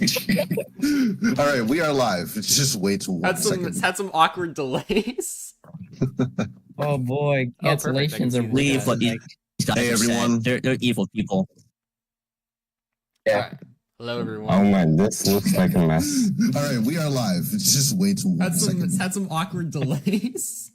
All right, we are live. Just wait 1 second. Had some awkward delays. Oh boy, perfect. I can cancellations see are the real. chat. What these guys Hey, have said. everyone. They're evil people. Yeah. Alright. Hello, everyone. Oh man, this looks like a mess. All right, we are live. Just wait 1 second. Had some awkward delays.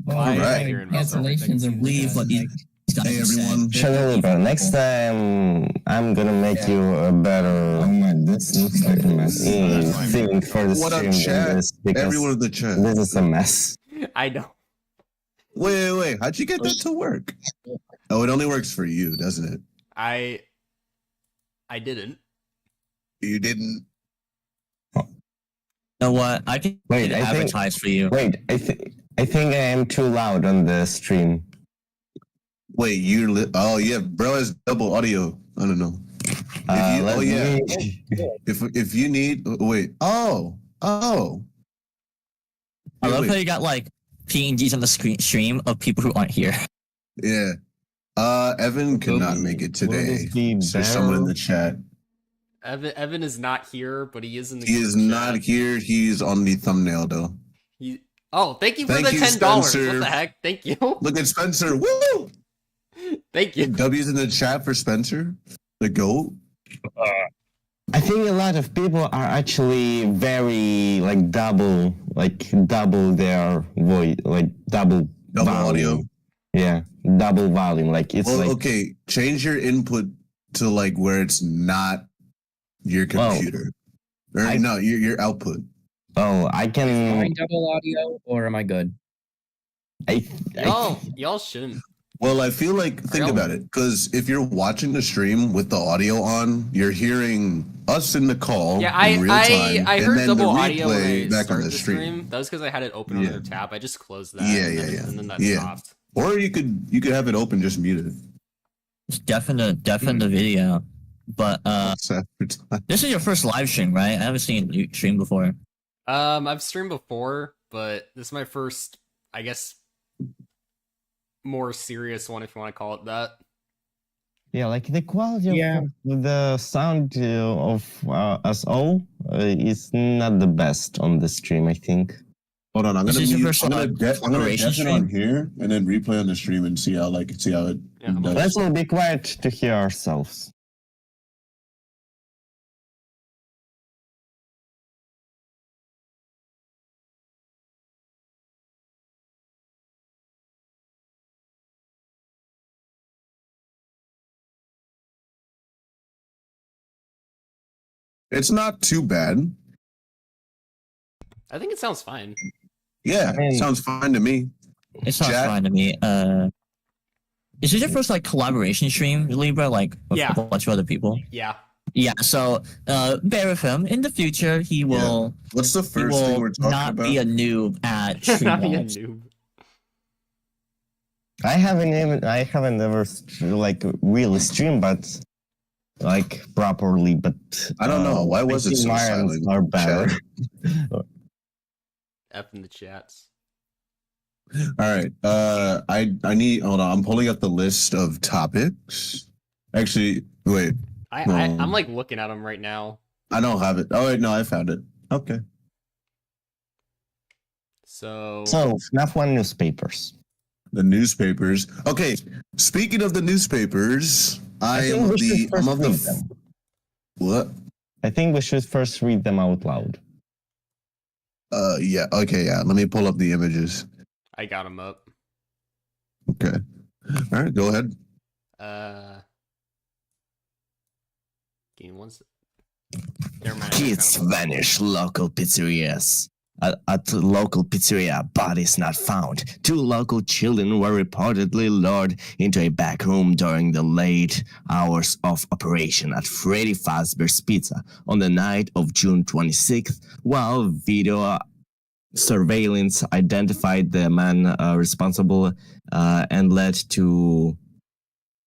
Oh, All right. Here in myself, I can cancellations see are the Believe real. what these guys Hey, have said. everyone. They're Shadow evil Libra, people. next time I'm gonna make you a better Oh man, this looks like a mess. thing for the What up, stream chat? than this, because Everyone in the chat. this is a mess. I know. Wait. How'd you get that to work? Oh, it only works for you, doesn't it? I didn't. You didn't. You know what? I can Wait, I think- advertise for you. Wait, I think I am too loud on the stream. Wait, oh yeah, bro has double audio. I don't know. Let yeah. me- If you need, wait. Oh. I love Wait. how you got like PNGs on the stream of people who aren't here. Yeah. Evan could not make it Will today. this be So there's someone in the better? chat. Evan is not here, but he is in the. He is chat. not here. He's on the thumbnail though. Oh, thank you for Thank the you, $10. What Spencer. the heck? Thank you. Look at Spencer. Woo! Thank you. W's in the chat for Spencer, the GOAT. I think a lot of people are actually very double their voice, double Double volume. audio. Yeah, double volume. It's Well, okay. Change your input to where it's not your computer. Your output. oh, I Am I can. double audio or am I good? Y'all shouldn't. Well, I feel think Really? about it, because if you're watching the stream with the audio on, you're hearing us in the call Yeah, in real time, I and heard then double the audio when I replay back on started the the stream. stream. That was because I had it open on Yeah. another tab. I just closed that. Yeah, and yeah, then, yeah. And then that Yeah. stopped. Or you could have it open, just mute it. Just deafen the video. But this is your first live stream, right? I haven't seen you stream before. I've streamed before, but this is my first, I guess, more serious one, if you want to call it that. Yeah, the quality Yeah. of the sound of us all is not the best on the stream, I think. Hold on, I'm This gonna is your mute. first I'm gonna collaboration deafen stream? on here and then replay on the stream and see how it Yeah, I'm does. Let's all be quiet to hear ourselves. It's not too bad. I think it sounds fine. Yeah, I mean- sounds fine to me. It sounds Chat. fine to me. Is this your first collaboration stream, Libra? With Yeah. a bunch of other people? Yeah. Yeah. So bear with him. In the future, he will. What's the He first thing will we're talking not about? be a noob at Not be a stream. noob. I haven't ever really streamed, but properly. But I don't know. Why was I it think so mine silent? are better. Chat. F in the chats. All right. I need. Hold on. I'm pulling up the list of topics. Actually, wait. I'm looking at them right now. I don't have it. Oh wait, no, I found it. Okay. So So FNAF 1 newspapers. The newspapers. Okay. Speaking of the newspapers, I think we should first read them. What? I think we should first read them out loud. Yeah. Okay. Yeah. Let me pull up the images. I got them up. Okay. All right. Go ahead. Give me one sec. Never mind. Kids vanish local pizzerias. At local pizzeria, bodies not found. 2 local children were reportedly lured into a back room during the late hours of operation at Freddy Fazbear's Pizza on the night of June 26th, while video surveillance identified the man responsible and led to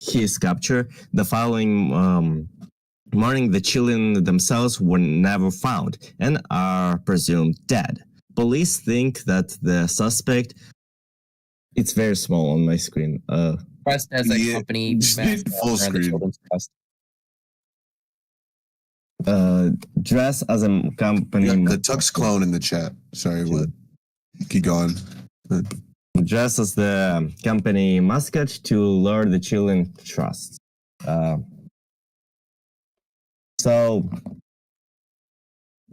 his capture. The following morning, the children themselves were never found and are presumed dead. Police think that the suspect... It's very small on my screen. Pressed as a Yeah, company full mascot for the screen. children's trust. Dress as a company. The Tux clone in the chat. Sorry, what? Keep going. Dress as the company mascot to lure the children trust. So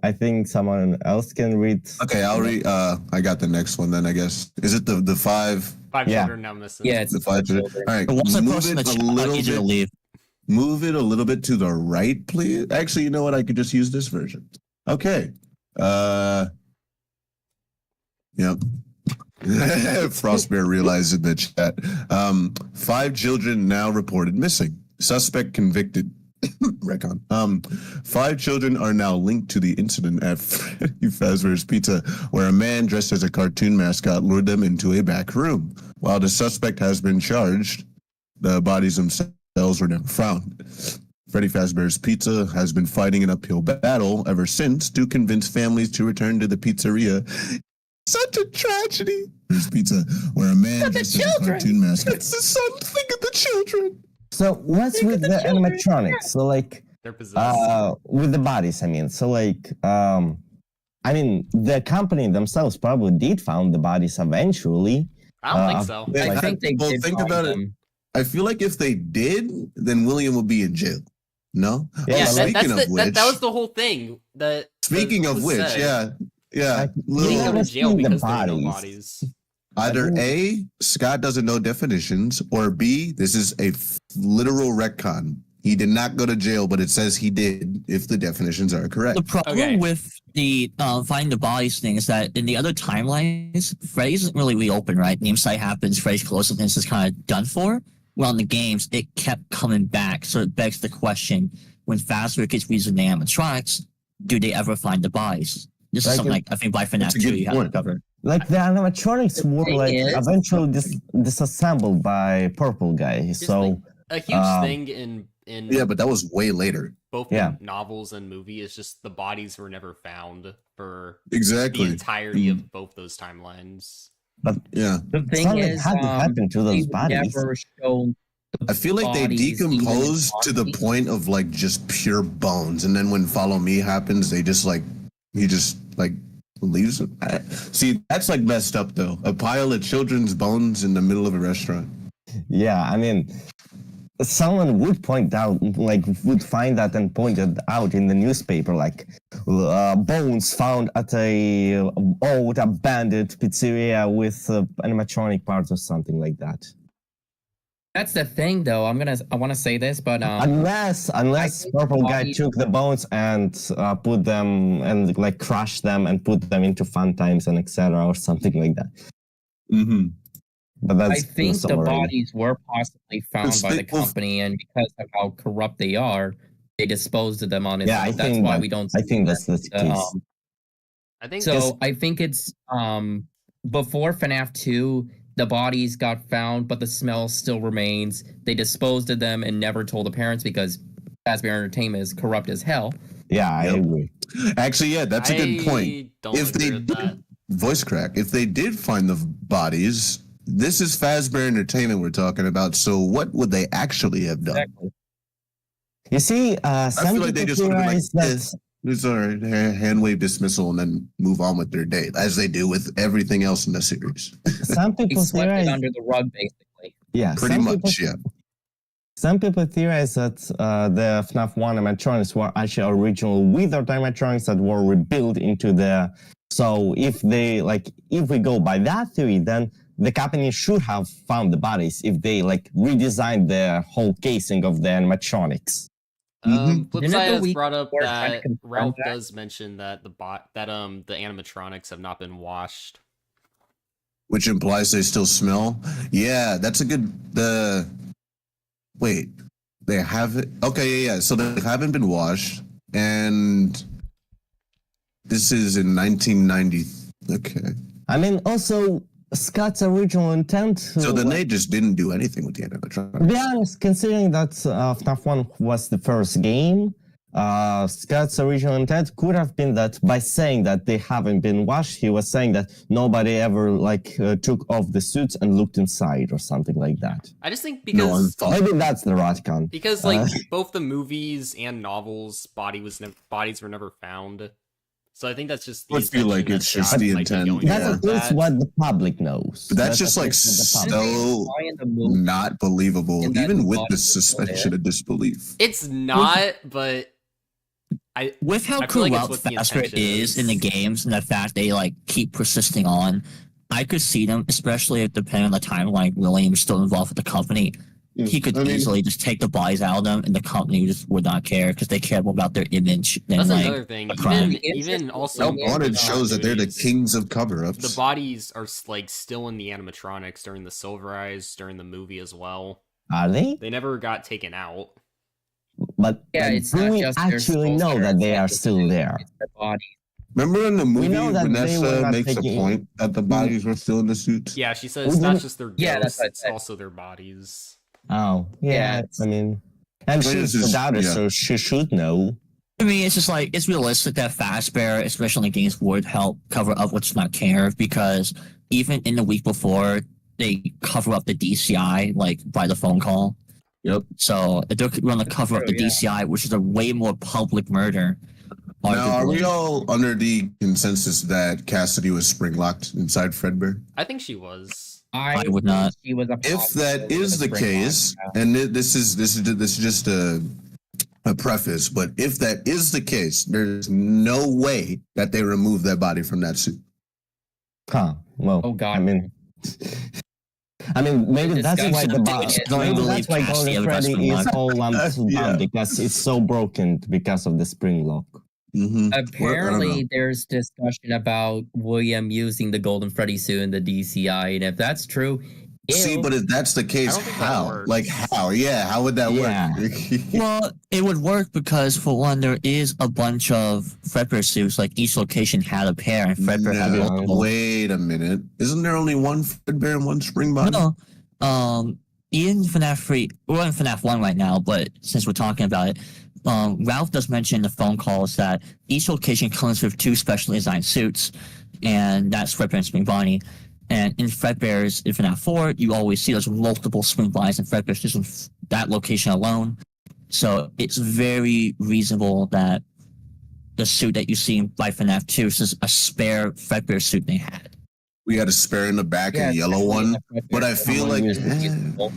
I think someone else can read. Okay, I'll read. I got the next one then. I guess is it the five? Five Yeah. children now missing. Yeah, it's The five children. All right, There was a move person in it the a chat, little easier to bit. leave. Move it a little bit to the right, please. Actually, you know what? I could just use this version. Okay. Yep. Frostbear realized in the chat. 5 children now reported missing. Suspect convicted. Recon. 5 children are now linked to the incident at Freddy Fazbear's Pizza, where a man dressed as a cartoon mascot lured them into a back room. While the suspect has been charged, the bodies themselves were never found. Freddy Fazbear's Pizza has been fighting an uphill battle ever since to convince families to return to the pizzeria. Such a tragedy. There's Pizza, where a man dressed as a cartoon mascot. It's the son. Think of the children. So what's with the animatronics? So like, They're possessed. with the bodies, I mean. So like, I mean, the company themselves probably did found the bodies eventually. I don't think so. Yeah, I think they well, did think find about it. them. I feel like if they did, then William would be in jail. No? Yeah, Yeah, Well, that, speaking that's of the, which, that was the whole thing. speaking of was which, said. yeah. Like, He Little- didn't go to Let's jail see the because there were no bodies. bodies. Either A, Scott doesn't know definitions, or B, this is a literal retcon. He did not go to jail, but it says he did if the definitions are correct. The problem Okay. with the finding the bodies thing is that in the other timelines, Freddy isn't really reopened, right? Name site happens, Freddy's closeness is kind of done for. Well, in the games, it kept coming back, so it begs the question: when Fazbear gets using the animatronics, do they ever find the bodies? This Like is something I think by FNAF that's a 2 good you have to point. cover. Like the animatronics were thing like is- eventually disassembled by Purple Guy. So A huge thing in Yeah, but that was way later. both Yeah. the novels and movie is just the bodies were never found for Exactly. the entirety of both those timelines. Yeah. The thing something is, had to happen to those they bodies. never show the I feel like they bodies even in decompose to the bodies. point of like just pure bones, and then when Follow Me happens, they just like he just like leaves it. See, that's like messed up though. A pile of children's bones in the middle of a restaurant. Yeah, I mean, someone would point out, like, would find that and point it out in the newspaper, like, bones found at a old abandoned pizzeria with animatronic parts or something like that. That's the thing, though. I want to say this, but Unless think Purple Guy bodies- took the bones and put them and like crushed them and put them into Fun Times and etc. or something like that. Mm-hmm. But that's I think the already- bodies were possibly found by the Well, company, and because of how corrupt they are, they disposed of them on its Yeah, I own. That's think why that- we don't. I see think them. that's the case. I think So I think it's before FNAF 2, the bodies got found, but the smell still remains. They disposed of them and never told the parents because Fazbear Entertainment is corrupt as hell. Yeah, I Yep. agree. Actually, yeah, that's a good point. I don't If agree they with did that. voice crack, if they did find the bodies, this is Fazbear Entertainment we're talking about. So what would they actually have done? Exactly. You see, I some feel like they people just would have been like, theorize that it's all right, hand wave dismissal, and then move on with their day, as they do with everything else in the series. some They people swept it theorize, under the rug, basically. yeah, Pretty some much, people, yeah. Some people theorize that the FNAF 1 animatronics were actually original withered animatronics that were rebuilt into the. So if we go by that theory, then the company should have found the bodies if they like redesigned the whole casing of the animatronics. Mhm. Flipside Didn't the has week brought up before kinda that confirmed Ralph that? does mention that the animatronics have not been washed. Which implies they still smell. Yeah, that's a good. Wait, they haven't. Okay, yeah. So they haven't been washed, and this is in 1990. Okay, I mean, also Scott's original intent. so then they just didn't do anything with the To animatronics. be honest, considering that FNAF 1 was the first game, Scott's original intent could have been that by saying that they haven't been washed, he was saying that nobody ever took off the suits and looked inside or something like that. I just think No one because thought. Maybe that's the retcon. because like both the movies and novels, bodies were never found. So I think that's just. The I feel like intention it's that just Scott the might be intent, going yeah. That's for at least that. what the public knows. But that's just at like least what the public knows. so in the movie. not believable, And that even with body the was still suspension there. of disbelief. It's not, but With how I feel like it's corrupt what the Faster intention is in the games and the fact they like keep persisting on, I could see them, especially if depending on the timeline, William's still involved with the company. He could I mean, easily just take the bodies out of them, and the company just would not care because they care more about their image than that's like. another thing. a crime. Even also, Self Wanted shows that they're the kings of the cover-ups. bodies are like still in the animatronics during the Silver Eyes during the movie as well. Are they? They never got taken out. But Yeah, like, it's do not we just their actually skulls know that that are they are affected, still there? It's their body. Remember in the movie, know that they were Vanessa not makes a taking- point that the bodies were still in the suits? Yeah, she says We it's not didn't- just their Yeah, that's ghosts, what I it's said. also their bodies. Oh, Yeah, yeah. it's- I mean, and Well, she's this the is- daughter, yeah. so she should know. I mean, it's just like it's realistic that Fazbear, especially in games, would help cover up what's not care because even in the week before, they cover up the DCI like by the phone call. Yep. So they're going to cover up the true, yeah. DCI, which is a way more public murder. Now, are we arguably. all under the consensus that Cassidy was spring locked inside Fredbear? I think she was. I would not. She was a If that is the case, yeah. and this is just a preface, but if that is the case, there's no way that they remove that body from that suit. Huh. Well, Oh God. I mean, maybe This that's guy why should the have body. taken it. Don't Maybe believe that's why Cassie Golden ever got Freddy spring is lock. all lumped Yeah. down because it's so broken because of the spring lock. Mm-hmm. Apparently, there's discussion about William using the Golden Freddy suit in the DCI, and if that's true, See, ew. but if that's the case, I don't think that how? works. Like how? Yeah, how would that Yeah. work? Well, it would work because for one, there is a bunch of Fredbear suits. Like each location had a pair, and Fredbear had No, multiple. wait a minute. Isn't there only one Fredbear and one spring body? No, in FNAF 3, we're in FNAF 1 right now, but since we're talking about it, Ralph does mention in the phone calls that each location comes with 2 specially designed suits, and that's Fredbear and Spring Bonnie. And in Fredbear's in FNAF 4, you always see there's multiple Spring Bonnies in Fredbear's just in that location alone. So it's very reasonable that the suit that you see by FNAF 2 is just a spare Fredbear suit they had. We had a spare in the back, Yeah, a yellow especially one. in the Fredbear But I suit, feel like someone uses it.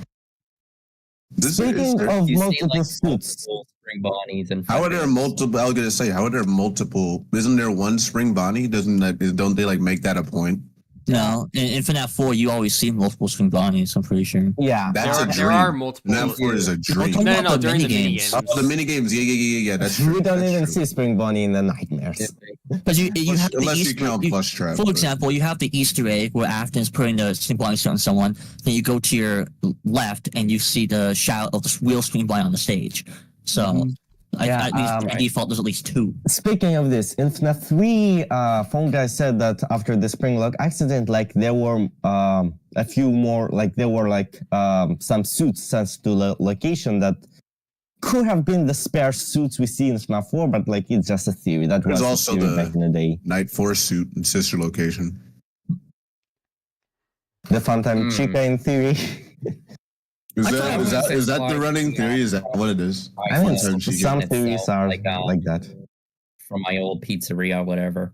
this Speaking is of You see, multiple like, suits, multiple Spring Bonnies and how are there Fredbears. multiple? I was gonna say, how are there multiple? Isn't there one spring Bonnie? Don't they like make that a point? No, in FNAF 4, you always see multiple Spring Bonnies, I'm pretty sure. yeah, That's a dream. There are multiple. FNAF 4 is a dream. talking No, about no, the during the minigames. minigames. Oh, the mini games, yeah. That's true. we don't That's even true. see Spring Bonnie in the nightmares. Because you have the Unless you Easter, count plus trap. for but- example, you have the Easter egg where Afton's putting the Spring Bonnie suit on someone. Then you go to your left and you see the shadow of the real Spring Bonnie on the stage. So, Yeah, at least by right. default, there's at least 2. Speaking of this, in FNAF 3, phone guy said that after the spring lock accident, like there were a few more, like there were like some suits sent to the location that could have been the spare suits we see in FNAF 4, but like it's just a theory. That There's was also a theory the- back in the day. Night Force suit and sister location. The Funtime Hmm. Chica in theory. Is I thought that it is that was is that the like, running yeah. theory? Is that what it is? I mean, Funtime Chica. some itself, theories are like like that. from my old pizzeria, or whatever.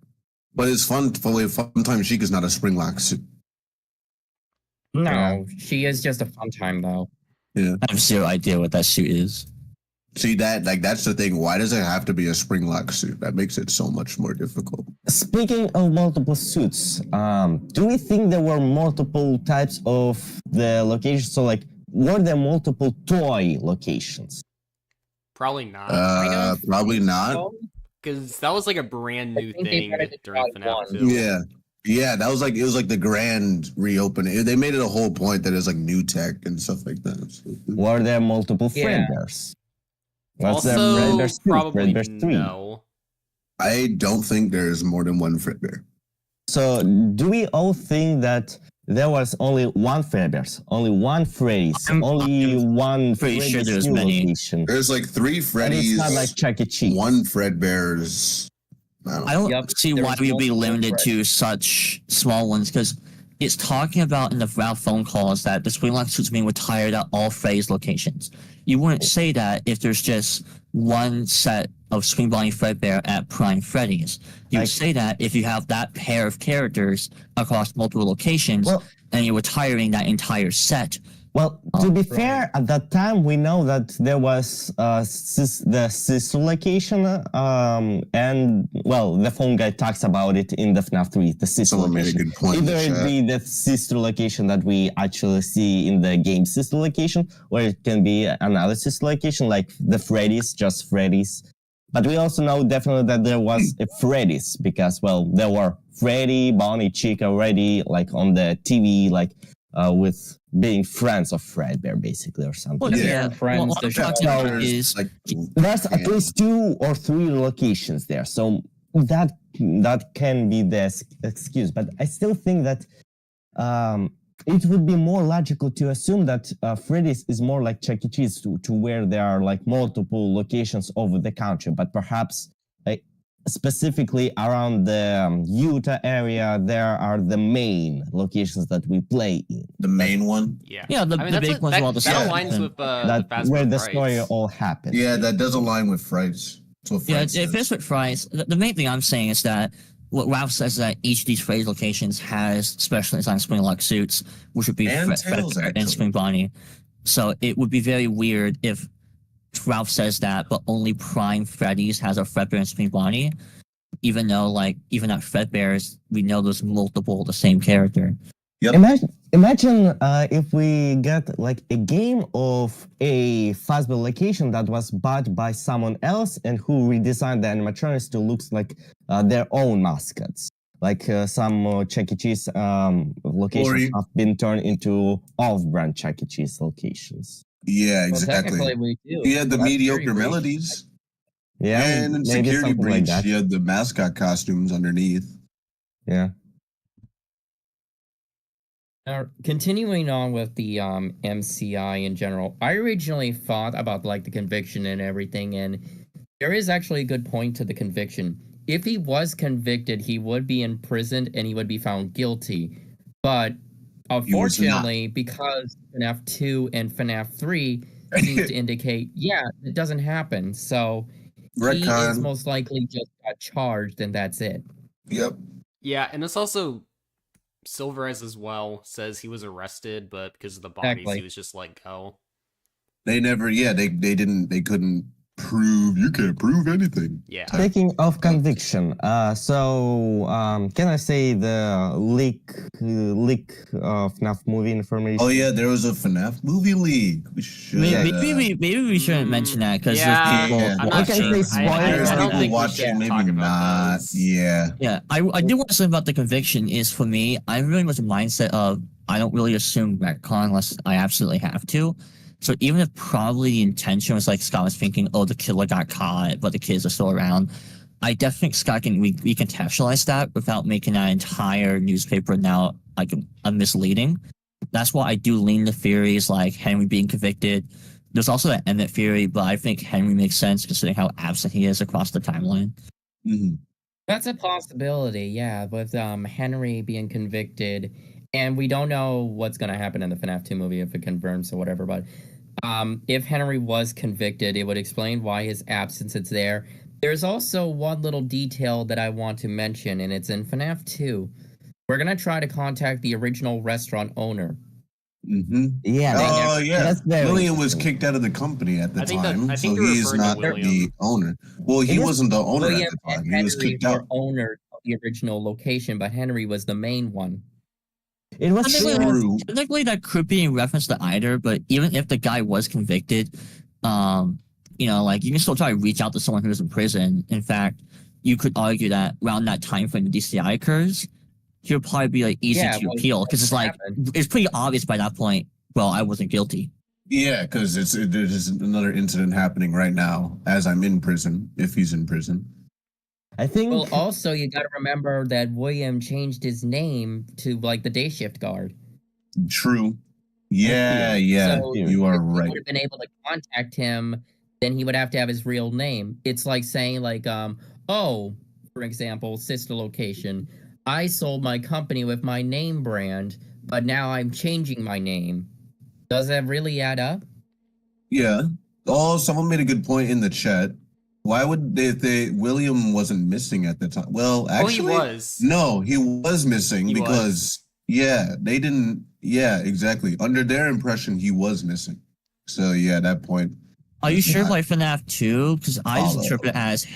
But it's fun. Funtime Chic is not a spring lock suit. No, Yeah. she is just a fun time though. Yeah. I have zero idea what that suit is. See that? Like that's the thing. Why does it have to be a spring lock suit? That makes it so much more difficult. Speaking of multiple suits, do we think there were multiple types of the locations? So like, were there multiple toy locations? Probably not. Probably not. Because that was like a brand new think they thing tried to during try FNAF one. 2. Yeah. That was like it was like the grand reopening. They made it a whole point that it's like new tech and stuff like that. So, Were there multiple Yeah. Fredbears? Was there Also, Fredbears 2, probably Fredbears 3? no. I don't think there's more than one Fredbear. So do we all think that there was only one Fredbear's, only one Freddy's, I'm one pretty sure Freddy's there's new many. location. There's like 3 And it's Freddy's, not like Chuck E. Cheese. 1 Fredbear's. I don't I know. don't Yep, see there why was we would be multiple limited threats. to such small ones because it's talking about in the route phone calls that the Springlock suits being retired at all Freddy's locations. You wouldn't say that if there's just one set of Spring Bonnie Fredbear at Prime Freddy's. You would Like- say that if you have that pair of characters across multiple locations Well, and you're retiring that entire set. Well, to be Right. fair, at that time we know that there was the sister location, and well, the phone guy talks about it in the FNAF 3, the sister Someone made a location. good point in the Either it chat. be the sister location that we actually see in the game sister location, or it can be another sister location like the Freddy's, just Freddy's. But we also know definitely that there was a Freddy's because, well, there were Freddy, Bonnie, Chica already like on the TV, like with being friends of Fredbear, basically, or something. Well, Yeah. yeah, Friends, what I'm the talking show. about is like There's at least 2 or 3 locations there, so that can be the excuse. But I still think that it would be more logical to assume that Freddy's is more like Chuck E. Cheese to where there are like multiple locations over the country, but perhaps specifically around the Utah area, there are the main locations that we play in. the main one. Yeah. yeah, the, I mean, the that's big ones are all the that same. aligns with the That Phasma where the Frights. story all happened. Yeah, that does align with Frights. That's what Yeah, Frights if says. it's with Fry's, the main thing I'm saying is that what Ralph says is that each of these Freddy's locations has specially designed Springlock suits, which would be And Fred Tails, and actually. Spring Bonnie. So it would be very weird if Ralph says that, but only Prime Freddy's has a Fredbear and Spring Bonnie, even though, like, even at Fredbear's, we know there's multiple of the same character. Yep. Imagine if we get like a game of a Fazbear location that was bought by someone else and who redesigned the animatronics to look like their own mascots. Like some Chuck E. Cheese locations have been turned into off-brand Chuck E. Cheese locations. Yeah, Well, technically exactly. we do. You had the That's mediocre very weird. melodies. Yeah, And in maybe Security something like Breach, that. you had the mascot costumes underneath. Yeah. Now, continuing on with the MCI in general, I originally thought about like the conviction and everything, and there is actually a good point to the conviction. If he was convicted, he would be imprisoned and he would be found guilty. But unfortunately, because FNAF 2 and FNAF 3 seems to indicate, yeah, it doesn't happen. So he is Retcon. most likely just got charged and that's it. Yep. Yeah, and this also Silverez as well says he was arrested, but because of the bodies, Exactly. he was just let go. They never, yeah, they couldn't prove, you can't prove anything. Yeah. Speaking of conviction, can I say the leak of FNAF movie information? Oh yeah, there was a FNAF movie leak. We should. Maybe we shouldn't mention that because Yeah, people. yeah. I'm Well, not okay, sure. they spoiled I it. There's don't people think we watching, should maybe talk about not. those. Yeah. Yeah, I do want to say about the conviction is for me, I really was a mindset of I don't really assume retcon unless I absolutely have to. So even if probably the intention was like Scott was thinking, oh, the killer got caught, but the kids are still around, I definitely think Scott can recontextualize that without making that entire newspaper now like a misleading. That's why I do lean to theories like Henry being convicted. There's also that Emmett theory, but I think Henry makes sense considering how absent he is across the timeline. Mm-hmm. That's a possibility, yeah, with Henry being convicted, and we don't know what's going to happen in the FNAF 2 movie if it confirms or whatever, but if Henry was convicted, it would explain why his absence is there. There's also one little detail that I want to mention, and it's in FNAF 2. We're going to try to contact the original restaurant owner. Mm-hmm. Yeah. Oh yeah, that's very William was interesting. kicked out of the company at the I think that- time, I so think they're he's referring to not William. the owner. Well, he It is wasn't the owner William at the time. and He was Henry kicked were out. owners of the original location, but Henry was the main one. It was True. Technically, that could be in reference to either, but even if the guy was convicted, like you can still try to reach out to someone who's in prison. In fact, you could argue that around that time frame the DCI occurs, he'll probably be like easy Yeah, to well, appeal because it's like happened. it's pretty obvious by that point. Well, I wasn't guilty. Yeah, because there's another incident happening right now as I'm in prison. If he's in prison. I think. Well, also you got to remember that William changed his name to like the day shift guard. True. Yeah, yeah, So you are if he right. would have been able to contact him, then he would have to have his real name. It's like saying like, oh, for example, sister location. I sold my company with my name brand, but now I'm changing my name. Does that really add up? Yeah. Oh, someone made a good point in the chat. Why would William wasn't missing at the time? Well, Oh, he actually, was. no, he was missing He because yeah, they didn't. Yeah, exactly. Under their impression, he was missing. So yeah, that point. Are you was sure not by FNAF 2? Because I just follow. interpret it as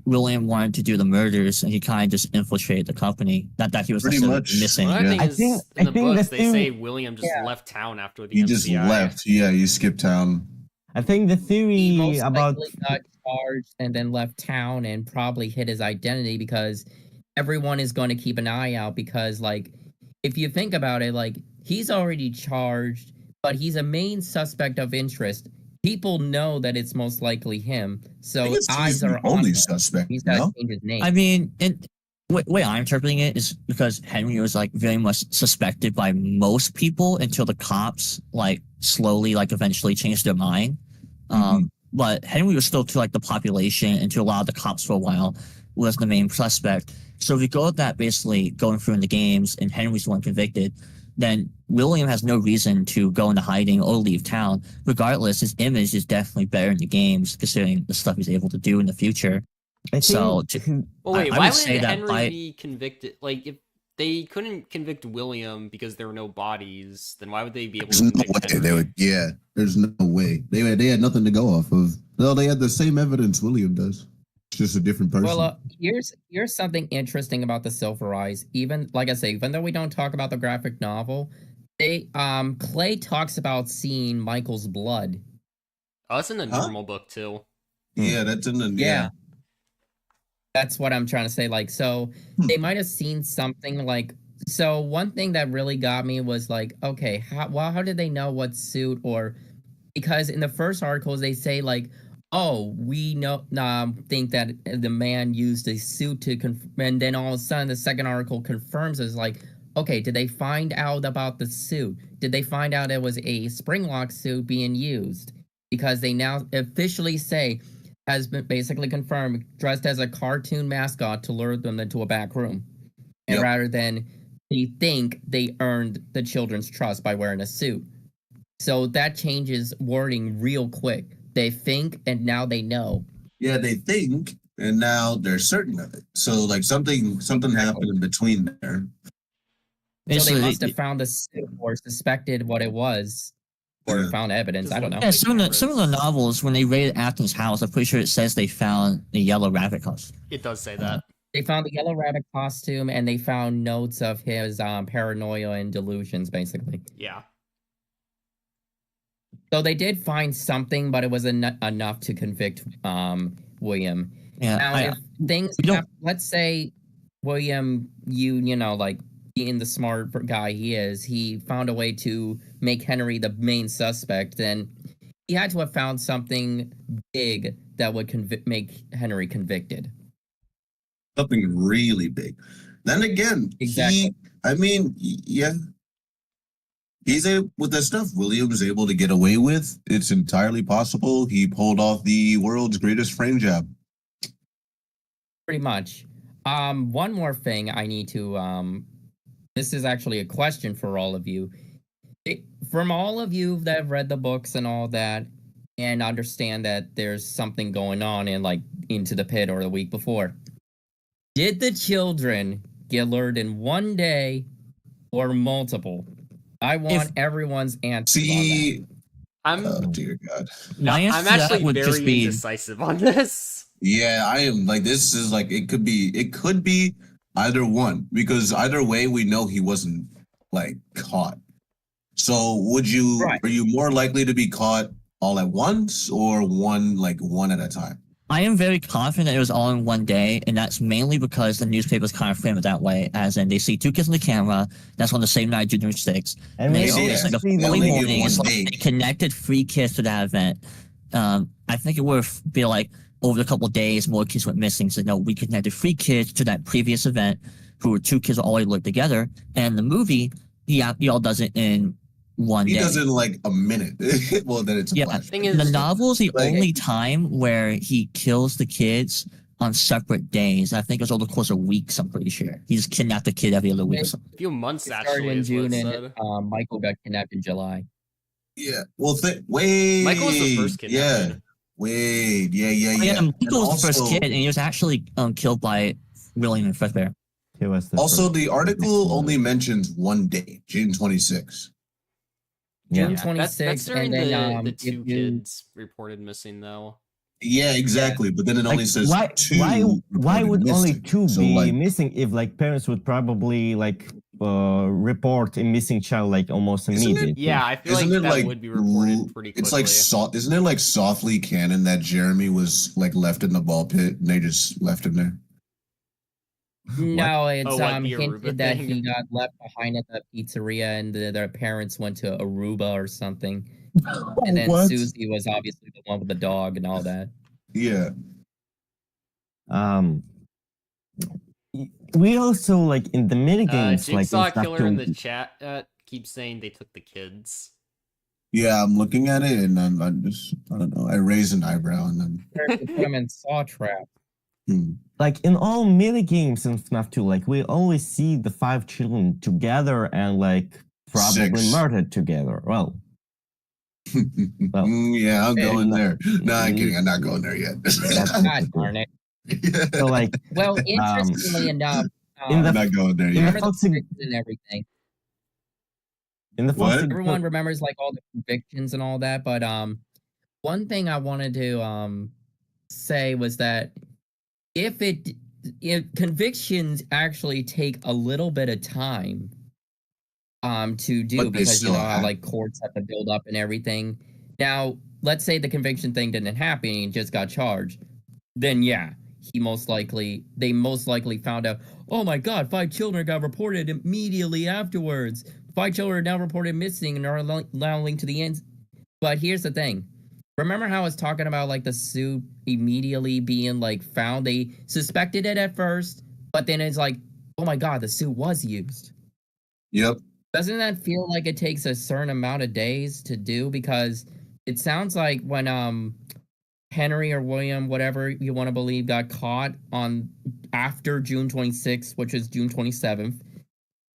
William wanted to do the murders and he kind of just infiltrated the company. Not that he was Pretty necessarily much. missing. What I think I is think- in the I think books the they say theory- William just Yeah. left town after the He MCI. just left. Yeah, he skipped town. I think the He theory most about likely got charged and then left town and probably hid his identity because everyone is going to keep an eye out because like if you think about it, like he's already charged, but he's a main suspect of interest. People know that it's most likely him, I so think he's eyes the are on only him. suspect. He's got to No? change his name. I mean, and way I'm interpreting it is because Henry was like very much suspected by most people until the cops like slowly like eventually changed their mind. But Henry was still to like the population and to a lot of the cops for a while was the main suspect. So if you go with that basically going through in the games and Henry's the one convicted, then William has no reason to go into hiding or leave town. Regardless, his image is definitely better in the games considering the stuff he's able to do in the future. I think So, Well, wait, I why would say would that Henry by- be convicted? Like, if they couldn't convict William because there were no bodies, then why would they be able There's to no convict way Henry? they would. Yeah, there's no way they had nothing to go off of. No, they had the same evidence William does. It's just a different person. Well, here's something interesting about the Silver Eyes. Even like I say, even though we don't talk about the graphic novel, they Clay talks about seeing Michael's blood. Oh, it's in the Huh? normal book too. yeah, that's in the Yeah. That's what I'm trying to say. Like, so they might have seen something like. So one thing that really got me was like, okay, how did they know what suit or because in the first articles they say like, oh, we think that the man used a suit to and then all of a sudden the second article confirms is like, okay, did they find out about the suit? Did they find out it was a Springlock suit being used? Because they now officially say has been basically confirmed dressed as a cartoon mascot to lure them into a back room, and Yep. rather than they think they earned the children's trust by wearing a suit. So that changes wording real quick. They think and now they know. Yeah, they think, and now they're certain of it. So like something happened in between there. So they Basically, must have found the suit or suspected what it was or Yeah. found evidence. I don't know. yeah, some of the novels when they raided Athens' house, I'm pretty sure it says they found the yellow rabbit costume. It does say that. They found the yellow rabbit costume and they found notes of his paranoia and delusions, basically. Yeah. So they did find something, but it was enough to convict William. Yeah, Now, if things, we don't- let's say William, you know, like being the smart guy he is, he found a way to make Henry the main suspect. Then he had to have found something big that would make Henry convicted. Something really big. Then again, Exactly. yeah. With the stuff William's able to get away with, it's entirely possible he pulled off the world's greatest frame job. Pretty much. One more thing I need to this is actually a question for all of you. From all of you that have read the books and all that and understand that there's something going on in like Into the Pit or the week before. Did the children get lured in one day or multiple? I want everyone's answer. See, I'm oh dear God. My answer I'm to that actually would very just be indecisive on this. Yeah, I am like this is like it could be either one because either way we know he wasn't like caught. So are you more likely to be caught all at once or one at a time? I am very confident it was all in one day, and that's mainly because the newspapers kind of frame it that way, as in they see two kids on the camera, that's on the same night, June 6th. And They we see it's like a see fully only morning, get it's one like day. they connected free kids to that event. I think it would be like over a couple of days, more kids went missing. So no, we connected 3 kids to that previous event, who were 2 kids who already lived together. And the movie, he all does it in one day. He does it in like a minute. Well, then it's a flash. Thing is, The novel is the Like- only time where he kills the kids on separate days. I think it was over the course of weeks, I'm pretty sure. He just kidnapped the kid every other week. a few months It started actually in is what June, it and said. Michael got kidnapped in July. Yeah. Well, wait. Michael was the first Yeah. kidnapped. Wait. Yeah. Michael was the first also- kid, and he was actually killed by William and Fredbear. He was the Also, first. the article only mentions one day, June 26th. Yeah. June That's 26th, during and then the if 2 you- kids reported missing though. Yeah, exactly. But then it only Like, says why 2. why reported would only missing. 2 So, be like, missing if like parents would probably like report a missing child like almost Isn't it- immediately? Yeah, I feel Isn't like it that like would be reported pretty quickly. It's like isn't it like softly canon that Jeremy was like left in the ball pit and they just left him there? No, it's Oh, what, the Aruba hinted that thing? he got left behind at the pizzeria, and their parents went to Aruba or something. And then What? Susie was obviously the one with the dog and all that. Yeah. We also like in the mini games like Jigsaw in stuff Killer in too- the chat keeps saying they took the kids. Yeah, I'm looking at it and I'm just I don't know. I raise an eyebrow and then Put him in Saw Trap. like in all mini games in FNAF 2, like we always see the 5 children together and like probably 6. murdered together. Well, Yeah, I'm going there. No, I'm kidding. I'm not going there yet. God darn it. so like Well, interestingly enough, in the- I'm not going there in yet. the remember the Foxy- convictions and everything. in the What? Foxy- Everyone remembers like all the convictions and all that, but one thing I wanted to say was that if convictions actually take a little bit of time to do, But they because you still know how have- like courts have to build up and everything. Now, let's say the conviction thing didn't happen and he just got charged, then yeah, they most likely found out, oh my god, 5 children got reported immediately afterwards. 5 children are now reported missing and are now linked to the end. But here's the thing. Remember how I was talking about like the suit immediately being like found? They suspected it at first, but then it's like, oh my god, the suit was used. Yep. Doesn't that feel like it takes a certain amount of days to do? Because it sounds like when Henry or William, whatever you want to believe, got caught on after June 26th, which is June 27th,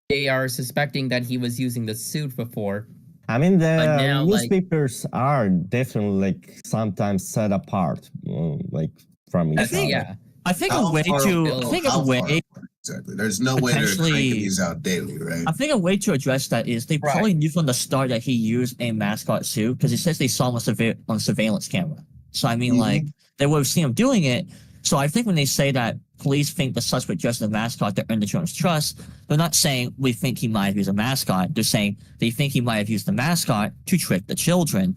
they are suspecting that he was using the suit before. I mean, But the now, like- newspapers are definitely like sometimes set apart, like from each I other. think- Yeah. I think How a way far- to Bill, I think how a way far exactly? There's no way they're Potentially- cranking these out daily, right? I think a way to address that is they Right. probably knew from the start that he used a mascot suit, because it says they saw him on surveillance camera. So I mean, Mhm. like they would have seen him doing it. So I think when they say that police think the suspect dressed as a mascot to earn the children's trust, they're not saying we think he might have used a mascot. They're saying they think he might have used the mascot to trick the children.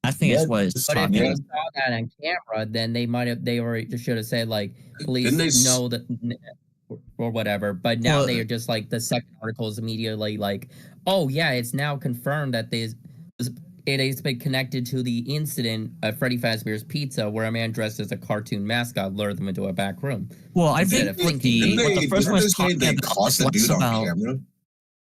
I think Yeah, it's what it's But if talking they about. saw that on camera, then they already should have said like, police Didn't they s- know that or whatever. But now Well- they are just like, the second article is immediately like, oh yeah, it's now confirmed that it has been connected to the incident at Freddy Fazbear's Pizza, where a man dressed as a cartoon mascot lured them into a back room. Well, I Instead think of what thinking- what the first one is say talking they about caught is the less dude on about. camera?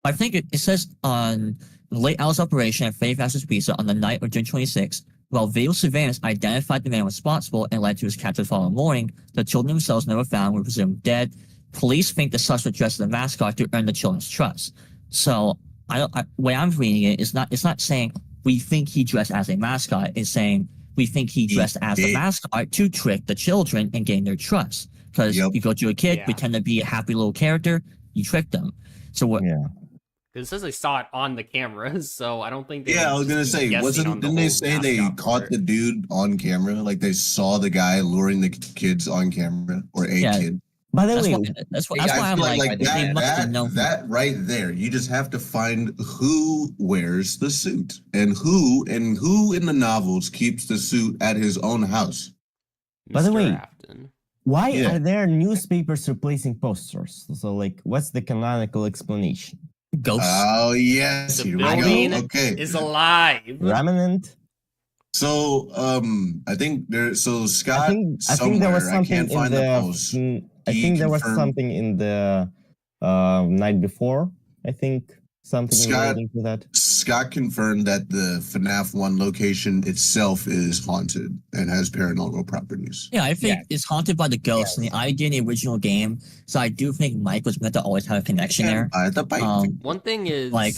I think it says on the late hours operation at Freddy Fazbear's Pizza on the night of June 26th, while video surveillance identified the man responsible and led to his capture the following morning, the children themselves never found were presumed dead. Police think the suspect dressed as a mascot to earn the children's trust. So, way I'm reading it is it's not saying we think he dressed as a mascot. It's saying we think he dressed as a did. mascot to trick the children and gain their trust. Because Yep. you go to a kid, Yeah. pretend to be a happy little character, you trick them. So what? Yeah. Because it says they saw it on the camera, so I don't think they Yeah, I would was gonna just be say, guessing on the didn't they whole say they mascot caught part. the dude on camera? Like they saw the guy luring the kids on camera or a Yeah. kid. By the That's way, why, that's Yeah, why I I'm feel like, like they that- must have known. that right there, you just have to find who wears the suit and who in the novels keeps the suit at his own house. By the Mr. way, Afton. why Yeah. are there newspapers replacing posters? So like, what's the canonical explanation? Ghosts. Oh yes, The here we building go. Okay, is alive. Remnant? So I think there. So Scott, I think there was somewhere, I something can't in find the. the post. I He think there was confirmed- something in the night before. I think something Scott- relating to that. Scott confirmed that the FNAF 1 location itself is haunted and has paranormal properties. Yeah, I think it's haunted by the ghosts and the idea in the original game. So I do think Mike was meant to always have a connection there. The bike. One thing is Like-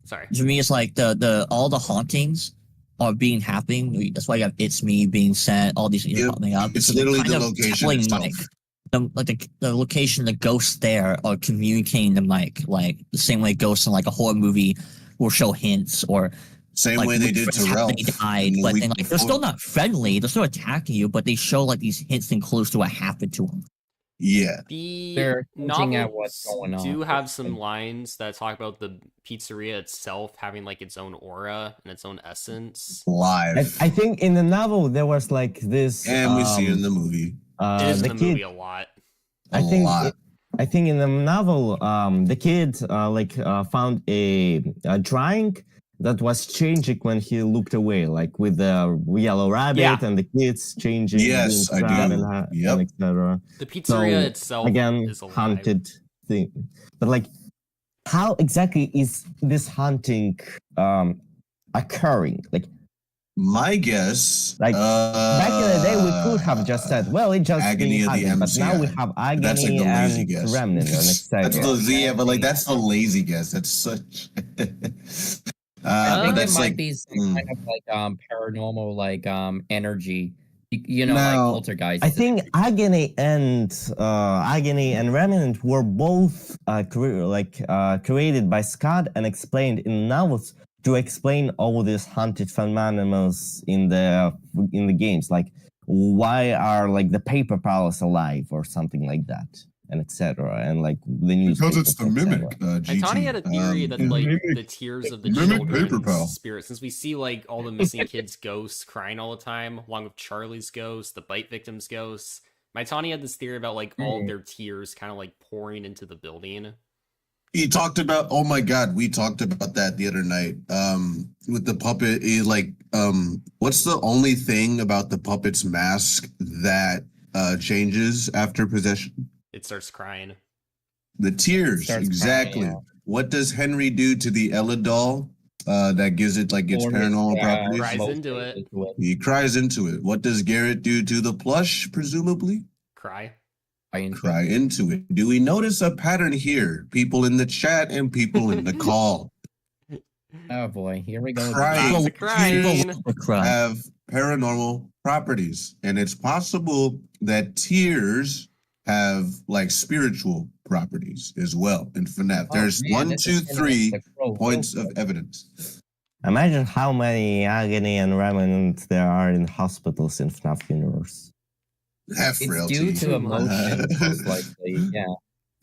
sorry. To me, it's like the all the hauntings are being happening. That's why you have "It's Me" being sent. All these things Yep. popping up. It's So they're literally kind the of location telling itself. Mike, the location, the ghosts there are communicating to Mike, like the same way ghosts in like a horror movie will show hints, or Same like way they when did to friends Ralph. they died, in the but week then like they're before. still not friendly. They're still attacking you, but they show like these hints and clues to what happened to them. Yeah. The They're hinting at what's novels going on. do have some lines that talk about the pizzeria itself having like its own aura and its own essence. Live. I think in the novel there was like this. and we see it in the movie. It is the in the kid. movie a lot. I think lot. I think in the novel, the kid found a drawing that was changing when he looked away, like with the yellow rabbit Yeah. and the kids changing. Yes, being I sad do. and Yep. etc. The pizzeria So, itself Again, is alive. haunted thing, but like, how exactly is this haunting occurring? Like My guess. Like, back in the day, we could have just said, "Well, it just Agony being of the haunted," but now we MCI. have That's like agony the lazy and guess. remnant and etc. That's but like that's the lazy guess. That's such. I but think it that's might like be some kind of like paranormal like energy. You know, Now, like poltergeist. I think agony and remnant were both created by Scott and explained in novels to explain all these haunted phenomena in the games, like why are like the paper palace alive or something like that, and etc. And like the news because it's the mimic. GT. Tani had a theory that like Mimic- the tears of the Mimic Paper children's Pal. spirits, since we see like all the missing kids' ghosts crying all the time, along with Charlie's ghost, the bite victims' ghosts. My Tani had this theory about like all of their tears kind of like pouring into the building. He talked about. Oh my god, we talked about that the other night. With the puppet, what's the only thing about the puppet's mask that changes after possession? It starts crying. The tears, Starts exactly. crying, What does Henry do to the Ella doll that gives it like its Or paranormal his, properties? Cries most into it. He cries into it. What does Garrett do to the plush, presumably? Cry. Cry into it. Do we notice a pattern here? People in the chat and people in the call Oh boy, here we go. Crying. Lots of crying. People cry. have paranormal properties. And it's possible that tears have like spiritual properties as well in FNAF. There's Oh, man, one, this two, is gonna three get the crow points real of quick. evidence. Imagine how many agony and remnant there are in hospitals in FNAF universe. Have It's frailty. due to emotion, most likely. Yeah.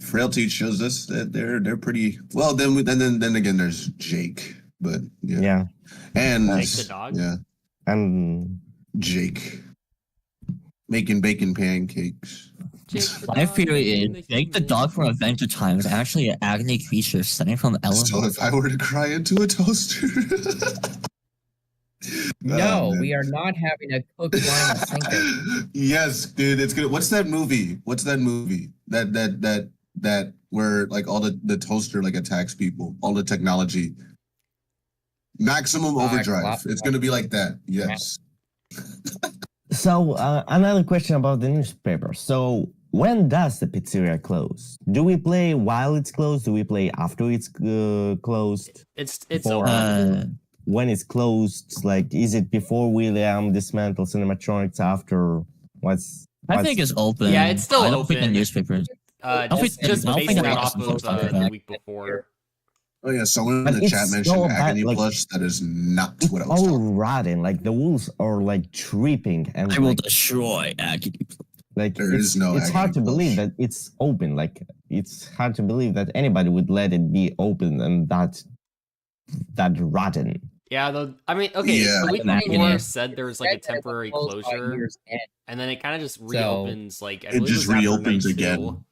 Frailty shows us that they're pretty well. Then again, there's Jake, but Yeah, and Jake the dog? yeah, and Jake making bacon pancakes. Jake the My dog theory making is Jake the dog from Adventure Time is actually an agony creature stemming from Ellen. So if I were to cry into a toaster, No, Oh, man. we are not having a cook line sinker. Yes, dude, it's good. What's that movie? That where like all the toaster like attacks people, all the technology. Maximum Overdrive. It's gonna be like that. Yes. so another question about the newspaper. So when does the pizzeria close? Do we play while it's closed? Do we play after it's closed? It's For- open. When it's closed, like is it before William dismantles animatronics? After I think it's open. Yeah, it's still I don't think the open. newspapers. Just I just don't basing think that I off got of some the back. week before. Oh yeah, someone in But the it's chat so mentioned bad, Agony like- Plush. That is not what I was all talking. rotten. Like the walls are like dripping and I will like, destroy agony. like There it's, is no it's hard to agony believe plush. that it's open. Like it's hard to believe that anybody would let it be open and that rotten. Yeah, though. I mean, okay. Yeah. The week Imagine before it. said there was like a temporary closure, and then it kind of just reopens. Like I It believe just was after reopens night again. two.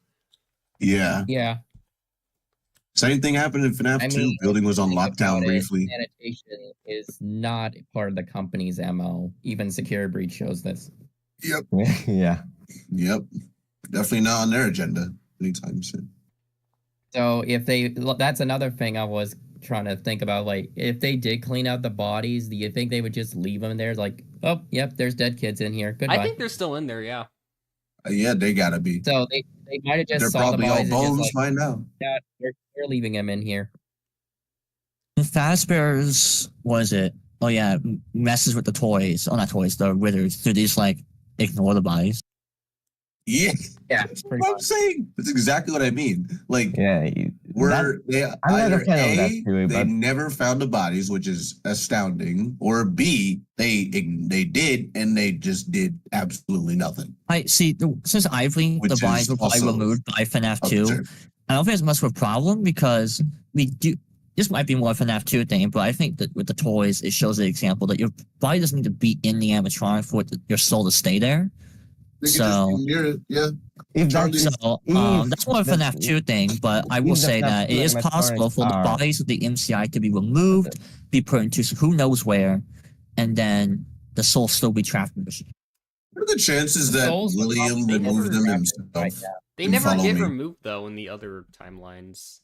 Yeah. Yeah. Same thing happened in FNAF I 2. mean, Building was on think lockdown about it, briefly. Sanitation is not part of the company's MO. Even Secure Breach shows this. Yep. Yeah. Yep. Definitely not on their agenda anytime soon. So that's another thing I was trying to think about. Like, if they did clean out the bodies, do you think they would just leave them there? Like, oh, yep, there's dead kids in here. Goodbye. I think they're still in there. Yeah. Yeah, they gotta be. So they might have just They're saw the probably all bodies and just bones like, by now. yeah, we're leaving them in here. Fazbear's, what is it? Oh yeah, messes with the toys. Oh, not toys, the withers. So they just like ignore the bodies. Yeah, Yeah, that's pretty what I'm much. saying. That's exactly what I mean. Like, Yeah. I'm not a fan of that theory, they but never found the bodies, which is astounding, or B, they did and they just did absolutely nothing. I see. Since Ivory, Which the bodies is were probably also removed by FNAF 2. Absurd. I don't think it's much of a problem because we do. This might be more a FNAF 2 thing, but I think that with the toys, it shows the example that your body doesn't need to be in the animatronic for your soul to stay there. They could So- just ignore it, yeah. if Charlie- that's So If that's more a the- FNAF 2 thing, but I if will the say FNAF that it is animatronics possible for the are- bodies of the MCI to be removed, be put into who knows where, and then the soul still be trapped in the machine. What are the chances that Souls will William probably removed never them happen himself? right now. They And never follow get me. removed though in the other timelines.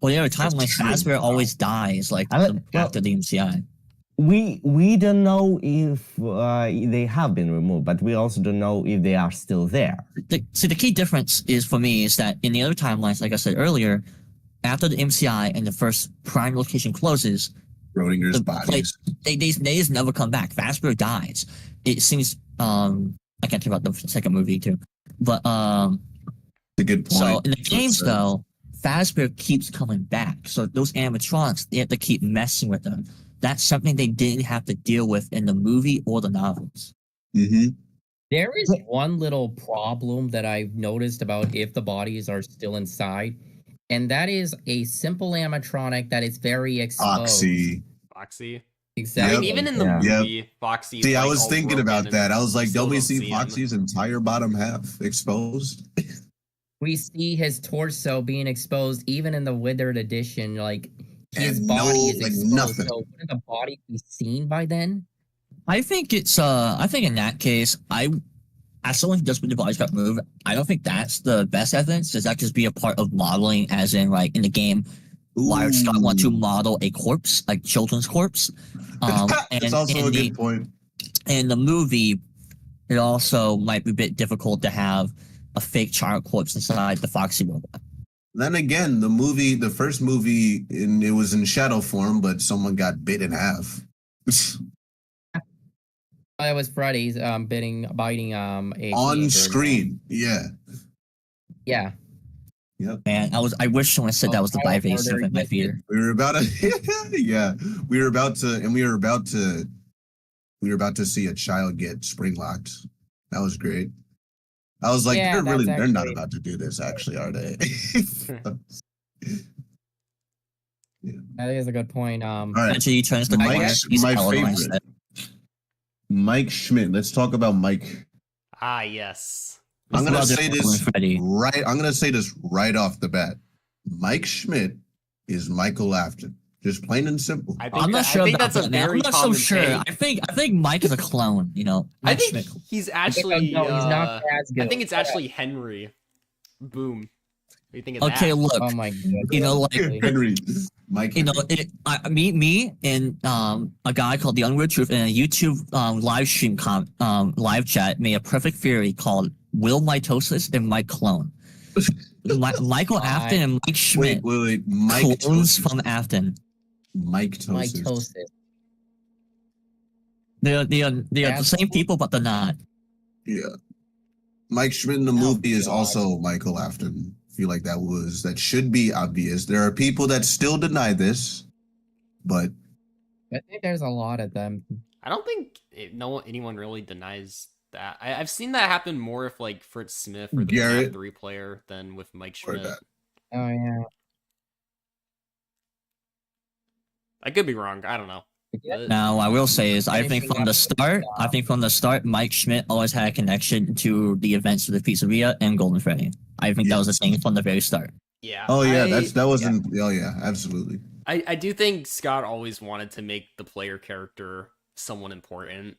Well, yeah, a time like true. Fazbear always dies, like I mean, well- after the MCI. we don't know if they have been removed, but we also don't know if they are still there. The key difference is for me is that in the other timelines, like I said earlier, after the MCI and the first prime location closes, Schrodinger's The bodies. they just never come back. Fazbear dies. It seems I can't think about the second movie too, but It's a good point. so in the That's what it games says. though, Fazbear keeps coming back. So those animatronics, they have to keep messing with them. That's something they didn't have to deal with in the movie or the novels. Mhm. There is one little problem that I've noticed about if the bodies are still inside, and that is a simple animatronic that is very exposed. Foxy. Foxy. Exactly. I mean, even in the Yeah. movie, Foxy. See, I like, was all thinking broken about and that. I was like, still don't we don't see him. Foxy's entire bottom half exposed? We see his torso being exposed, even in the withered edition. Like his And body no, is like, exposed. nothing. So wouldn't the body be seen by then? I think in that case, as someone who does when the bodies got moved, I don't think that's the best evidence. Does that just be a part of modeling, as in like in the game, Wired Scott want to Ooh. model a corpse, like children's corpse. That's also a good point. In the movie, it also might be a bit difficult to have a fake child corpse inside the Foxy robot. Then again, the first movie, it was in shadow form, but someone got bit in half. That was Freddy's biting a On teenager. screen. Yeah. Yeah. Man, I wish someone said that was the child live stuff murder, in my yes, theater. We were about to yeah. We were about to see a child get spring locked. That was great. I was like, Yeah, they're not actually- about to do this, actually, are they? That is a good point. All right. Actually, he turns to Mike- Claire. my colorblind. favorite. Mike Schmidt. Let's talk about Mike. Ah, yes. I'm gonna Well, say there's this Freddy. right. I'm gonna say this right off the bat. Mike Schmidt is Michael Afton. Just plain and simple. I think, I'm not sure I think about that's a that, man. very I'm not so common sure. take. I think Mike is a clone. You know, I Mike think Schmidt. he's actually. no, he's not as good. I think it's actually Henry. Boom. What do you think of Okay, that? look. Oh my god. You know, like Henry. Mike. you know, Henry. me and a guy called the Unreal Truth in a YouTube live stream live chat made a perfect theory called Will Mitosis and Mike Clone. Michael Afton and Mike Schmidt Wait. Mike clones Tosis. from Afton. Mike Tosis. Mitosis. They're the That's same cool. people, but they're not. Yeah. Mike Schmidt in the Oh, movie is God. also Michael Afton. I feel like that should be obvious. There are people that still deny this, but I think there's a lot of them. I don't think anyone really denies that. I've seen that happen more if like Fritz Smith or the Garrett. 3 player than with Mike Or Schmidt. that. Oh yeah. I could be wrong. I don't know. But- Now, I will say is, I think Finishing from the start, Mike Schmidt always had a connection to the events of the pizzeria and Golden Freddy. I think that was a thing from the very start. Yeah. Oh yeah, I, that wasn't. Oh yeah, absolutely. I do think Scott always wanted to make the player character someone important.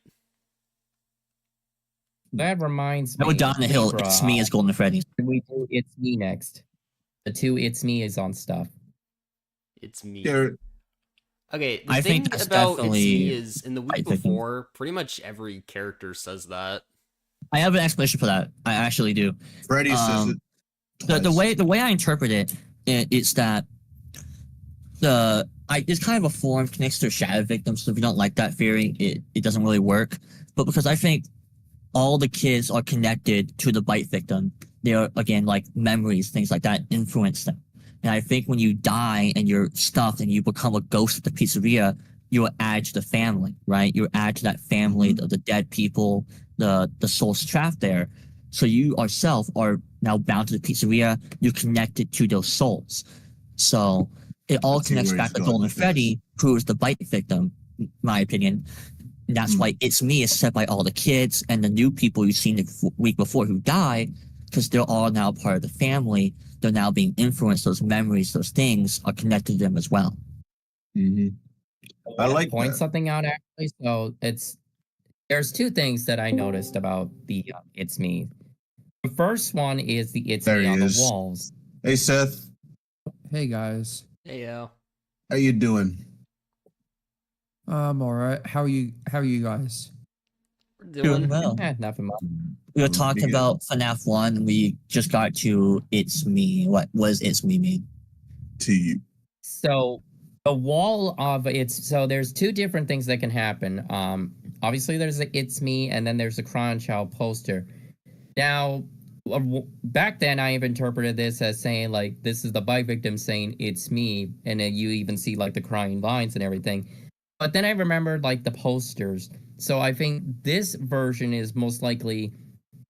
That reminds I me. would die on the hill. Libra, It's me as Golden Freddy. we do It's Me next. The two It's Me is on stuff. It's me. Garrett, Okay, the I thing think that's about It's definitely Me is in the week right thinking. before, pretty much every character says that. I have an explanation for that. I actually do. Freddy says it. The twice. way I interpret it is that it's kind of a form connects to shadow victims. So if you don't like that theory, it doesn't really work. But because I think all the kids are connected to the bite victim, they are again like memories, things like that influence them. And I think when you die and you're stuffed and you become a ghost at the pizzeria, you add to the family, right? You add to that family of the dead people, the souls trapped there. So you yourself are now bound to the pizzeria. You're connected to those souls. So it all Let's see connects where back he's to going Golden with this. Freddy, who is the bite victim, in my opinion. And that's why It's Me is set by all the kids and the new people you've seen the week before who die, because they're all now part of the family. They're now being influenced. Those memories, those things are connected to them as well. I like Point that. something out actually. So there's two things that I noticed about the It's Me. The first one is the It's There Me he on is. the walls. Hey Seth, Hey guys, Hey, yo. how you doing? I'm all right. How are you? How are you guys? We're Doing doing well. Nothing much. We were Pretty talking good. about FNAF 1. We just got to It's Me. What was It's Me mean? To you. So the wall of there's two different things that can happen. Obviously there's the It's Me, and then there's the Crying Child poster. Now, back then I have interpreted this as saying like this is the bite victim saying it's me, and then you even see like the crying lines and everything. But then I remembered like the posters. So I think this version is most likely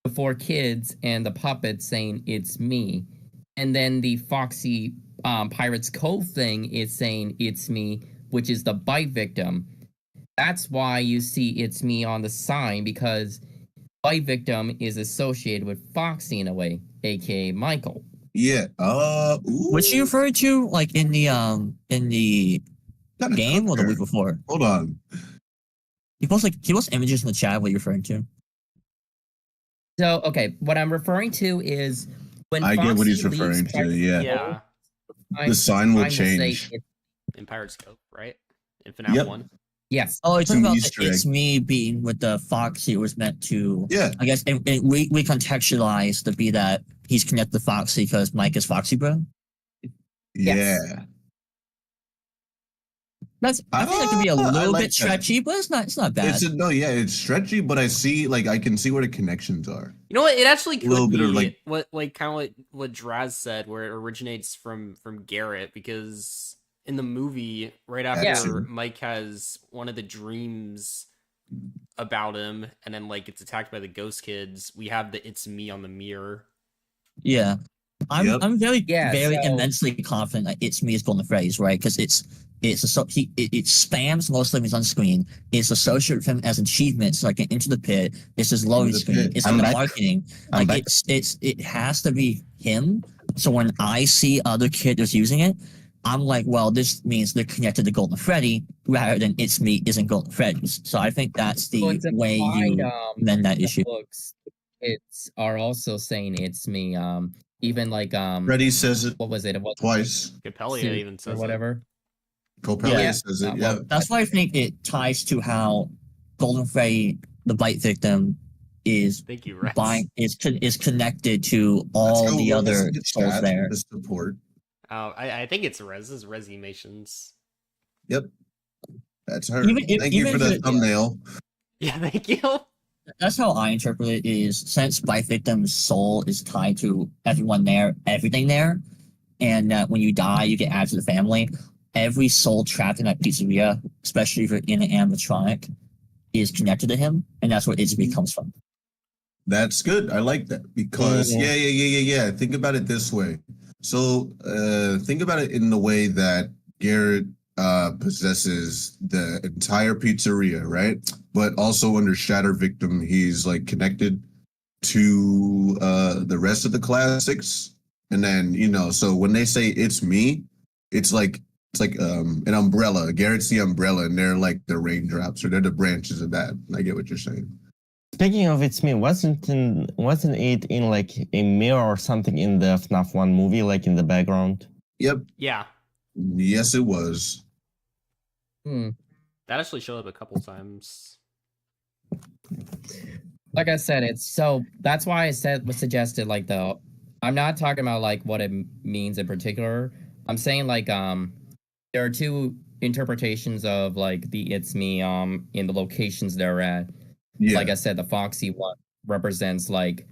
the four kids and the puppets saying it's me. And then the Foxy Pirates Cove thing is saying it's me, which is the bite victim. That's why you see it's me on the sign, because bite victim is associated with Foxy in a way, aka Michael. Yeah. What you referred to, like in the Kinda game or the cooker. week before? Hold on. He posts images in the chat. What you're referring to? So, okay, what I'm referring to is when I get what he's Foxy referring leaves to. Pirates Yeah. Yeah. Cove, The sign will say change. it's- In Pirates Cove, right? In FNAF Yep. 1. yes. Oh, you're It's talking an about Easter It's egg. Me being with the Foxy was meant to, Yeah. I guess, and we contextualized to be that he's connected to Foxy because Mike is Foxy Bro. Yes. Yeah. I think that could be a I little like bit that. stretchy, but it's not bad. It's stretchy, but I can see where the connections are. You know what? It actually A little could bit of, be like- what Draz said, where it originates from Garrett, because in the movie, right after Yeah. Mike has one of the dreams about him, and then like gets attacked by the ghost kids, we have the "It's Me" on the mirror. Yeah. Yep. I'm very Yeah, very so- immensely confident that It's Me is Golden Freddy's, right? Because it spams most of his on screen. It's associated with him as achievements, like Into the Pit. It's his loading the screen. Pit. It's I'm like the back. marketing. I'm Like back. it has to be him. So when I see other characters using it, I'm like, well, this means they're connected to Golden Freddy rather than It's Me isn't Golden Freddy's. So I think that's the So it's way implied, you mend that the issue. books, it's are also saying it's me. Even like Freddy says it what was it? It was twice. Capelia suit even or says whatever. Copelia Yeah. says it. Well, Yeah. That's why I think it ties to how Golden Freddy, the bite victim, is it. Thank you, Rex. is connected to all Let's the go other listen to souls chat, there. the support. I think it's Rez's Resimations. Yep. That's her. Even if- Thank you even for if the it- thumbnail. Yeah, thank you. That's how I interpret it. Is since bite victim's soul is tied to everyone there, everything there, and when you die, you get added to the family. Every soul trapped in that pizzeria, especially if you're in an animatronic, is connected to him, and that's where It's Me comes from. That's good. I like that because yeah. Think about it this way. So think about it in the way that Garrett possesses the entire pizzeria, right? But also under Shatter Victim, he's like connected to the rest of the classics And then, so when they say it's me, it's like an umbrella. Garrett's the umbrella, and they're like the raindrops, or they're the branches of that. I get what you're saying. Speaking of it's me, wasn't it in like a mirror or something in the FNAF 1 movie, like in the background? Yep. Yeah, Yes, it was. Hmm. that actually showed up a couple times. Like I said, that's why I suggested like I'm not talking about like what it means in particular. I'm saying like there are two interpretations of like the it's me in the locations they're at. Yeah. Like I said, the Foxy one represents like,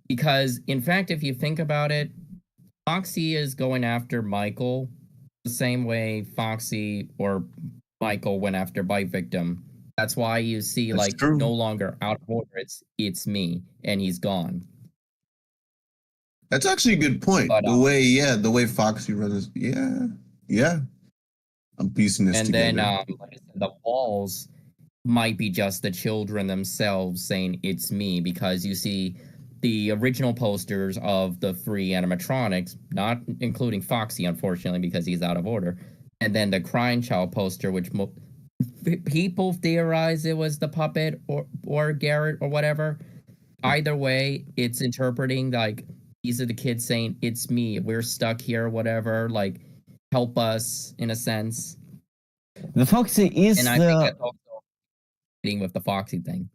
because in fact, if you think about it, Foxy is going after Michael the same way Foxy or Michael went after Bite Victim. That's why you see That's like true. no longer out of order. It's me, and he's gone. That's actually a good point. But, the way Foxy runs. Yeah. I'm piecing this And together. then, like I said, the walls might be just the children themselves saying it's me, because you see the original posters of the three animatronics, not including Foxy, unfortunately, because he's out of order, and then the Crying Child poster, which people theorize it was the puppet or Garrett or whatever. Either way, it's interpreting like these are the kids saying it's me, we're stuck here, whatever, like help us in a sense. The Foxy is And I think that's also with the Foxy thing.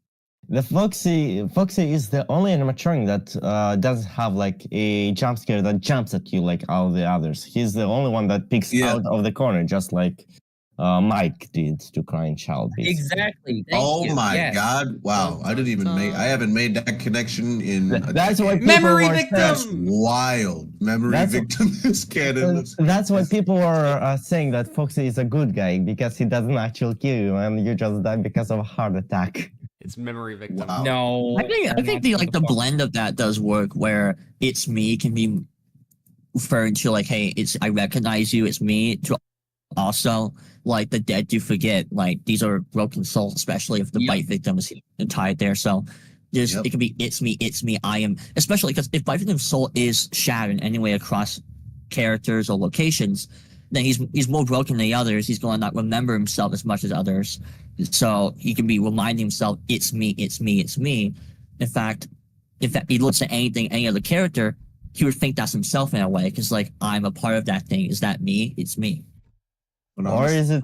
the Foxy is the only animatronic that doesn't have like a jump scare that jumps at you like all the others. He's the only one that peeks out of the corner, just like Mike did to Crying Child. Basically. Exactly. Thank you. My Yes. God! Wow, I haven't made that connection in. That's why people Memory were victim! That's wild. Memory victim is canon. That's why people were saying that Foxy is a good guy, because he doesn't actually kill you and you just die because of a heart attack. It's memory victim. Wow. No. I think the blend of that does work, where it's me can be referring to like, hey, I recognize you, it's me, to also like the dead do forget, like these are broken souls, especially if the bite victim is tied there. So it can be it's me, I am, especially because if bite victim's soul is shattered anyway across characters or locations, then he's more broken than the others. He's going to not remember himself as much as others. So he can be reminding himself, it's me. In fact, if he looks at any other character, he would think that's himself in a way, because like, I'm a part of that thing. Is that me? It's me. Or it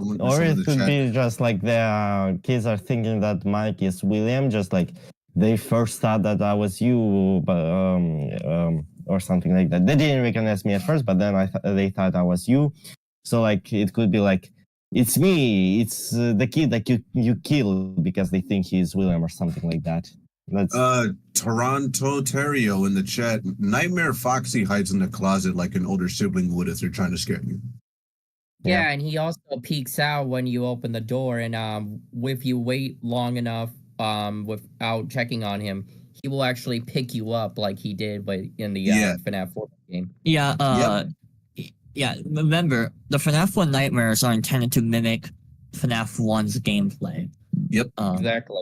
could be just like the kids are thinking that Mike is William, just like they first thought that I was you, but or something like that. They didn't recognize me at first, but then they thought I was you. So like it could be like, it's me, it's the kid that you kill because they think he's William or something like that. That's Toronto Terrio in the chat. Nightmare Foxy hides in the closet like an older sibling would if they're trying to scare you. Yeah, and he also peeks out when you open the door, and if you wait long enough without checking on him, he will actually pick you up like he did in the FNAF 4 game. Yeah, yeah. Remember, the FNAF 1 nightmares are intended to mimic FNAF 1's gameplay. Yep. Exactly.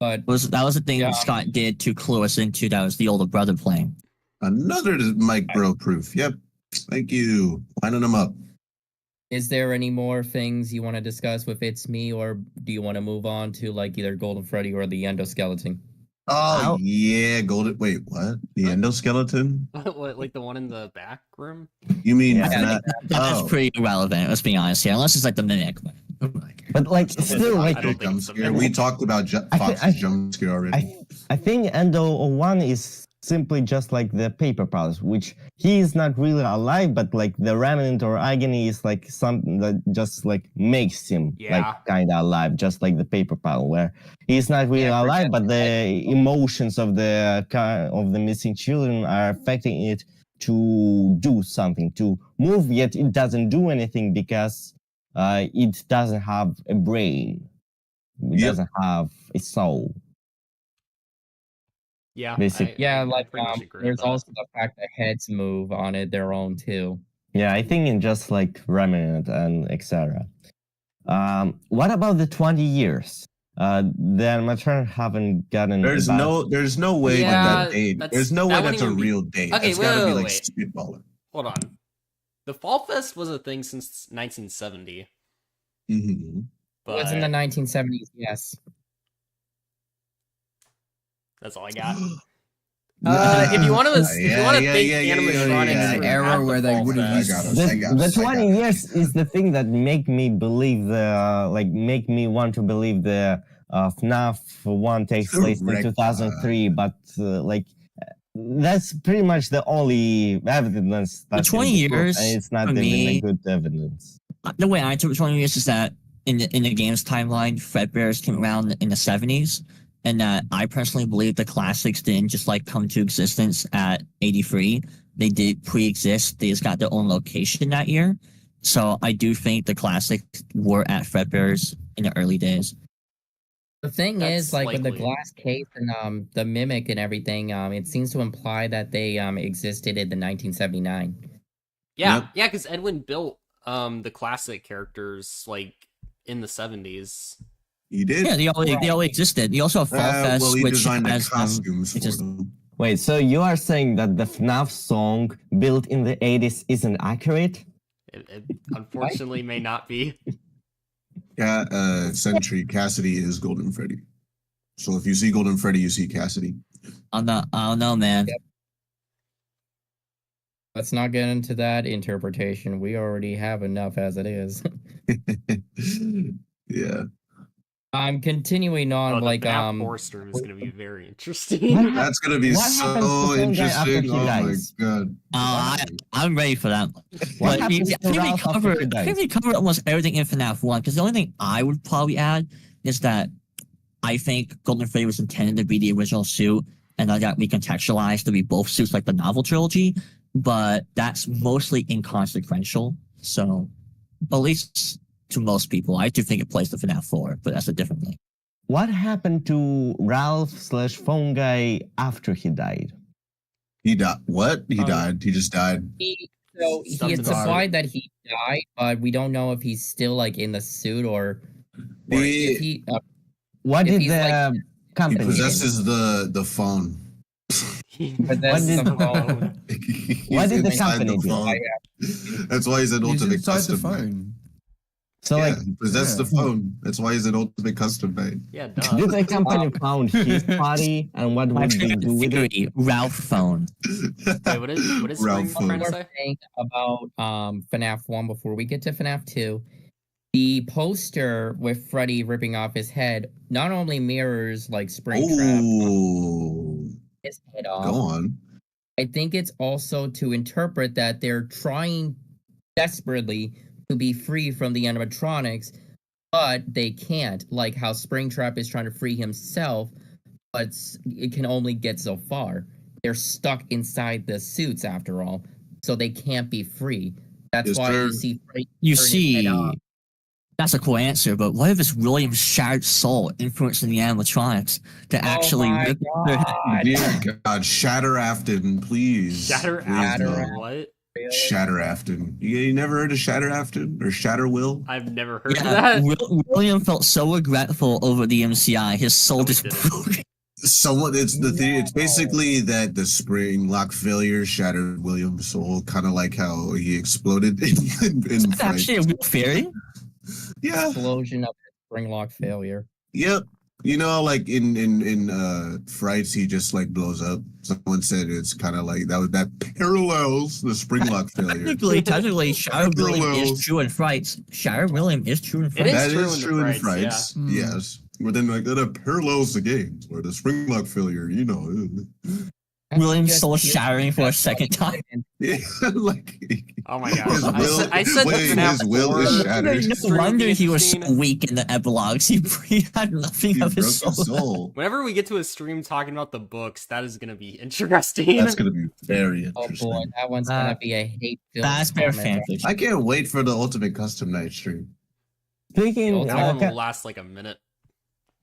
But that was the thing Scott did to clue us into that was the older brother playing. Another Mike Bro proof. Yep. Thank you. Lining them up. Is there any more things you want to discuss with It's Me, or do you want to move on to like either Golden Freddy or the endoskeleton? Oh, yeah. Wait, what? The endoskeleton? What, like the one in the back room? You mean That's pretty irrelevant, let's be honest here, unless it's like the mimic. But like still like we talked about Fox's jump scare already. I think Endo 1 is simply just like the paper palace, which he is not really alive, but like the remnant or agony is like something that just like makes him like kind of alive, just like the paper palace, where he's not really alive, but the emotions of the missing children are affecting it to do something, to move, yet it doesn't do anything because it doesn't have a brain, it doesn't have a soul. Yeah, there's also the fact that heads move on their own too. Yeah, I think in just like Remnant and etc. What about the 20 years? the animatronic haven't gotten. There's no way Yeah, that date. that's- There's no that way wouldn't that's a even be- real date. Okay, It's wait, gotta be wait, like wait. spitballing. Hold on. The Fall Fest was a thing since 1970. Mm-hmm. It But was in the 1970s, yes. that's all I got. If you want to, if you want to think animatronics, yeah. were An era at the where they Fall would've Fest- used- The, I got the it, I 20 got it. years is the thing that make me believe make me want to believe the FNAF 1 takes place in Correct. 2003, but that's pretty much the only evidence. The that 20 can be proved, years, and it's not for even me- a good evidence. The way I took 20 years is that in the game's timeline, Fredbear's came around in the 70s, and that I personally believe the classics didn't just like come to existence at 83. They did pre-exist. They just got their own location that year. So I do think the classics were at Fredbear's in the early days. The thing That's is, like with the likely. glass case and the mimic and everything, it seems to imply that they existed in the 1979. Yeah, Yep. yeah, because Edwin built the classic characters like in the 70s. He did. Yeah, they all existed. You also have Fall Fest, well, he which designed the has costumes which for is- them. Wait, so you are saying that the FNAF song built in the 80s isn't accurate? It unfortunately may not be. Sentry Cassidy is Golden Freddy. So if you see Golden Freddy, you see Cassidy. I don't know, man. Yep. Let's not get into that interpretation. We already have enough as it is. Yeah. I'm continuing on, Oh, the like FNAF 4 stream is going to be very interesting. What That's gonna be What happens to so Phone Guy after interesting. he Oh my dies? god. I'm ready for that. What But happens I to Ralph after he I dies? think we covered almost everything in FNAF 1, because the only thing I would probably add is that I think Golden Freddy was intended to be the original suit, and I got recontextualized to be both suits like the novel trilogy, but that's mostly inconsequential. So, at least to most people, I do think it plays the FNAF 4, but that's a different thing. What happened to Ralph/Phone Guy after he died? He died. What? He Um, died. He just died. He Stuff had to die. supplied that he died, but we don't know if he's still like in the suit or He- if he. What If did he's the like- He company do? possesses the phone. But that's did- the phone. He's What did the inside company do? phone. That's why he's an He's ultimate inside the custom mate. phone. So, Yeah, like, he possessed the yeah. phone. That's why he's an ultimate custom mate. Yeah, did duh. the company found his body and what My would they do with it? theory, Ralph phone. Wait, what is Ralph Spring trying to One say? more thing about FNAF 1 before we get to FNAF 2. The poster with Freddy ripping off his head not only mirrors like Springtrap Oh, his head go off, on. I think it's also to interpret that they're trying desperately to be free from the animatronics, but they can't. Like how Springtrap is trying to free himself, but it can only get so far. They're stuck inside the suits after all, so they can't be free. That's Yes, why sir. you see Freddy You turn his head see, off. that's a cool answer, but what if it's William's shattered soul influencing the animatronics to actually my rip their head? God. Dear God, Shatter Afton, please. Shatter Please, After no. what? Really? Shatter Afton. You never heard of Shatter Afton or Shatter Will? I've never heard of Yeah, that. William felt so regretful over the MCI, his soul No, he just didn't. broke. Someone, it's the theory. It's basically that the spring lock failure shattered William's soul, kind of like how he exploded in That's Fright. actually a real theory. Yeah. Explosion of spring lock failure. Yep. You know, like in Frights, he just like blows up. Someone said it's kind of like that parallels the spring lock failure. Technically, Shadow William is Parallels. true in Frights. Shadow William is true in It Frights. is That true is in the true in Frights, Frights, yeah. yes. But then like that parallels the games where the spring lock failure, you know. William's Just soul hear- shattering for a second time. Yeah, like Oh my gosh. His will- I said wait, FNAF his will 4 is shattered. No stream would wonder be he was so interesting. weak in the epilogues. He had nothing he of broke his his soul. soul. Whenever we get to a stream talking about the books, that is going to be interesting. That's gonna be very Oh interesting. boy, that one's gonna be a hate filled That's fair fanfiction. I can't wait for the ultimate custom night stream. Speaking, That one will last like a minute.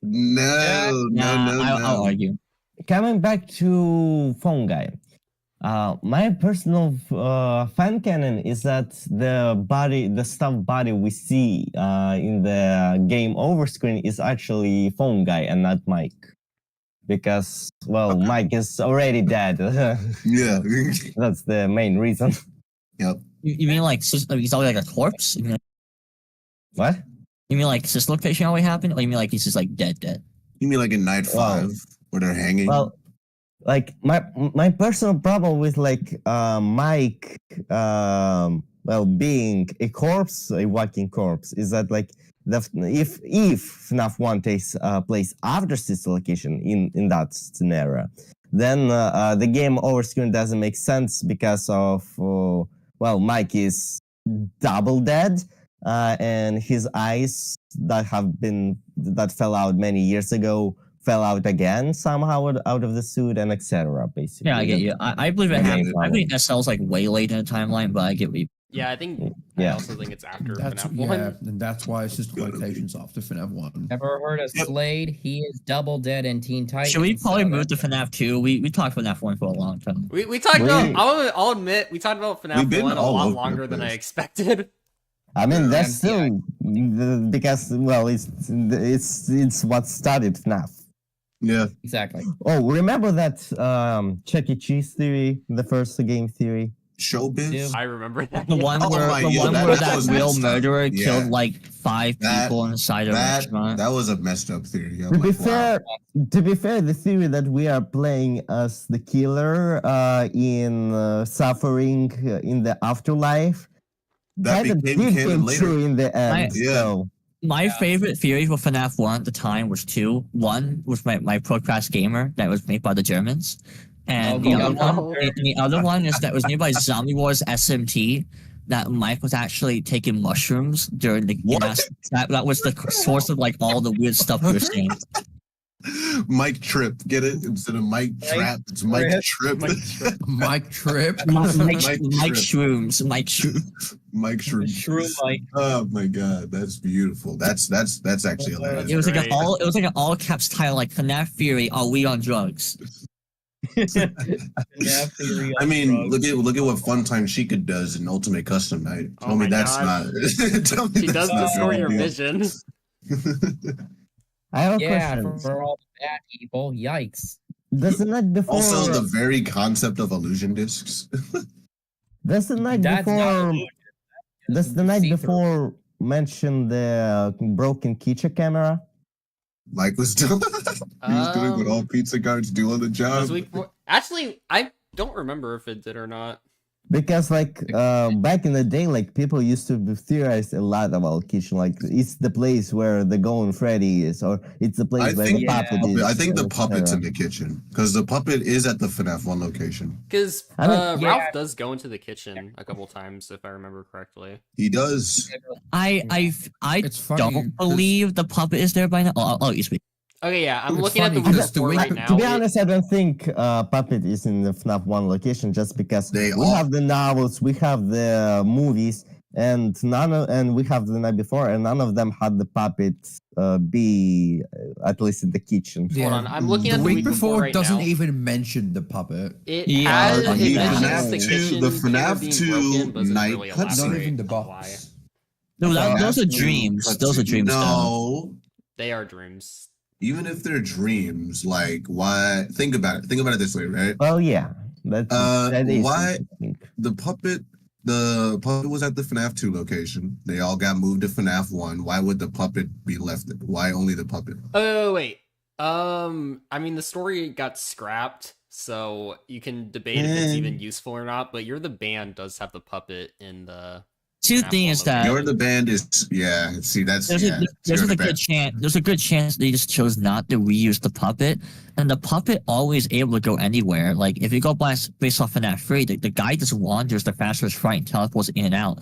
No, no, no, I'll no. argue. coming back to Phone Guy, My personal fan canon is that the stuffed body we see in the game over screen is actually phone guy and not Mike. Because, well, Okay. Mike is already dead. Yeah. That's the main reason. Yep. You mean like he's always like a corpse? What? You mean like dislocation always happened, or you mean like he's just like dead? You mean like in Night 5 where they're hanging? Well, like my personal problem with like Mike being a corpse, a walking corpse, is that like if FNAF 1 takes place after sister location in that scenario, then the game over screen doesn't make sense because of Mike is double dead, and his eyes that fell out many years ago fell out again somehow out of the suit, and etc. Basically, Yeah, I get you. I believe it Okay, happened. I fine. believe SL's like way late in the timeline, but I get what you. Yeah, I think. I Yeah. also think it's after That's FNAF yeah, 1. and that's why it's just locations after FNAF 1. Ever heard of Yep. Slade? He is double dead in Teen Titans. Should we probably so move to that's- FNAF 2? We talked FNAF 1 for a long time. We talked about. I'll admit we talked about We've FNAF been 1 a all lot over the longer than I place. expected. I mean, that's Yeah. still because it's what started FNAF. Yeah. Exactly. Oh, remember that Chuck E. Cheese theory, the first game theory? Showbiz? Yeah. I remember that. The yeah. one Oh where my- the yeah, one that- where that that was real messed up. murderer Yeah. killed like 5 That- people inside a restaurant. That was a messed up theory. I'm To be like, wow. fair, the theory that we are playing as the killer in suffering in the afterlife That kind of became did canon come later. true in the end. Yeah. So My favorite theory for FNAF 1 at the time was two. One was my Procrast Gamer that was made by the Germans. And the other one is that was made by Zombie Wars SMT. That Mike was actually taking mushrooms during the What? that was the source of like all the weird stuff we were seeing. Mike Trip, get it? Instead of Mike Trap, it's Mike Trip. Mike Trip. Mike Trip. Shrooms. Mike Shrooms. Mike Shroom. Shroom Mike. Oh my god, that's beautiful. That's actually hilarious. It was like Great. an all caps title like FNAF Theory. Are we on drugs? I mean, look at what Funtime Chica does in Ultimate Custom Night. Oh Tell me my that's God. not. Tell me She that's does not distort good your idea. vision. I have a Yeah, question. for all the bad people. Yikes. Does the night before? Also, the very concept of illusion discs. Does the night That's not before? illusion. Does the night See-through. before mention the broken Kicha camera? Mike was doing. He was doing what all pizza guards do on the job. Was week 4? Actually, I don't remember if it did or not. Because like back in the day, like people used to theorize a lot about kitchen. Like it's the place where the Golden Freddy is, or it's the place I where think, the Yeah. puppet is. I think the et puppet's in cetera. the kitchen because the puppet is at the FNAF 1 location. Because I don't- Ralph Yeah. does go into the kitchen a couple times, if I remember correctly. He does. I It's funny. don't believe the puppet is there by now. Oh, you speak. Okay, yeah, I'm It's looking at the funny, Wii just the store way- right now. To be It- honest, I don't think Puppet is in the FNAF 1 location just because They we are. have the novels, we have the movies, and we have the night before, and none of them had the puppet be at least in the kitchen. Hold on, I'm looking the at the week week before before right doesn't now. even mention the puppet. It Yeah, has on it the mentions FNAF the 2 kitchen the camera FNAF being 2 broken, but doesn't night really cutscene. Not elaborate even the on why. box. No, those are FNAF 2 dreams. Those are cutscene. dreams. though. No. They are dreams. Even if they're dreams, like why? Think about it. Think about it this way, right? Well, yeah, that is why- interesting. The puppet was at the FNAF 2 location. They all got moved to FNAF 1. Why would the puppet be left? Why only the puppet? Oh wait. I mean the story got scrapped, so you can debate if it's even useful or not. But You're the Band does have the puppet in the. See, the thing is that You're the band is See, that's there's yeah. a You're the good band. chance. There's a good chance they just chose not to reuse the puppet, and the puppet always able to go anywhere. Like if you go based off FNAF 3, the guy just wanders the fastest fright and teleports in and out.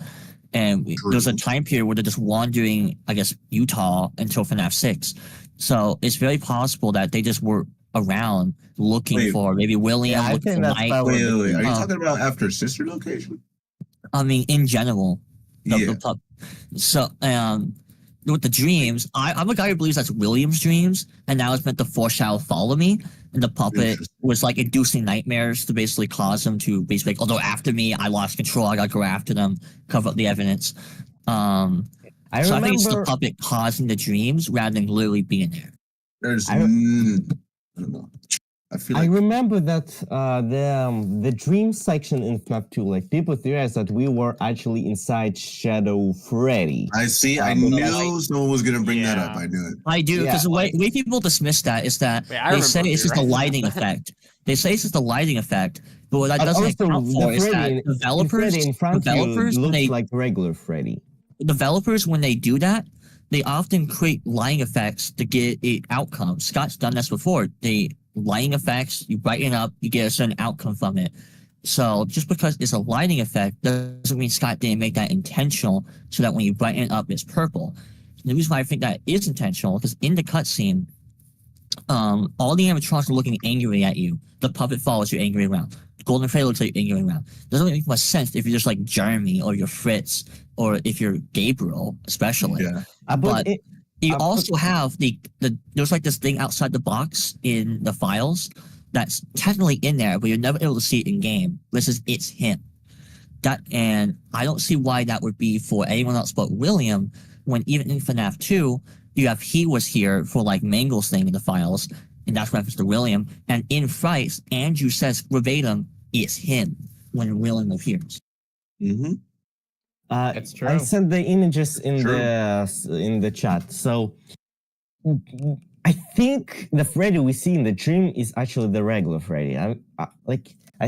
And there's a time period where they're just wandering, I guess, Utah until FNAF 6. So it's very possible that they just were around looking Wait. for maybe William, Yeah, I looking think for that's Mike. probably- Wait. Are you Oh. talking about after sister location? I mean, in general, Yeah. the pup. So, with the dreams, I'm a guy who believes that's William's dreams, and now it's meant to foreshadow Follow Me. and the puppet Interesting. was like inducing nightmares to basically cause them to basically like, although after me, I lost control, I gotta go after them, cover up the evidence. I So I think it's the remember. puppet causing the dreams rather than literally being there. There's I- I don't know. I feel I like remember that the dream section in FNAF 2, like people theorize that we were actually inside Shadow Freddy. I see. I but knew someone was gonna bring that up. Yeah. I knew it. I do, because Yeah. the way people dismiss that is that Wait, I they remember say it's just a theorizing lighting about that. effect. They say it's just a lighting effect, but what that And doesn't also, account for the is Freddy that in developers, Freddy in front of you developers, when looks they like regular Freddy. developers when they do that, they often create lighting effects to get a outcome. Scott's done this before. They lighting effects, you brighten up, you get a certain outcome from it. So just because it's a lighting effect doesn't mean Scott didn't make that intentional so that when you brighten it up, it's purple. The reason why I think that is intentional because in the cutscene, all the animatronics are looking angry at you. The puppet follows you angry around. Golden Freddy looks like you angry around. Doesn't make much sense if you're just like Jeremy or you're Fritz or if you're Gabriel, especially. Yeah. But you but- also have the there's like this thing outside the box in the files that's technically in there, but you're never able to see it in game. This is it's him. That and I don't see why that would be for anyone else but William. When even in FNAF 2, you have he was here for like Mangle's thing in the files, and that's reference to William. And in Frights, Andrew says verbatim, it's him when William appears. Mm-hmm. That's true. I sent the images in True. the chat. So I think the Freddy we see in the dream is actually the regular Freddy. I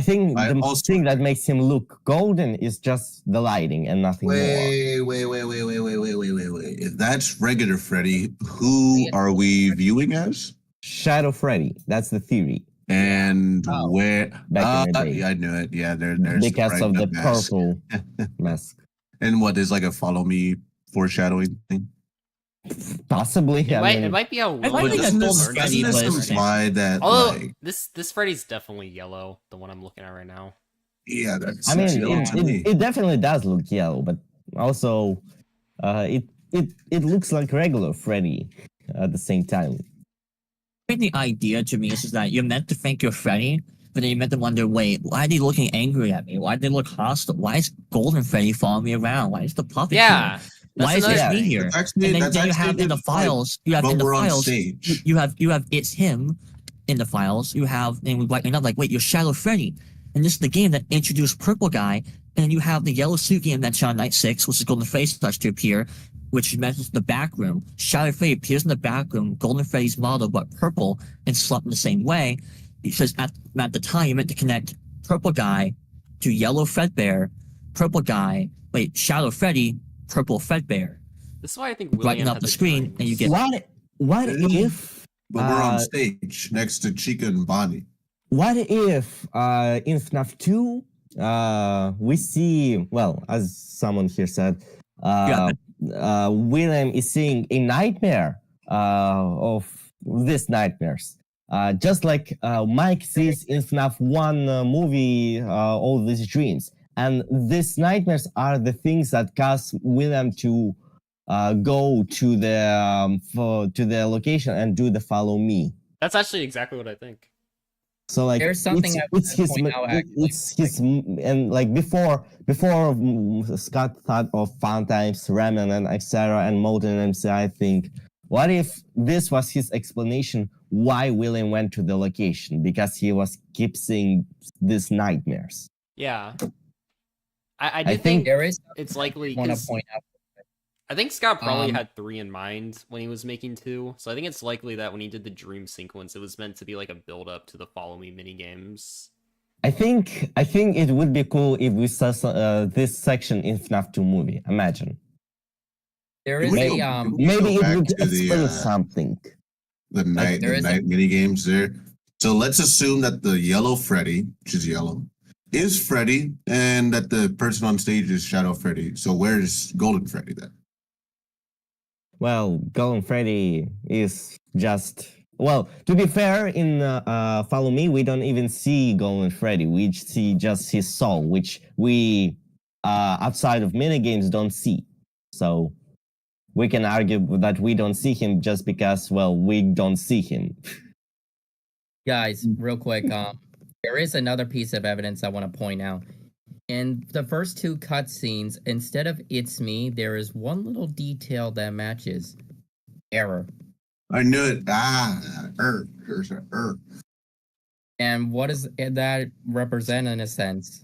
think I the also- thing that makes him look golden is just the lighting and nothing more. Wait. If that's regular Freddy, who are we viewing as? Shadow Freddy. That's the theory. And Oh. where? Back in the day. Yeah, I knew it. Yeah, there's Because of the mask. purple mask. And what is like a follow me foreshadowing thing? Possibly. It might be how might William think that's Doesn't Golden this, Freddy, doesn't but this it's the same. imply that Although like this Freddy's definitely yellow, the one I'm looking at right now. yeah, that's I mean, yellow to me. it definitely does look yellow, but also it looks like regular Freddy at the same time. I think the idea to me is that you're meant to think you're Freddy, but then you're meant to wonder, wait, why are they looking angry at me? Why do they look hostile? Why is Golden Freddy following me around? Why is the puppet Yeah, here? Why is that's it another me thing. here? That's actually, And then, that's then you actually have in the good point, files, you have but in the we're on files, stage. you have it's him in the files. You have and we brighten up like, wait, you're Shadow Freddy, and this is the game that introduced Purple Guy, and then you have the yellow suit game that's on Night 6, which is Golden Freddy starts to appear, which mentions the back room. Shadow Freddy appears in the back room, Golden Freddy's model, but purple and slept in the same way. Because at the time you meant to connect Purple Guy to Yellow Fredbear, Purple Guy, Shadow Freddy, Purple Fredbear. This is why I think Brighten William up had the screen dreams. and you get- What if But we're on Uh, stage next to Chica and Bonnie. What if in FNAF 2 we see, well, as someone here said, William is seeing a nightmare of these nightmares. Just like Mike sees in FNAF 1 movie all these dreams. And these nightmares are the things that cause William to go to the location and do the follow me. That's actually exactly what I think. So like There's something I it's wanna his point out, actually. it's his and like before Scott thought of Fountains, Ramen, and etc. and Molten MC. I think what if this was his explanation why William went to the location, because he was keep seeing these nightmares. Yeah. I I did think think There is it's likely want to 'cause point out. I think Scott probably Um, had 3 in mind when he was making 2. So I think it's likely that when he did the dream sequence, it was meant to be like a build up to the follow me mini games. I think it would be cool if we saw this section in FNAF 2 movie. Imagine. There is Maybe- a Maybe it back would to the, explain something. the night there is a- mini games there. So let's assume that the yellow Freddy, which is yellow, is Freddy, and that the person on stage is Shadow Freddy. So where's Golden Freddy then? Well, Golden Freddy is just, well, to be fair, in Follow Me, we don't even see Golden Freddy. We see just his soul, which we, outside of minigames, don't see. So we can argue that we don't see him just because, well, we don't see him. Guys, real quick, there is another piece of evidence I want to point out. In the first two cutscenes, instead of "it's me," there is one little detail that matches. Error. I knew it. There's an And what does that represent in a sense?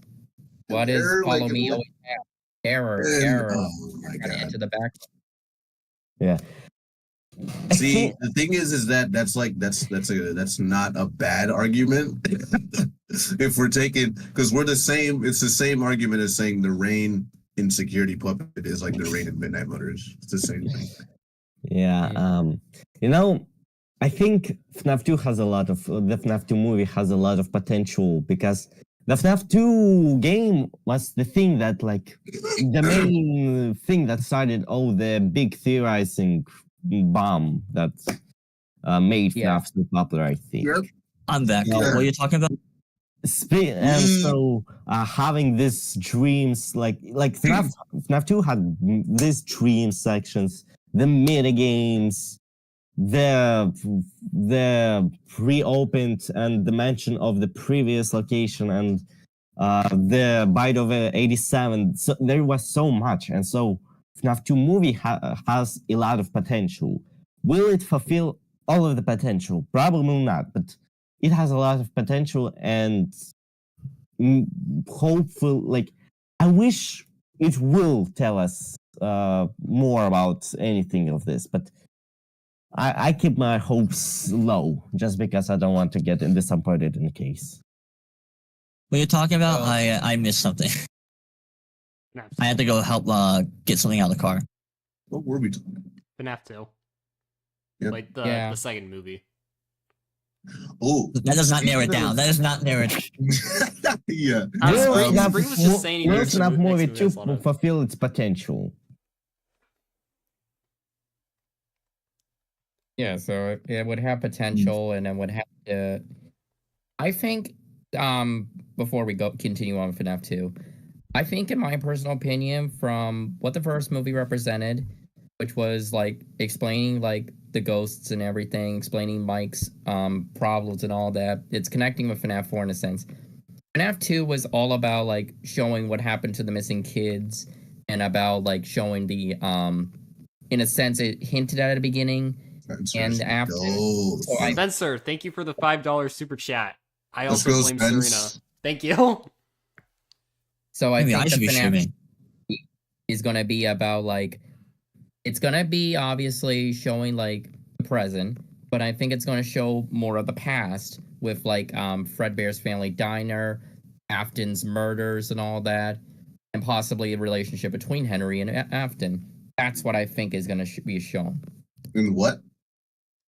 What is error, follow like, me what? always have? Error. Oh my Gotta god. into the back. Yeah. See, the thing is that that's not a bad argument. If we're taking, because we're the same, it's the same argument as saying the rain in Security Puppet is like the rain in Midnight Motors. It's the same thing. Yeah. I think FNAF 2 has a lot of the FNAF 2 movie has a lot of potential because the FNAF 2 game was the thing that the main thing that started all the big theorizing bomb that made FNAF so popular, I think. Yep. I'm back. Yeah. What are you talking about? And so having these dreams, like FNAF 2 had these dream sections, the mini games, the pre-opened and the mention of the previous location and the bite of 87. So there was so much, and so FNAF 2 movie has a lot of potential. Will it fulfill all of the potential? Probably not, but it has a lot of potential, and hopefully, I wish it will tell us more about anything of this, but I keep my hopes low just because I don't want to get disappointed in the case. What are you talking about? I missed something. I had to go help get something out of the car. What were we talking about? FNAF 2. Yep. Like the second movie. Oh, That does not narrow it down. That is not narrow it. yeah. Spring was just saying he Will needs to FNAF move movie next movie, to that's fulfill its potential? Yeah, so it would have potential, and it would have to. I think, before we continue on with FNAF 2, I think, in my personal opinion, from what the first movie represented, which was explaining the ghosts and everything, explaining Mike's problems and all that, it's connecting with FNAF 4 in a sense. FNAF 2 was all about showing what happened to the missing kids, and about showing the in a sense it hinted at the beginning. And after, so Spencer, thank you for the $5 super chat. I Let's also go, blame Spence. Serena. Thank you. So I Maybe think I should the be FNAF streaming. is gonna be about it's gonna be obviously showing the present, but I think it's gonna show more of the past with Fredbear's Family Diner, Afton's murders and all that, and possibly a relationship between Henry and Afton. That's what I think is gonna be shown In what?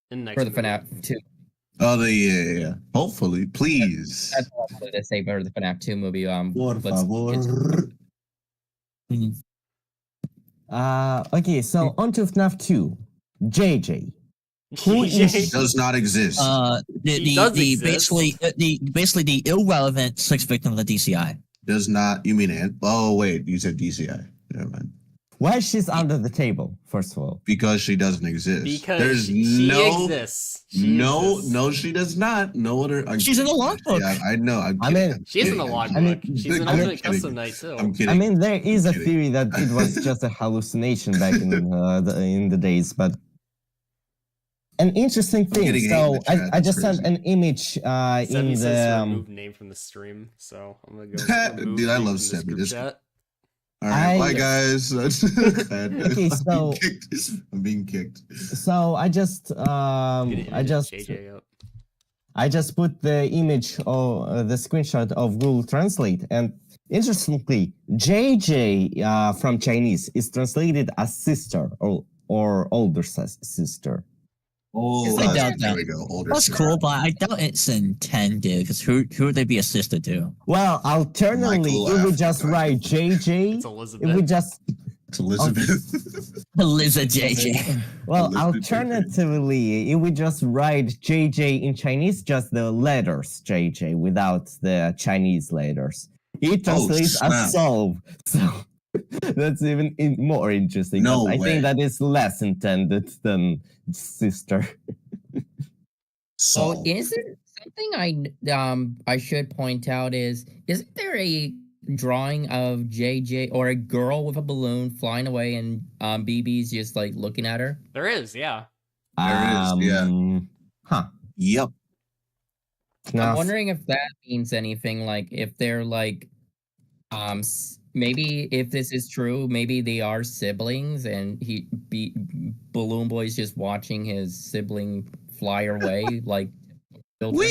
In the next for the movie. FNAF 2. Oh, yeah. Hopefully, please. That's all I wanted to say for the FNAF 2 movie. Por let's favor. Okay, so on to FNAF 2. JJ. Who is Does not exist. He does exist. Basically the irrelevant sixth victim of the DCI. Does not. You mean Ant? Oh wait, you said DCI. Never mind. why she's under the table, first of all? Because she doesn't exist. Because There's she no exists. no, she does not. No other. She's in the logbook. Yeah, I know. I mean, She's in the logbook. She's in Ultimate Custom Night too. I'm kidding. I mean, there is a kidding. theory that it was just a hallucination back in the days, but an interesting thing. getting So hate in the chat, I that's just sent crazy. an image in Sebby says to the. remove name from the stream, so I'm gonna go. remove Dude, I name love from this Sebby. group This- chat. All right, bye I- guys. Okay, so- I'm being kicked. So I just Get I just JJ up. I just put the image or the screenshot of Google Translate, and interestingly, JJ from Chinese is translated as sister or older sister. Oh, I doubt there that. we go. Older That's sister. cool, but I doubt it's intended, because who would they be a sister to? Well, alternatively, Michael if we F. just write JJ, It's if we Elizabeth. just It's Elizabeth. Liza JJ. well, Elizabeth JJ. alternatively, if we just write JJ in Chinese, just the letters JJ without the Chinese letters, it translates snap. as solve. So that's even more interesting. No but I way. think that is less intended than sister. So Saul. isn't One thing I should point out isn't there a drawing of JJ or a girl with a balloon flying away and BB's just like looking at her? There is, yeah. There is, yeah. Huh. Yep. I'm FNAF. wondering if that means anything. Like if they're like, maybe if this is true, maybe they are siblings, and Balloon Boy's just watching his sibling fly away, like. Children.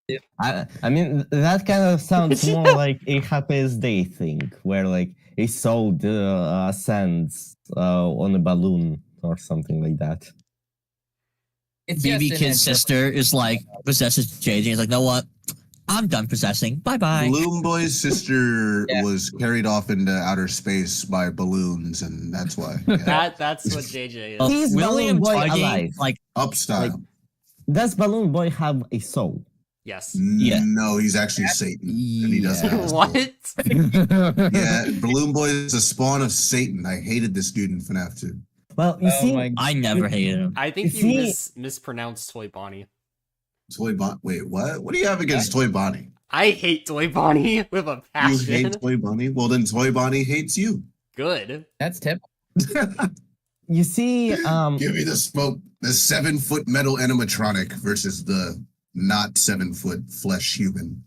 Whee! I mean, that kind of sounds more like a Happiest Day thing, where like a soul ascends on a balloon or something like that. It's BB just an Kid's sister is like possesses JJ. He's like, know what? I'm done possessing. Bye bye. Balloon Boy's sister Yeah. was carried off into outer space by balloons, and that's why. Yeah. That's what JJ is. Oh, He's William Balloon Boy Twiggy, alive. like Up style. Does Balloon Boy have a soul? Yes. Yeah. No, he's actually Satan. And he doesn't have a soul. What? Yeah, Balloon Boy is a spawn of Satan. I hated this dude in FNAF 2. Well, you Oh see, my I never hated him. I think You you see- mispronounced Toy Bonnie. Toy Bonnie. Wait, what? What do you have against Toy Bonnie? I hate Toy Bonnie with a You passion. hate Toy Bonnie? Well, then Toy Bonnie hates you. Good. That's typical. you see, Give me the smoke. The 7-foot metal animatronic versus the not 7-foot flesh human.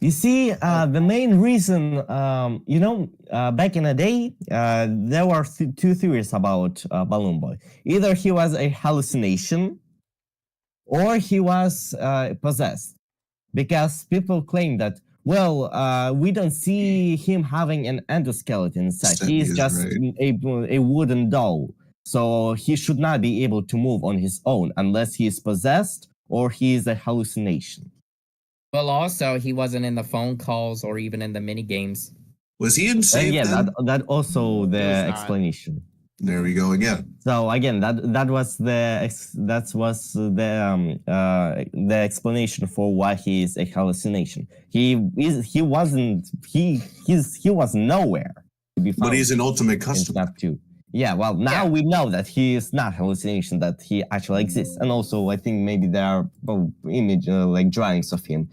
You see, the main reason, back in the day, there were two theories about Balloon Boy. Either he was a hallucination, or he was possessed. Because people claim that, we don't see him having an endoskeleton inside. That He's is just right. a wooden doll. So he should not be able to move on his own unless he is possessed or he is a hallucination. Well, also he wasn't in the phone calls or even in the mini games. Was he insane? And yeah, that also the He was not. explanation. There we go again. So again, that was the explanation for why he is a hallucination. He was nowhere to be found. But he's an ultimate in customer. FNAF 2. Yeah, well, now we know that he is not hallucination, that he actually exists. And also, I think maybe there are image like drawings of him.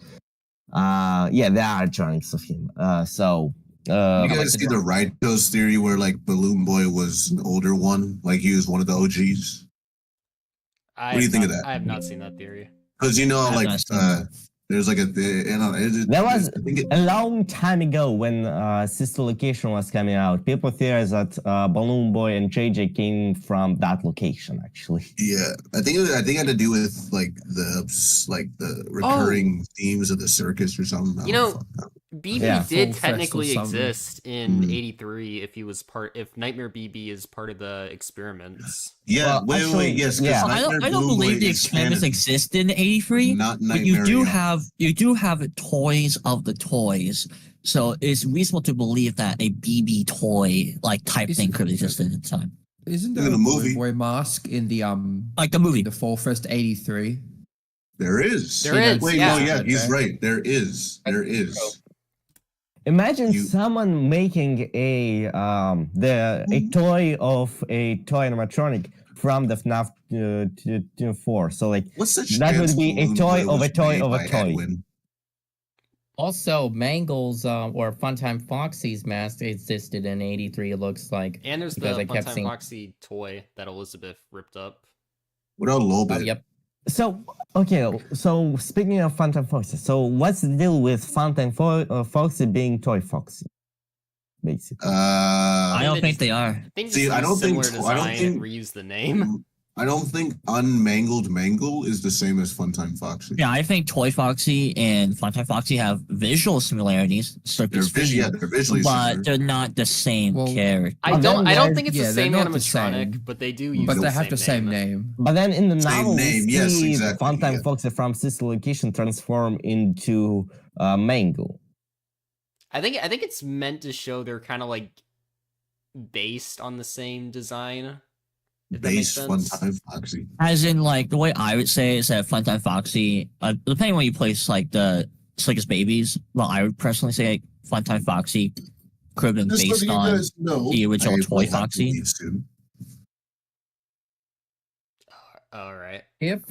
Yeah, there are drawings of him. You guys see the Raitos theory where like Balloon Boy was an older one, like he was one of the OGs? What do you think of that? I have not seen that theory. Because I've not seen that. there's like There was a long time ago when Sister Location was coming out. People theorized that Balloon Boy and JJ came from that location, actually. yeah. I think it had to do with like the recurring themes of the circus or something. You know, BB Yeah. did Full technically Festival Summer. exist in Mhm. '83 if Nightmare BB is part of the experiments. yeah. Well, Wait, actually, yes. 'cause yeah. I don't Nightmare Balloon believe Boy the is experiments canon, exist in '83. not But you do Nightmare. have toys of the toys, so it's reasonable to believe that a BB toy like type thing could exist at the time, Isn't In there the a movie. Boy mask in the like the movie. the Fall Fest 83? There is. There is, Wait, yeah. no, yeah, he's Okay. right. There is. There is. Imagine You- someone making a toy of a toy animatronic from the FNAF 4. So like What's such that would be a toy of a toy of a toy. Edwin? Also, Mangle's or Funtime Foxy's mask existed in '83. It looks like. And there's the Because I kept Funtime seeing- Foxy toy that Elizabeth ripped up. What about Oh, Lobit? yep. So speaking of Funtime Foxy, so what's the deal with Funtime Foxy being Toy Foxy? Basically. I don't they think just- they are. I think See, just I use don't think- similar I don't design think- and reuse the name. I don't think Unmangled Mangle is the same as Funtime Foxy. Yeah, I think Toy Foxy and Funtime Foxy have visual similarities, They're, surface they're visually but similar. they're not the same Well, character. I But don't. then I don't they're- think it's yeah, the they're same not the animatronic, same. but they do use. But the they have the same name. name. But then in the Same novel, name, we yes, see exactly, Funtime yeah. Foxy from Sister Location transform into Mangle. I think it's meant to show they're kind of like based on the same design. If that makes Base sense. Funtime Foxy. As in, like, the way I would say is that Funtime Foxy, depending on where you place, like, the Slickest Babies, well, I would personally say like, Funtime Foxy could have been Just based letting you on guys know, the original I Toy will have to Foxy. leave soon. All right. If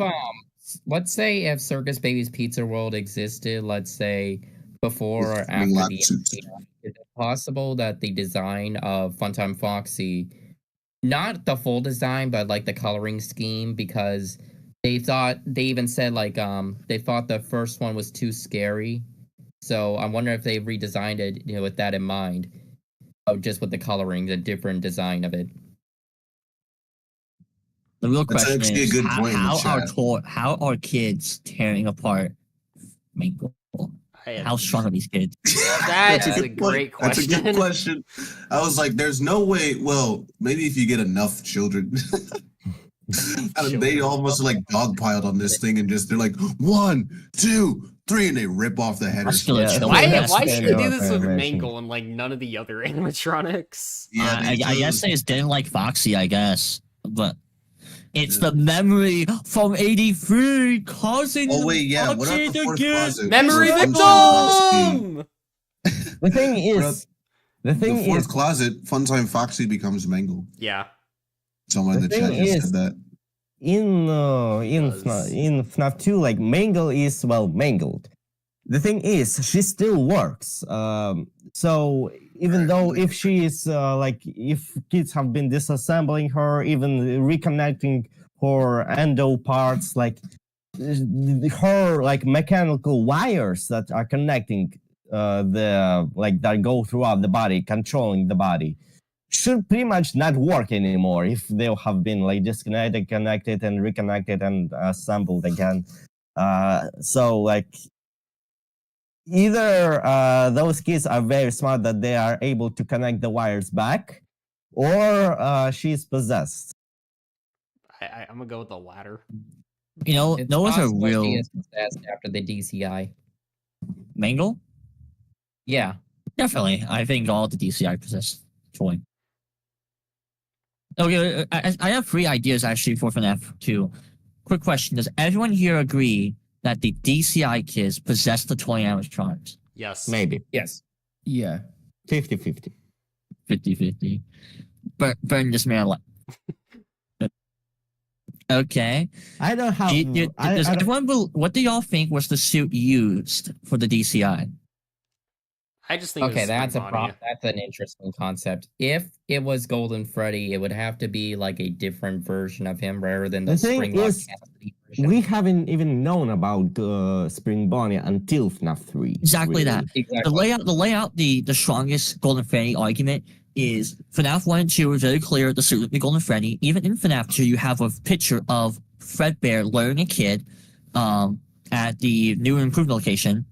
let's say if Circus Baby's Pizza World existed, let's say before or With after lab the suits. FNAF, is it possible that the design of Funtime Foxy, not the full design, but like the coloring scheme, because they even said like they thought the first one was too scary. So I wonder if they redesigned it, with that in mind. Just with the coloring, the different design of it. The real That's question actually a is good point in the how are kids tearing apart Mangle? How strong are these kids? That That's is a good point. great That's a good question. question. I was like, there's no way. Well, maybe if you get enough children. And they almost like dogpiled on this thing and they're like 1, 2, 3, and they rip off the headers. Muscular Yeah. children. Why Yes, why they should they know do what this I with mentioned. Mangle and like none of the other animatronics? Yeah, I they guess they just didn't like Foxy, I guess. But it's Yeah. the memory from 83 causing Oh wait, yeah. What Foxy about the to fourth get closet? Memory Where Funtime victim! The thing is, the Foxy- thing The fourth is, closet, Funtime Foxy becomes Mangle. Yeah. Someone in The the chat thing just is- said that. in Does. FNAF 2, like Mangle is mangled. The thing is, she still works. So even though if she is if kids have been disassembling her, even reconnecting her endo parts, her mechanical wires that are connecting that go throughout the body, controlling the body, should pretty much not work anymore if they have been disconnected, connected, and reconnected and assembled again. Either those kids are very smart that they are able to connect the wires back, or she's possessed. I'm gonna go with the latter. You know, It's those are possible she real is possessed after the DCI. Mangle. Yeah. Definitely, I think all the DCI possess toy. Okay, I have 3 ideas actually for FNAF 2. Quick question: does everyone here agree that the DCI kids possess the toy animatronics? Yes. Maybe Yes. Yeah. 50-50. 50-50. Burn this man alive. Okay. I don't have. Does everyone what do y'all think was the suit used for the DCI? I just think Okay, it was that's a Spring that's an interesting concept. If it was Golden Freddy, it would have to be like a different version of him rather than the The thing Springlock is, Cassidy version. we haven't even known about Spring Bonnie until FNAF 3. Exactly really. that. Exactly. The layout, the strongest Golden Freddy argument is FNAF 1 and 2 are very clear the suit would be Golden Freddy. Even in FNAF 2, you have a picture of Fredbear luring a kid at the new and improved location.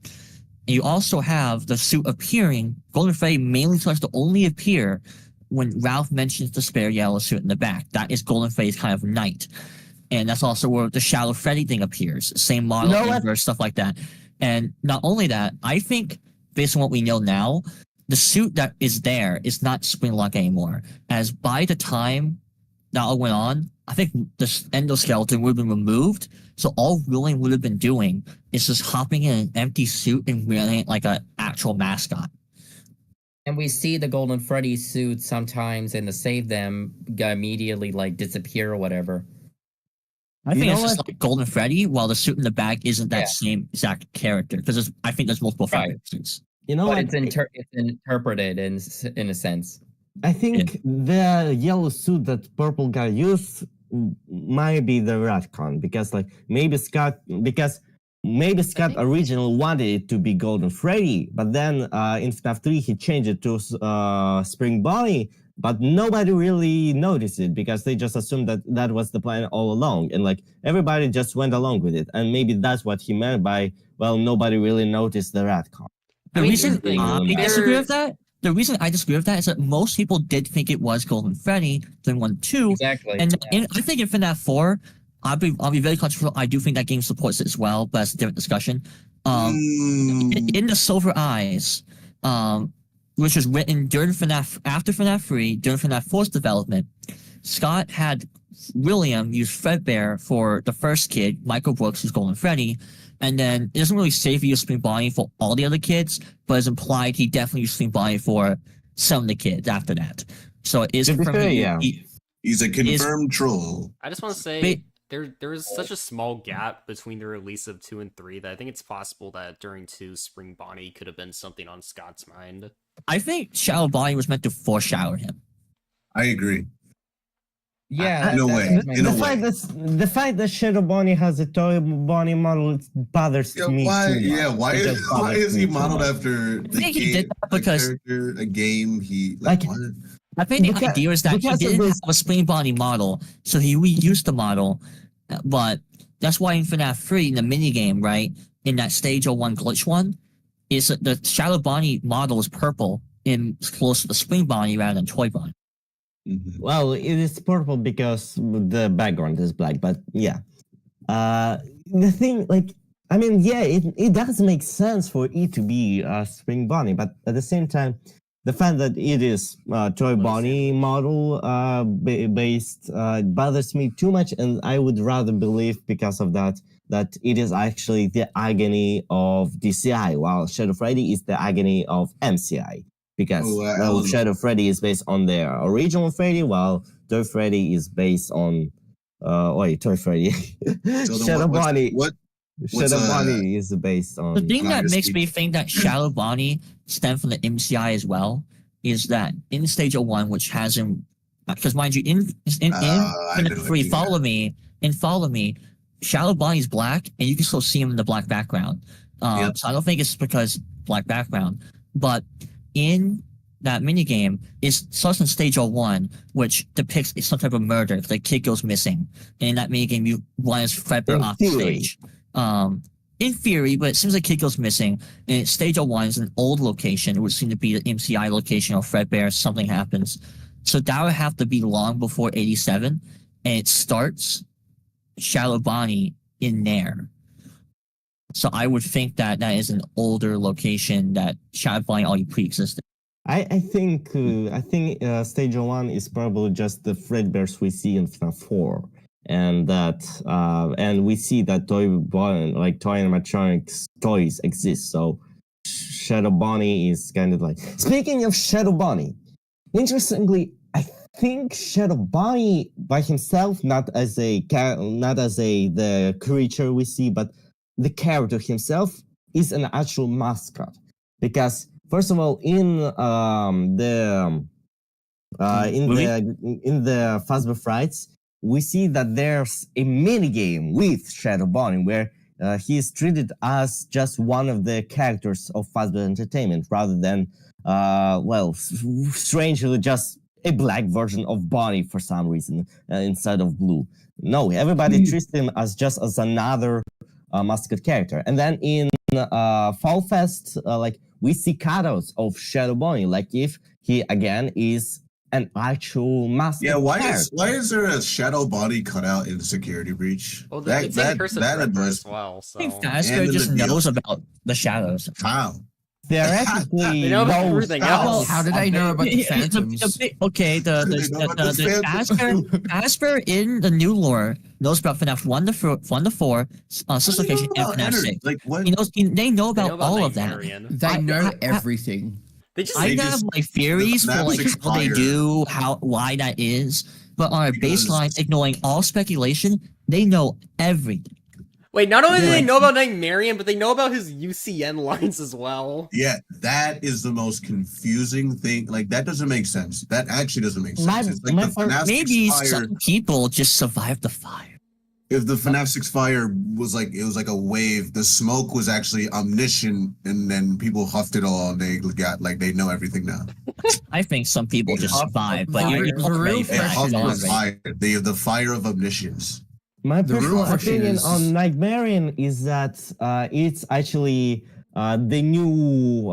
And you also have the suit appearing. Golden Freddy mainly starts to only appear when Ralph mentions the spare yellow suit in the back. That is Golden Freddy's kind of night. And that's also where the Shadow Freddy thing appears. Same model, inverse, stuff like that. And not only that, I think, based on what we know now, the suit that is there is not Springlock anymore. As by the time that all went on, I think the endoskeleton would have been removed. So all William would have been doing is just hopping in an empty suit and wearing it like an actual mascot. And we see the Golden Freddy suit sometimes in the Save Them immediately disappear or whatever. I think it's just like Golden Freddy, while the suit in the back isn't that same exact character. Because I think there's multiple Freddy suits. You know But what? it's interpreted in a sense. I think the yellow suit that Purple guy used might be the retcon because maybe Scott originally wanted it to be Golden Freddy, but then in FNAF 3 he changed it to Spring Bonnie, but nobody really noticed it because they just assumed that that was the plan all along, and everybody just went along with it, and maybe that's what he meant by nobody really noticed the retcon. The reason I disagree with that is that most people did think it was Golden Freddy during 1 2. Exactly. And I think in FNAF 4, I'll be very controversial. I do think that game supports it as well, but that's a different discussion. In the Silver Eyes, which was written during after FNAF 3, during FNAF 4's development, Scott had William use Fredbear for the first kid, Michael Brooks, who's Golden Freddy. And then it doesn't really say if he used Spring Bonnie for all the other kids, but it's implied he definitely used Spring Bonnie for some of the kids after that. So it is confirmed. He's a confirmed troll. I just want to say, there is such a small gap between the release of 2 and 3 that I think it's possible that during 2, Spring Bonnie could have been something on Scott's mind. I think Shadow Bonnie was meant to foreshadow him. I agree. Yeah, In a that way. makes In a sense. way. The fact that Shadow Bonnie has a toy Bonnie model it bothers Yeah, me why? too much. Yeah, why It is just why bothers is he me too modeled much. after the think he game, did that a because- character, a game? He Like- what? I think the Because- idea is that he because of didn't this- have a Spring Bonnie model, so he reused the model. But that's why in FNAF 3, in the minigame, right, in that Stage 01 glitch one, is that the Shadow Bonnie model is purple and close to the Spring Bonnie rather than Toy Bonnie. Mhm. Well, it is purple because the background is black, but yeah. The thing, like, I mean, yeah, it does make sense for it to be a Spring Bonnie, but at the same time, the fact that it is Toy Bonnie model based bothers me too much, and I would rather believe because of that it is actually the agony of DCI, while Shadow Freddy is the agony of MCI. Because Shadow Freddy is based on the original Freddy, while Toy Freddy is based on Toy Freddy. So Shadow Bonnie. What's Shadow Bonnie is based on. The thing that Congress makes me think that Shadow Bonnie stemmed from the MCI as well is that in Stage 01, which hasn't, because mind you, in I know Free, what you Follow Me, Shadow Bonnie's black, and you can still see him in the black background. Yep. So I don't think it's because black background, but in that minigame is starts in Stage 01, which depicts some type of murder. The kid goes missing, and in that minigame, you one is Fredbear In off the theory. stage. In theory, but it seems like kid goes missing. And Stage 01 is an old location. It would seem to be the MCI location or Fredbear. Something happens, so that would have to be long before 87, and it starts Shadow Bonnie in there. So I would think that that is an older location that Shadow Bonnie already pre-existed. I think Stage 01 is probably just the Fredbears we see in FNAF 4, and that and we see that toy animatronics toys exist. So Shadow Bonnie is kind of like. Speaking of Shadow Bonnie, interestingly, I think Shadow Bonnie by himself, not as the creature we see, but the character himself is an actual mascot, because first of all, in the Fazbear Frights, we see that there's a mini game with Shadow Bonnie where he is treated as just one of the characters of Fazbear Entertainment rather than strangely just a black version of Bonnie for some reason instead of blue. No, everybody treats him as just as another mascot character. And then in Fall Fest, we see cutouts of Shadow Bonnie, like if he again is an actual mascot. Yeah, why character. is there a Shadow Bonnie cutout in Security Breach? Well, it's in Curse of Fredbear as well, so... I think And Fazbear in just the knows about the shadows. How? Theoretically, They know about knows everything how- else. How did I know about the It- it- phantoms? Okay, They know about the the phantoms. Fazbear in the new lore knows about FNAF 1 to 4, Sister Location, and FNAF 6. Like what? They know They know about all of that. Nightmarian. They know everything. They just... I They have just- my theories the for like FNAF how they expire. do, why that is, but on a Because- baseline, ignoring all speculation, they know everything. Wait, not only do they Yeah. know about Nightmarian, but they know about his UCN lines as well. Yeah, that is the most confusing thing. Like that doesn't make sense. That actually doesn't make sense. My- It's like my the fir- FNAF 6 Maybe fire. some people just survived the fire. If the FNAF 6 fire was like it was like a wave, the smoke was actually omniscient, and then people huffed it all, and they got like they know everything now. I think some people just survived, but For you're real not ready question. for It that. huffed You're not with ready. fire. They have the fire of omniscience. My The personal real question opinion is- on Nightmarian is that it's actually the new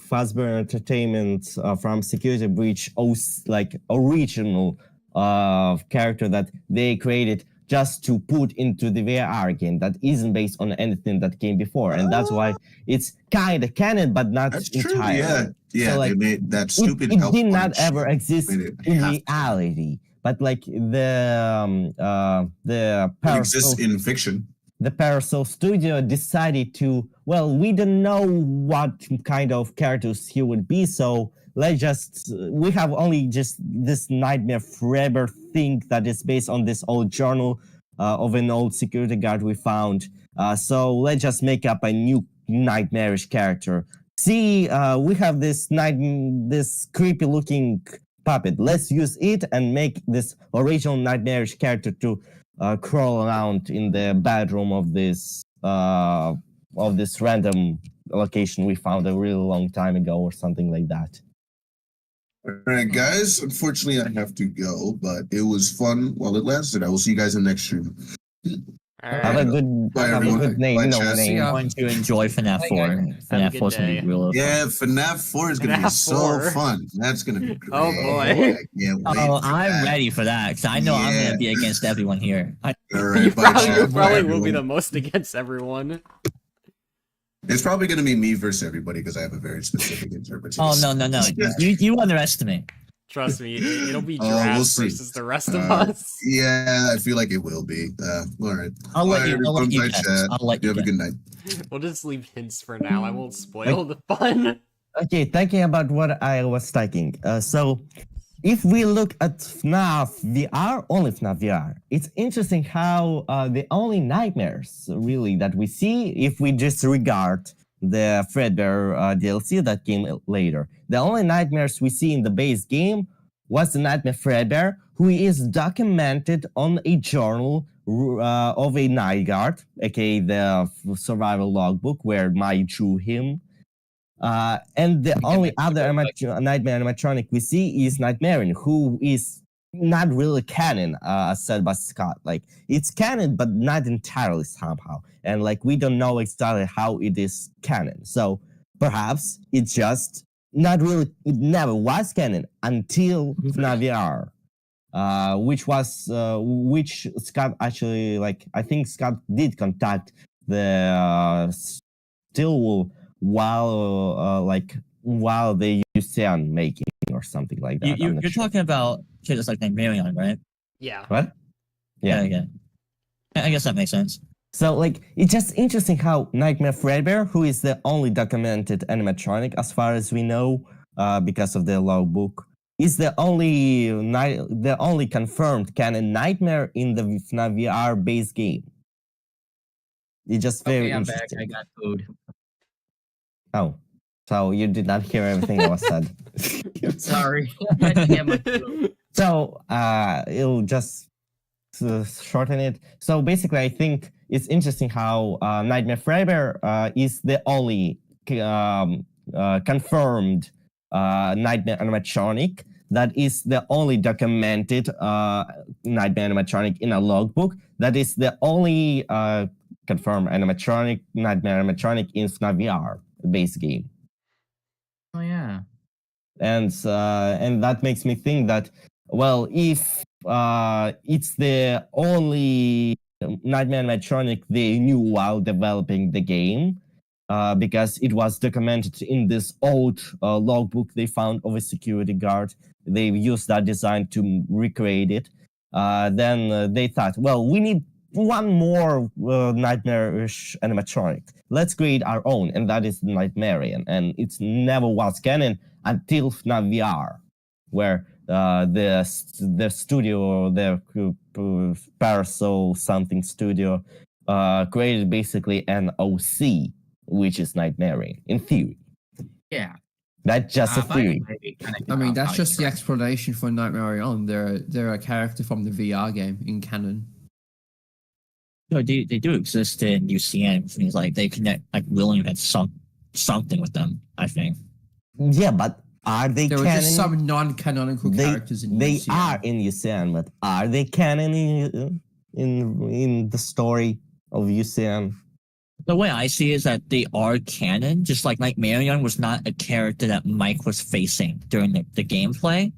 Fazbear Entertainment from Security Breach original character that they created just to put into the VR game that isn't based on anything that came before, and that's why it's kind of canon, but not That's true. entirely. Yeah, yeah. So, like, they made that It, stupid. it help did not punch. ever exist Made it in have to. reality, but like the It exists Parasol, in fiction. the Parasol Studio decided to, well, we don't know what kind of characters he would be, so we have only just this Nightmare Forever think that it's based on this old journal of an old security guard we found. So let's just make up a new nightmarish character. See, we have this creepy-looking puppet. Let's use it and make this original nightmarish character to crawl around in the bedroom of this random location we found a really long time ago, or something like that. All right, guys. Unfortunately, I have to go, but it was fun while it lasted. I will see you guys in the next stream. All Have a right. good, Bye, have a everyone. good name. Bye, No chat. See name. ya. I'm going to enjoy FNAF 4. Have a FNAF good 4 is going to day. be real Yeah, FNAF 4 is going to be FNAF so 4. fun. That's going to be great. Oh, boy. I can't wait Oh, for I'm that. ready for that because I know I'm going Yeah. to be against everyone here. All You right, bye, probably, chat. you Bye, probably will be everyone. the most against everyone. It's probably going to be me versus everybody because I have a very specific interpretation. Oh, no. You underestimate. Trust me, it'll be Oh, Jazz we'll see. versus the rest of Uh, us. Yeah, I feel like it will be. All right. I'll let Bye, you everyone. Bye, guess. chat. I'll let You you have a guess. good night. We'll just leave hints for now. I won't spoil the fun. Okay, thinking about what I was thinking. So, if we look at FNAF VR, only FNAF VR, it's interesting how the only nightmares really that we see, if we disregard the Fredbear DLC that came later, the only nightmares we see in the base game was the Nightmare Fredbear, who is documented on a journal of a night guard, aka the survival logbook where Mai drew him. And the only other nightmare animatronic we see is Nightmarian, who is not really canon, as said by Scott. Like, it's canon, but not entirely somehow. And like, we don't know exactly how it is canon. So perhaps it's just not really, it never was canon until FNAF VR. Which Scott actually, like, I think Scott did contact the Stillwell while they used sound making or something like that. You're talking about kids like Nightmarion, right? Yeah. What? Yeah. I guess that makes sense. So, like, it's just interesting how Nightmare Fredbear, who is the only documented animatronic as far as we know, because of the logbook, is the only confirmed canon nightmare in the FNAF VR base game. It's just very Okay, I'm back. interesting. I got food. Oh, so you did not hear everything that was said. Sorry. I had to get my food. So, it'll just shorten it. So basically, I think it's interesting how Nightmare Fredbear is the only confirmed Nightmare animatronic that is the only documented Nightmare animatronic in a logbook. That is the only confirmed animatronic, Nightmare animatronic in FNAF VR base game. Oh yeah. And that makes me think that, well, if it's the only Nightmare animatronic they knew while developing the game, because it was documented in this old logbook they found of a security guard. They used that design to recreate it. Then they thought, well, we need one more nightmarish animatronic. Let's create our own, and that is Nightmarian. And it's never was canon until FNAF VR, where the studio, the Parasol something studio, created basically an OC, which is Nightmarian, in theory. Yeah. That's just a theory. I mean, that's just the explanation for Nightmare On. They're a character from the VR game in canon. No, they do exist in UCN, which means like they connect, like William had something with them, I think. Yeah, but are they There were canon? just some non-canonical characters in They UCN. are in UCN, but are they canon in the story of UCN? The way I see it is that they are canon, just like Nightmarion was not a character that Mike was facing during the gameplay.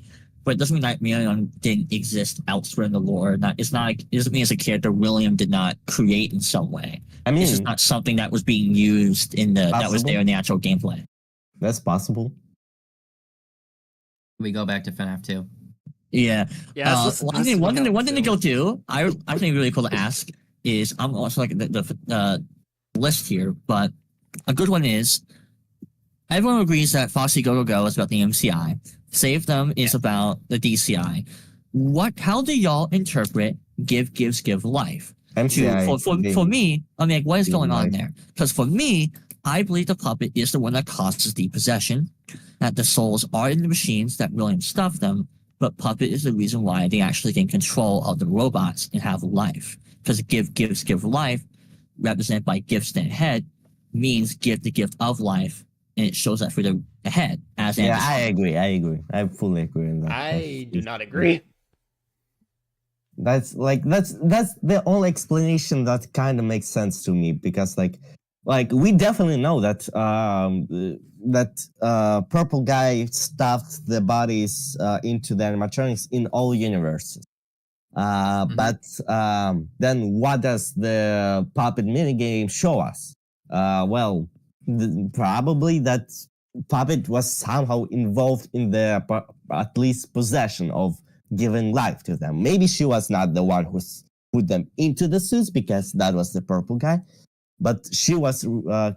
But it doesn't mean Nightmarion didn't exist elsewhere in the lore. It doesn't mean it's a character William did not create in some way. I mean, It's just not something that was being used that was there in the actual gameplay. that's possible. We go back to FNAF 2. Yeah. Yeah. One thing to go to, I think really cool to ask is, I'm also like the list here, but a good one is, everyone agrees that Foxy Go Go Go is about the MCI. Save Them is about the DCI. How do y'all interpret give gives give life? MCI, For me, I mean, like, what is give going on life. there? Because for me, I believe the puppet is the one that causes the possession, that the souls are in the machines that William stuffed them, but puppet is the reason why they actually gain control of the robots and have life. Because give gives give life, represented by gifts and head, means give the gift of life, and it shows that for the head as Yeah, animatronic. I agree. I fully agree on that. I do not agree. That's the only explanation that kind of makes sense to me, because like we definitely know that purple guy stuffed the bodies into the animatronics in all universes. But then what does the puppet minigame show us? Well, probably that puppet was somehow involved in the at least possession of giving life to them. Maybe she was not the one who put them into the suits, because that was the purple guy, but she was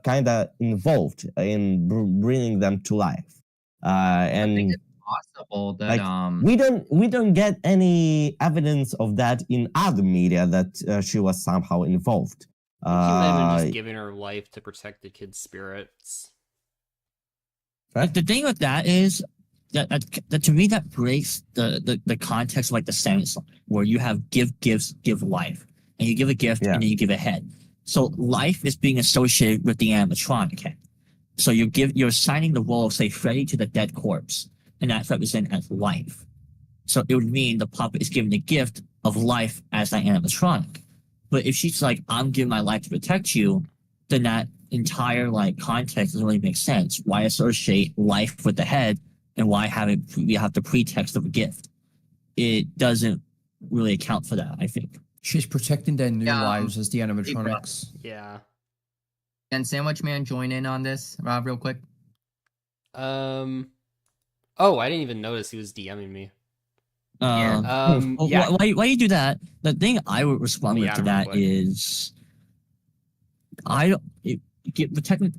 kind of involved in bringing them to life. I think And it's possible that like, we don't get any evidence of that in other media that she was somehow involved. He might have been just giving her life to protect the kid's spirits. Like, the thing with that is that to me that breaks the context of like the sentence where you have give gives give life, and you give a gift and then you give a head. So life is being associated with the animatronic head. So you're assigning the role of, say, Freddy to the dead corpse, and that's represented as life. So it would mean the puppet is given the gift of life as that animatronic. But if she's like, I'm giving my life to protect you, then that entire like context doesn't really make sense. Why associate life with the head, and why you have the pretext of a gift? It doesn't really account for that, I think. She's protecting their new lives as the animatronics. Yeah. Can Sandwich Man join in on this, Rob, real quick? Oh, I didn't even notice he was DMing me. Yeah. Why you do that? The thing I would respond Let me with add to him real that quick. is,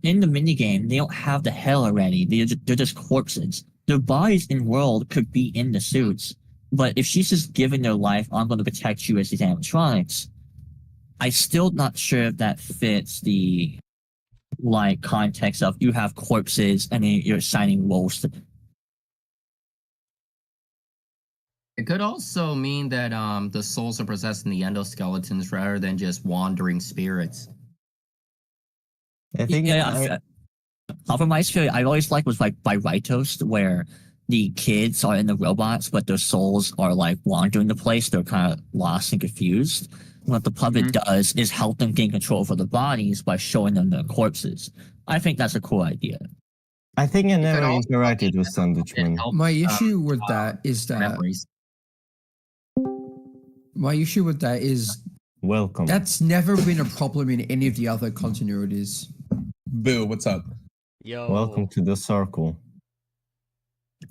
in the minigame, they don't have the hell already. They're just corpses. Their bodies in world could be in the suits, but if she's just giving their life, I'm going to protect you as these animatronics, I'm still not sure if that fits the like context of you have corpses and then you're assigning roles to them. It could also mean that the souls are possessing the endoskeletons rather than just wandering spirits. I think Compromise theory I always liked was like by Ritos, where the kids are in the robots, but their souls are like wandering the place. They're kind of lost and confused. What the puppet does is help them gain control over the bodies by showing them the corpses. I think that's a cool idea. I think I never also interacted with Sandwichman. My issue with that is that Memories. Welcome. that's never been a problem in any of the other continuities. Boo, what's up? Yo. Welcome to the circle.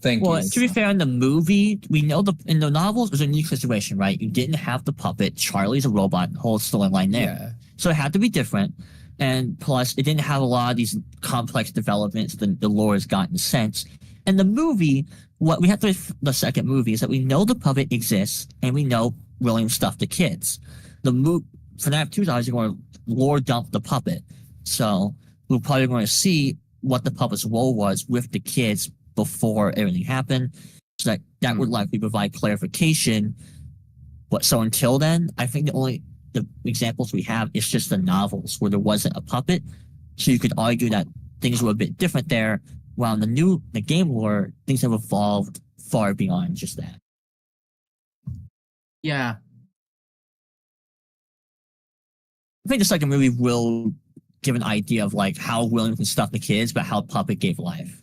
Thank Well, you. to be fair, in the movie, we know in the novels, it was a unique situation, right? You didn't have the puppet. Charlie's a robot. Whole storyline there. Yeah. So it had to be different. And plus, it didn't have a lot of these complex developments. The lore has gotten sense. And the movie, what we have to the second movie is that we know the puppet exists, and we know William stuffed the kids. FNAF 2 is obviously going to lore dump the puppet. So we're probably going to see what the puppet's role was with the kids before everything happened. So that would likely provide clarification. But so until then, I think the examples we have is just the novels where there wasn't a puppet. So you could argue that things were a bit different there. While in the game lore, things have evolved far beyond just that. Yeah. I think the second movie will give an idea of like how William can stuff the kids, but how Puppet gave life.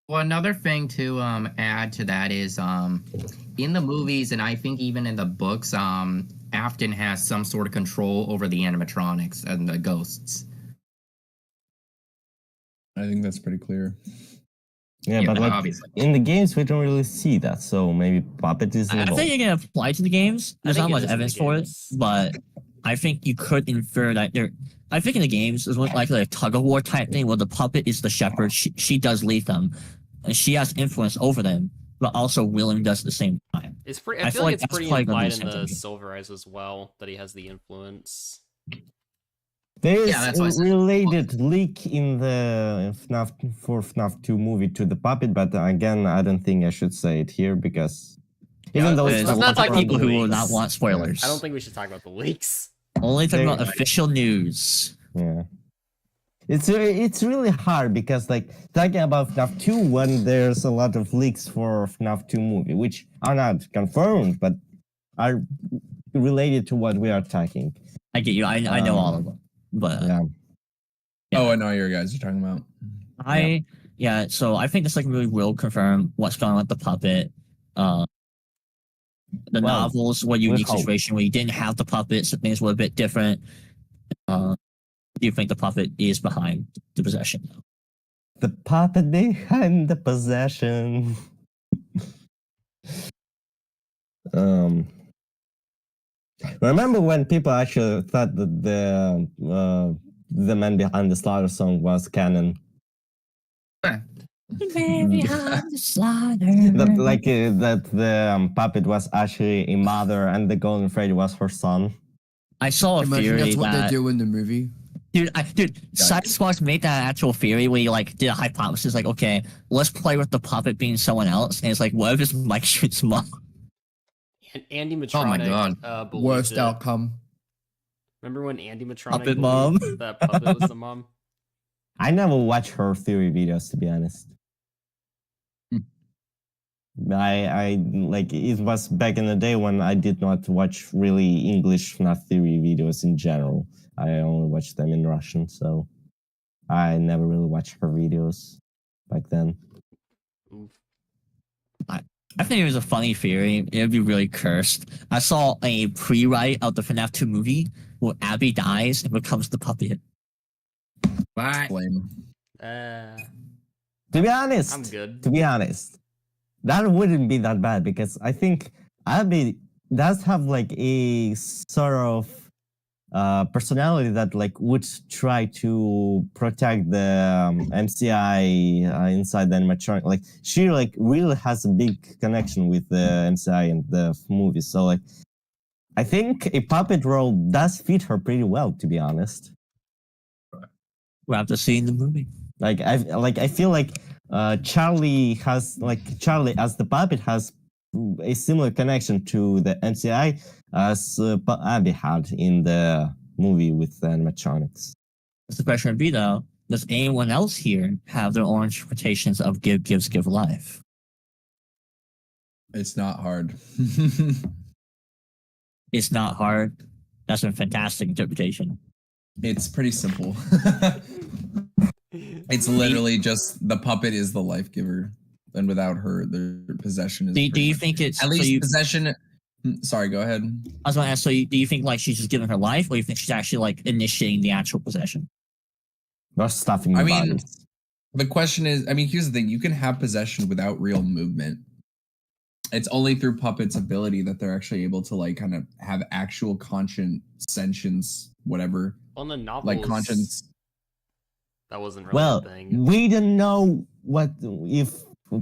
Well, another thing to add to that is in the movies, and I think even in the books, Afton has some sort of control over the animatronics and the ghosts. I think that's pretty clear. Yeah, but like obviously. in the games we don't really see that, so maybe Puppet is I involved. think it can apply to the games. There's not think it much is in the evidence for it, games. but I think you could infer that I think in the games there's like a tug of war type thing where the puppet is the shepherd. She does lead them, and she has influence over them, but also William does at the same time. It's pretty. I I feel feel like like it's that's pretty probably gonna be implied the in same the thing. Silver Eyes as well that he has the influence. There Yeah, is that's why I a said- related leak in the FNAF 2 movie to the puppet, but again, I don't think I should say it here because even though let's it's There's a not lot talk of about people the who will leaks. not want spoilers. I don't think we should talk about the leaks. Only talking about They- official news. yeah. It's really hard because like talking about FNAF 2 when there's a lot of leaks for FNAF 2 movie, which are not confirmed but are related to what we are talking. I get you. I know all of them, but Yeah. Oh, I know what you guys are talking about. So I think the second movie will confirm what's going on with the puppet. The Well, novels were a we unique hope. situation where you didn't have the puppet, so things were a bit different. Do you think the puppet is behind the possession? The puppet behind the possession. Remember when people actually thought that the man behind the slaughter song was canon? That the puppet was actually a mother and the golden Freddy was her son. I saw a Imagine theory that's what they that do in the movie. Dude, Science Squad made that actual theory where you like did a hypothesis like, okay, let's play with the puppet being someone else, and it's like, what if it's Mike Street's mom? And Andy Matronic. Oh my God. believed Worst it. outcome. Remember when Andy Matronic Puppet believed mom? that puppet was the mom? I never watched her theory videos, to be honest. I like it was back in the day when I did not watch really English FNAF theory videos in general. I only watched them in Russian, so I never really watched her videos back then. Oof. I think it was a funny theory. It would be really cursed. I saw a pre-write of the FNAF 2 movie where Abby dies and becomes the puppet. What? Blame. Uh, To be honest, I'm good. that wouldn't be that bad because I think Abby does have like a sort of personality that like would try to protect the MCI inside the animatronic. Like she like really has a big connection with the MCI and the movie. So like I think a puppet role does fit her pretty well, to be honest. We'll have to see in the movie. I feel like Charlie as the puppet has a similar connection to the NCI as Abby had in the movie with the animatronics. The question would be though, does anyone else here have their own interpretations of give gives give life? It's not hard. It's not hard. That's a fantastic interpretation. It's pretty simple. It's literally just the puppet is the life giver, and without her, their possession is. Do you pretty much- think it's at so least you- possession? Sorry, go ahead. I was going to ask. So, do you think like she's just giving her life, or you think she's actually like initiating the actual possession? Or stuffing I the mean, bodies. the question is, here's the thing: you can have possession without real movement. It's only through puppets' ability that they're actually able to like kind of have actual conscience, sentience, whatever, On the novels, like conscience. that wasn't really Well, a thing. we don't know what if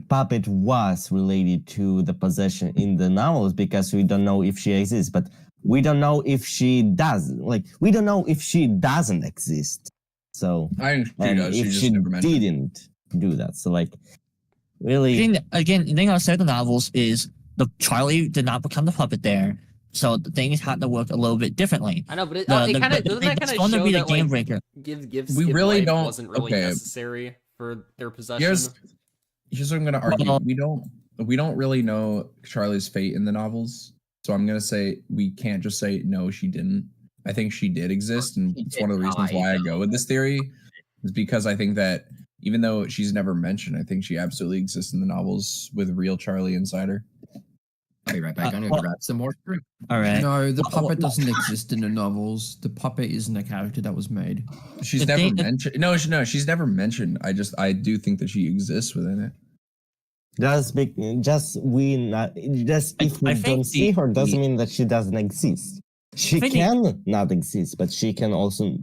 puppet was related to the possession in the novels because we don't know if she exists, but we don't know if she does. Like we don't know if she doesn't exist. So I and know she if just she never mentioned. didn't do that, so like really, Again, the thing I said in the novels is the Charlie did not become the puppet there, so the things had to work a little bit differently. I know, but it The- kind the- of doesn't that it's kind of going to show be the that game like breaker. give We Skip really life don't- wasn't really okay. necessary for their possession. Here's what I'm gonna argue. Well- We don't really know Charlie's fate in the novels, so I'm gonna say we can't just say no, she didn't. I think she did exist, and She it's did one of the reasons die, why I though. go with this theory is because I think that even though she's never mentioned, I think she absolutely exists in the novels with real Charlie inside her. I'll be right back. I'm well- gonna grab some more fruit. All right. No, the Well, puppet doesn't exist in the novels. The puppet isn't a character that was made. She's The never thing- mentioned. No, she's never mentioned. I do think that she exists within it. just if we I think don't see the- her doesn't mean that she doesn't exist. She I think the- can not exist, but she can also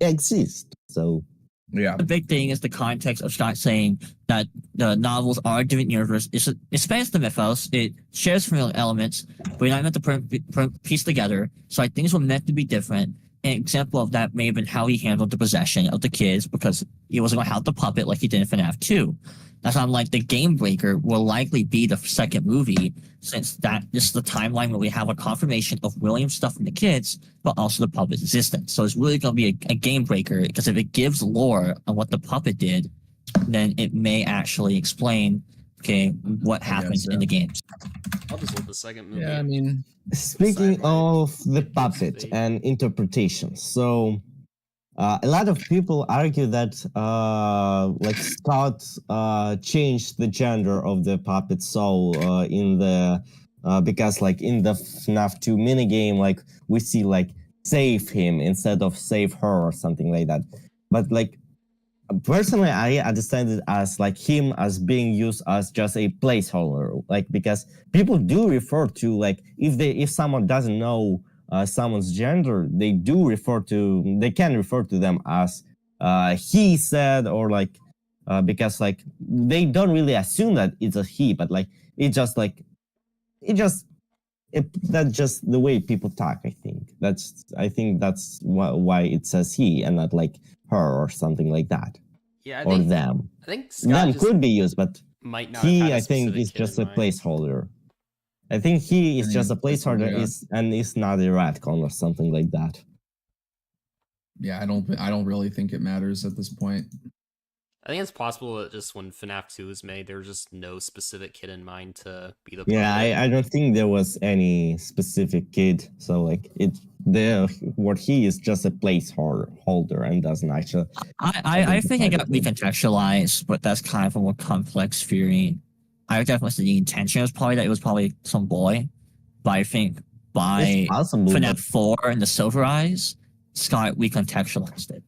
exist. So Yeah. The big thing is the context of Scott saying that the novels are a different universe. It spans the mythos. It shares familiar elements, but we're not meant to piece together. So like, things were meant to be different. An example of that may have been how he handled the possession of the kids because he wasn't going to have the puppet like he did in FNAF 2. That's why I'm like, the Game Breaker will likely be the second movie, since that this is the timeline where we have a confirmation of William's stuff from the kids, but also the puppet's existence. So it's really going to be a Game Breaker, because if it gives lore on what the puppet did, then it may actually explain, okay, what happens in the games. I'll just look the second movie. Yeah, I mean, Speaking Sideline. of the puppet State. and interpretation, so a lot of people argue that like Scott changed the gender of the puppet soul in the because like in the FNAF 2 minigame, like we see like save him instead of save her or something like that. But like personally, I understand it as like him as being used as just a placeholder, like because people do refer to like if someone doesn't know someone's gender, they can refer to them as he said, or like because like they don't really assume that it's a he, but like that's just the way people talk. I think that's why it says he and not like her or something like that, Yeah, I or think them. I think Scott Them just could be used, but might not. Have he, had a I think, specific is kid just in a mind. placeholder. I think he is just a placeholder, yeah. and is not a retcon or something like that. yeah, I don't really think it matters at this point. I think it's possible that just when FNAF 2 was made, there was just no specific kid in mind to be the Yeah, puppet. I don't think there was any specific kid. So like what he is just a placeholder and doesn't actually. I think it got recontextualized, but that's kind of a more complex theory. I definitely see the intention was probably that it was probably some boy, but I think by It's possible. FNAF But, 4 and the Silver Eyes, Scott recontextualized it.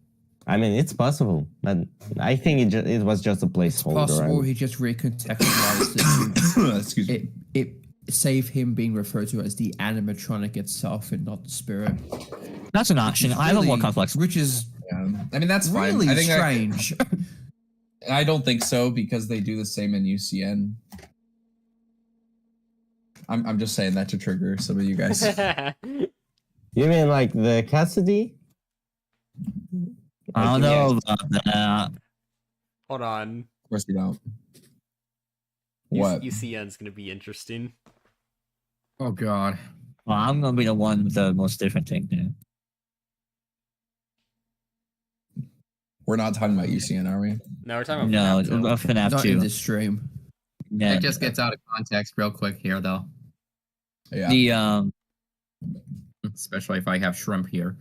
I mean, it's possible, but I think it was just a It's placeholder. possible and- he just recontextualized it. Excuse me. It save him being referred to as the animatronic itself and not the spirit. That's an option. I have a more complex. Which is Yeah. I mean, that's fine. really I think strange. I don't think so, because they do the same in UCN. I'm just saying that to trigger some of you guys. You mean like the Cassidy? I don't know about that. Hold on. Of course you don't. What? UCN's gonna be interesting. Oh god. Well, I'm gonna be the one with the most different thing there. We're not talking about UCN, are we? No, we're talking No, about FNAF 2. about FNAF Not in 2. this stream. Yeah. It just gets out of context real quick here, though. Yeah. The Especially if I have shrimp here.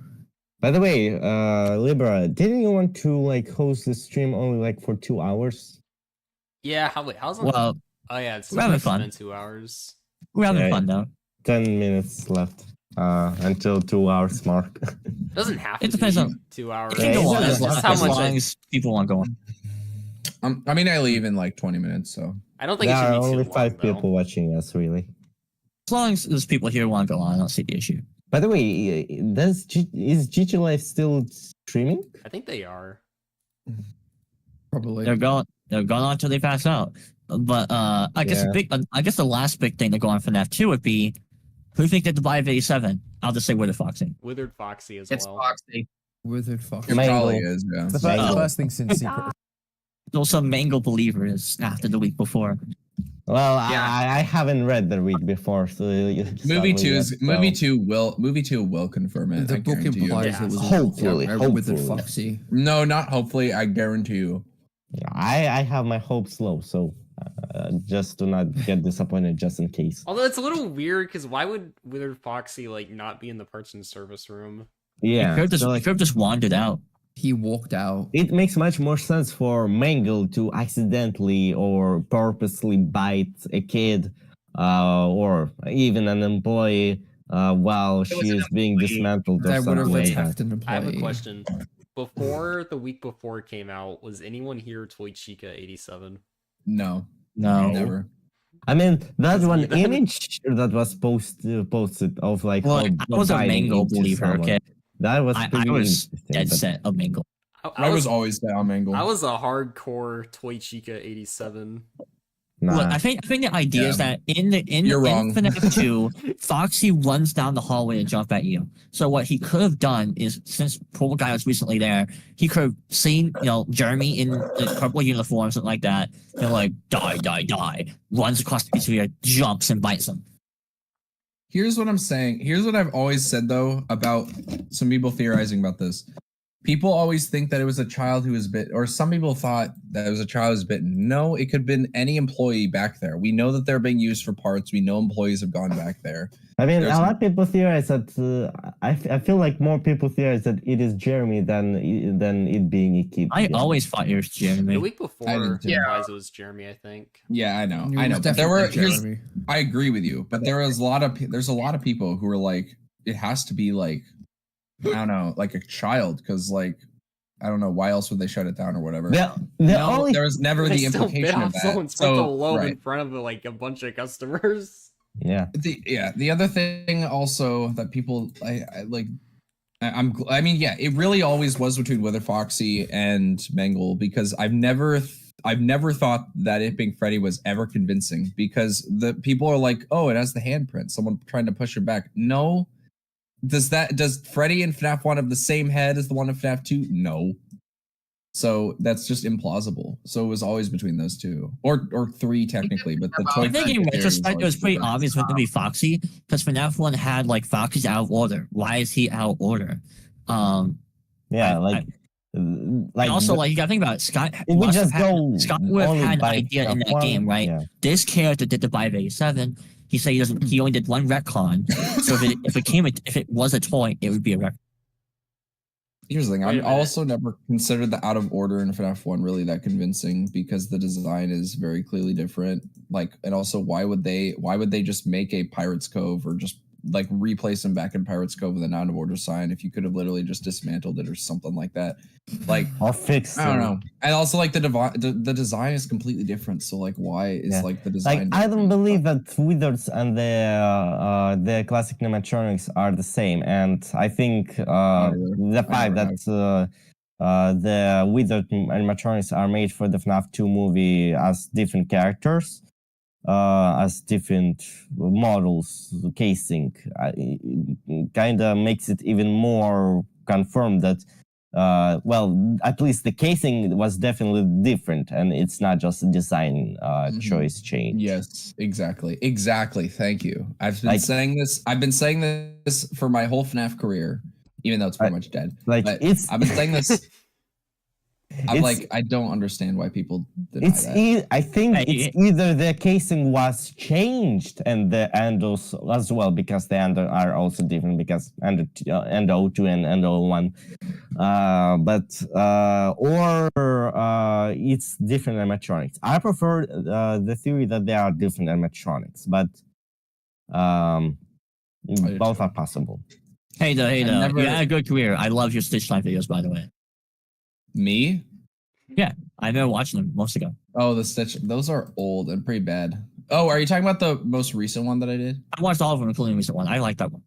By the way, Libra, didn't you want to like host the stream only like for 2 hours? Yeah, how's it? well, Oh yeah, it's we're having less fun. than 2 hours. we're having Yeah. fun though. 10 minutes left until 2 hours mark. It doesn't have to It depends be on- 2 hours. It can go Yeah, on it's as long, just how as, much long I, as people want to go on. I mean, I leave in like 20 minutes, so. I don't think There it should are be only too 5 long, though. people watching us, really. As long as there's people here who want to go on, I don't see the issue. By the way, is GG Life still streaming? I think they are. Probably. They're going on until they pass out. But I guess Yeah. I guess the last big thing to go on for FNAF 2 would be, who think that the buy of 87? I'll just say Withered Foxy. Withered Foxy as It's well. Foxy. Withered Fox. It Mangle. probably is, yeah. The Mangle. first thing since Secret. There's some Mangle believers after the week before. Well, Yeah. I haven't read the week before, so Movie two will confirm it. The I book guarantee you. implies Yeah. it was Hopefully, a Withered hopefully. Foxy. No, not hopefully. I guarantee you. I have my hopes low, so just to not get disappointed, just in case. Although it's a little weird, because why would Withered Foxy like not be in the parts and service room? Yeah, He could so, like, have just wandered out. He walked out. it makes much more sense for Mangle to accidentally or purposely bite a kid, or even an employee, while she was an is being employee. dismantled or That would have something like attacked that. an employee. I have a question. Before the week before it came out, was anyone here Toy Chica 87? No, No. never. I mean, that That's one neither. image that was posted of like Well, how I was a biting Mangle into believer, someone, okay? That was I pretty was interesting, dead but- set of Mangle. I was always down Mangle. I was a hardcore Toy Chica 87. Nah. Look, I think the idea is Yeah. that in You're wrong. FNAF 2, Foxy runs down the hallway and jump at you. So what he could have done is, since poor guy was recently there, he could have seen Jeremy in the purple uniform, something like that. They're like, die, runs across the pizzeria, jumps and bites him. Here's what I'm saying. Here's what I've always said though about some people theorizing about this. People always think that it was a child who was bitten, or some people thought that it was a child who was bitten. No, it could have been any employee back there. We know that they're being used for parts. We know employees have gone back there. I mean, There's a lot of people theorize that. I feel like more people theorize that it is Jeremy than it being a kid. I always thought it was The Jeremy. week before, did too. it was Jeremy, I think. Yeah, I know. It I was know. But there were definitely Jeremy. I agree with you, but there's a lot of people who were like, it has to be like, I don't know, like a child, because like, I don't know why else would they shut it down or whatever. The There was never They the still bit implication of off that. someone's frontal lobe right. in front of like a bunch of customers. Yeah. The other thing also that people I mean it really always was between Wither Foxy and Mangle, because I've never thought that it being Freddy was ever convincing, because the people are like, oh, it has the handprint, someone trying to push it back. No. Does Freddy in FNAF 1 have the same head as the one in FNAF 2? No. So that's just implausible. So it was always between those two, or three technically. But the I think in theory is retrospect, it was always pretty different. obvious what to be Foxy, because FNAF 1 had like Foxy's out of order. Why is he out of order? Yeah, And also, like, you gotta think about it. Scott If we must have just had, go Scott would have only had an by idea in that one, game, right? yeah. This character did the 587. He said he only did one retcon. So if it was a toy, it would be a retcon. Here's the thing. Wait a I minute. also never considered the out of order in FNAF 1 really that convincing, because the design is very clearly different. Like, and also why would they just make a Pirates Cove, or just like replace him back in Pirates Cove with an out of order sign if you could have literally just dismantled it or something like that? Like, Or fix. I don't know. And also like the design is completely different. So like, why is Yeah. like the design? Like, I don't different? believe that Withers and the classic animatronics are the same, and I think the fact never that the Withered animatronics are made for the FNAF 2 movie as different characters, as different models, casing, kind of makes it even more confirmed that well, at least the casing was definitely different, and it's not just a design choice change. Yes, exactly. Thank you. I've been Like- saying this for my whole FNAF career, even though it's pretty much dead. Like, But it's I've been saying this. I'm It's- like, I don't understand why people deny that. I think Hey, it's either the casing was changed and the endos as well, because the endo are also different, because endo 2 and endo 1, or it's different animatronics. I prefer the theory that they are different animatronics, but do both too. are possible. Hey, never- you had a good career. I love your Stitch Life videos, by the way. Me? I remember watching them months ago. Oh, the Stitch. Those are old and pretty bad. Oh, are you talking about the most recent one that I did? I watched all of them, including the recent one. I liked that one.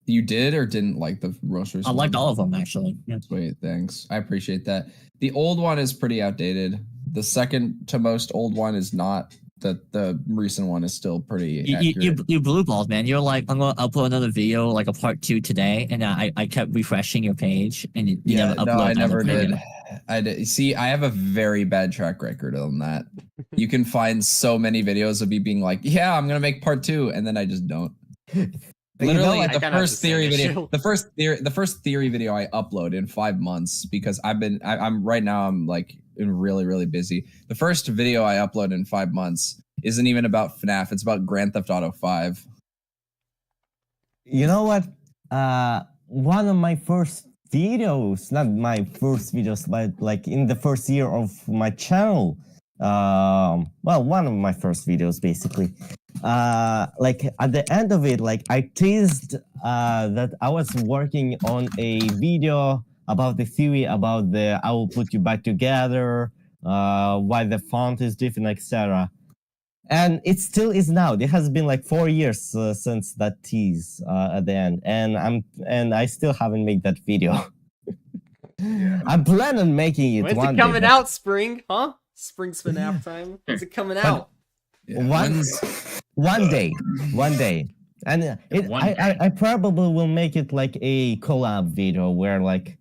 You did or didn't like the most recent I liked one? all of them, actually. Yeah. Sweet, thanks. I appreciate that. The old one is pretty outdated. The second to most old one is not. The recent one is still pretty accurate. You blue balls, man. You're like, I'm gonna upload another video, like a part 2 today, and I kept refreshing your page, and you Yeah, never uploaded. no, I another never video. did. I did. See, I have a very bad track record on that. You can find so many videos of me being like, "Yeah, I'm gonna make part 2," and then I just don't. Literally, I the kinda have first the same theory video, issue. the first theory video I upload in 5 months, because I'm right now I'm like really busy. The first video I upload in 5 months isn't even about FNAF. It's about Grand Theft Auto 5. You know what? One of my first videos, not my first videos, but like in the first year of my channel, well, one of my first videos basically. Like at the end of it, like I teased that I was working on a video about the theory about the I will put you back together, why the font is different, etc. And it still is now. It has been like 4 years since that tease at the end, and I still haven't made that video. I plan on making it When's one it coming day. out, Spring? Huh? Spring's FNAF time. When's it coming out? Yeah, One day. And I probably will make it like a collab video where like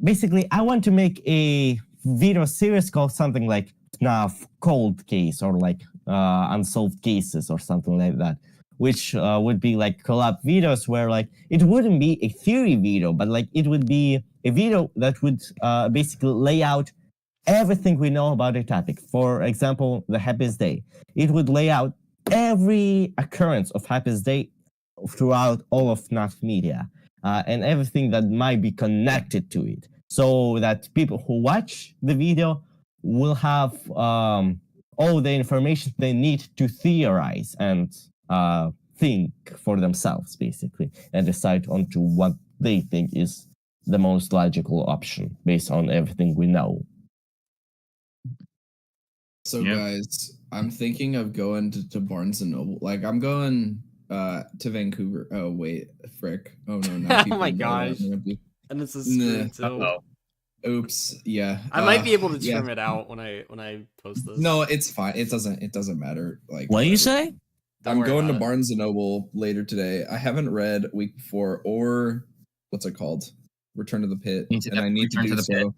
basically I want to make a video series called something like FNAF Cold Case or like Unsolved Cases or something like that, which would be like collab videos where like it wouldn't be a theory video, but like it would be a video that would basically lay out everything we know about a topic. For example, the Happiest Day. It would lay out every occurrence of Happiest Day throughout all of FNAF media and everything that might be connected to it, so that people who watch the video will have all the information they need to theorize and think for themselves, basically, and decide onto what they think is the most logical option based on everything we know. So guys, I'm thinking of going to Barnes and Noble. Like I'm going to Vancouver. Oh wait, frick. Oh no, no. Oh my gosh. And this is Nah. too. Oops. Yeah. I might be able to yeah. trim it out when I post this. No, it's fine. It doesn't matter. Like What do you whatever. say? Don't I'm worry going to about it. Barnes and Noble later today. I haven't read Week Before or what's it called? Return to the Pit. And I need to do so.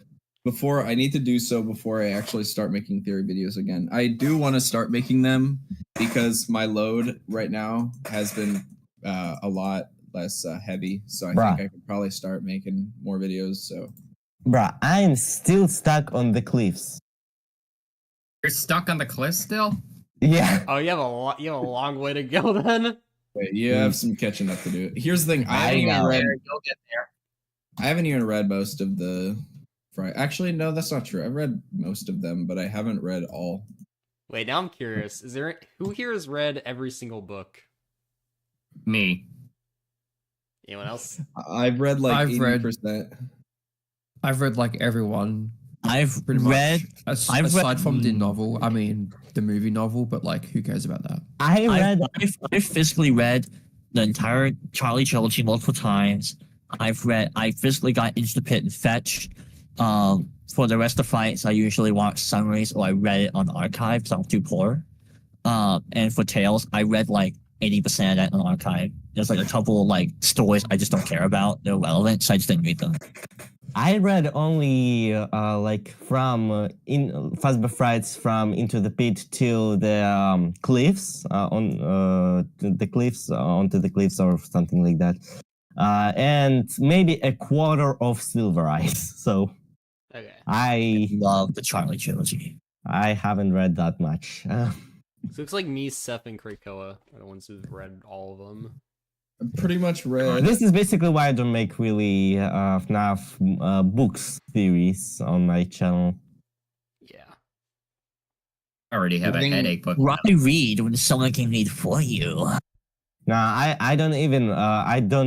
I need to do so before I actually start making theory videos again. I do want to start making them because my load right now has been a lot less heavy. So I think I could probably start making more videos. So, Bruh, I'm still stuck on the cliffs. You're stuck on the cliff still? Yeah. Oh, you have a long way to go then. wait, you have some catching up to do. Here's the thing. I know. You'll get there. haven't even read most of the. Actually, no, that's not true. I've read most of them, but I haven't read all. Wait, now I'm curious. Is there who here has read every single book? Me. Anyone else? I've read like I've read- 80%. I've read like everyone. I've Pretty read. much. I've read- Aside from the novel, I mean the movie novel, but like who cares about that? I've physically read the entire Charlie trilogy multiple times. I physically got into the pit and fetched. For the rest of the fights, I usually watch summaries or I read it on archive, so I'm too poor. And for Tales, I read like 80% of that on archive. There's like a couple like stories I just don't care about. They're relevant, so I just didn't read them. I read only like from in Fazbear Frights from Into the Pit to the cliffs on the cliffs onto the cliffs or something like that, and maybe a quarter of Silver Eyes. So Okay. I Love the Charlie trilogy. haven't read that much. So it looks like me, Seth, and Krakoa are the ones who've read all of them. I've pretty much read. This is basically why I don't make really FNAF books theories on my channel. Yeah. I already have a Thing- headache, but Why read when someone can read for you? Nah, I don't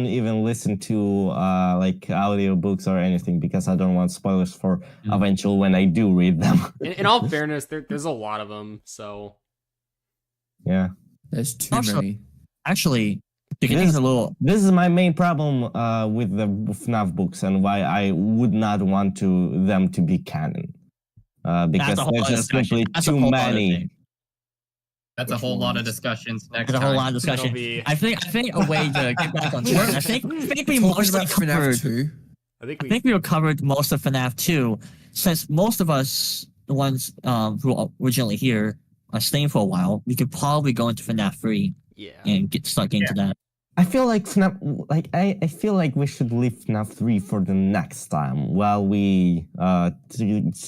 even listen to like audio books or anything because I don't want spoilers for eventual when I do read them. In all fairness, there's a lot of them, so Yeah. There's too Also- many. Actually, you can think This- a little. This is my main problem with the FNAF books and why I would not want them to be canon. Because a whole there's other just discussion. simply That's a too whole other many. thing. that's a Which whole lot of ones? discussions next There's a whole lot time. of discussion. It'll be- I think a way to get back on track. I think we Talking mostly about FNAF covered. 2. I think I we. think we covered most of FNAF 2, since most of us, the ones who are originally here, are staying for a while. We could probably go into FNAF 3 Yeah. and get stuck into that. I feel like FNAF, like I feel like we should leave FNAF 3 for the next time while we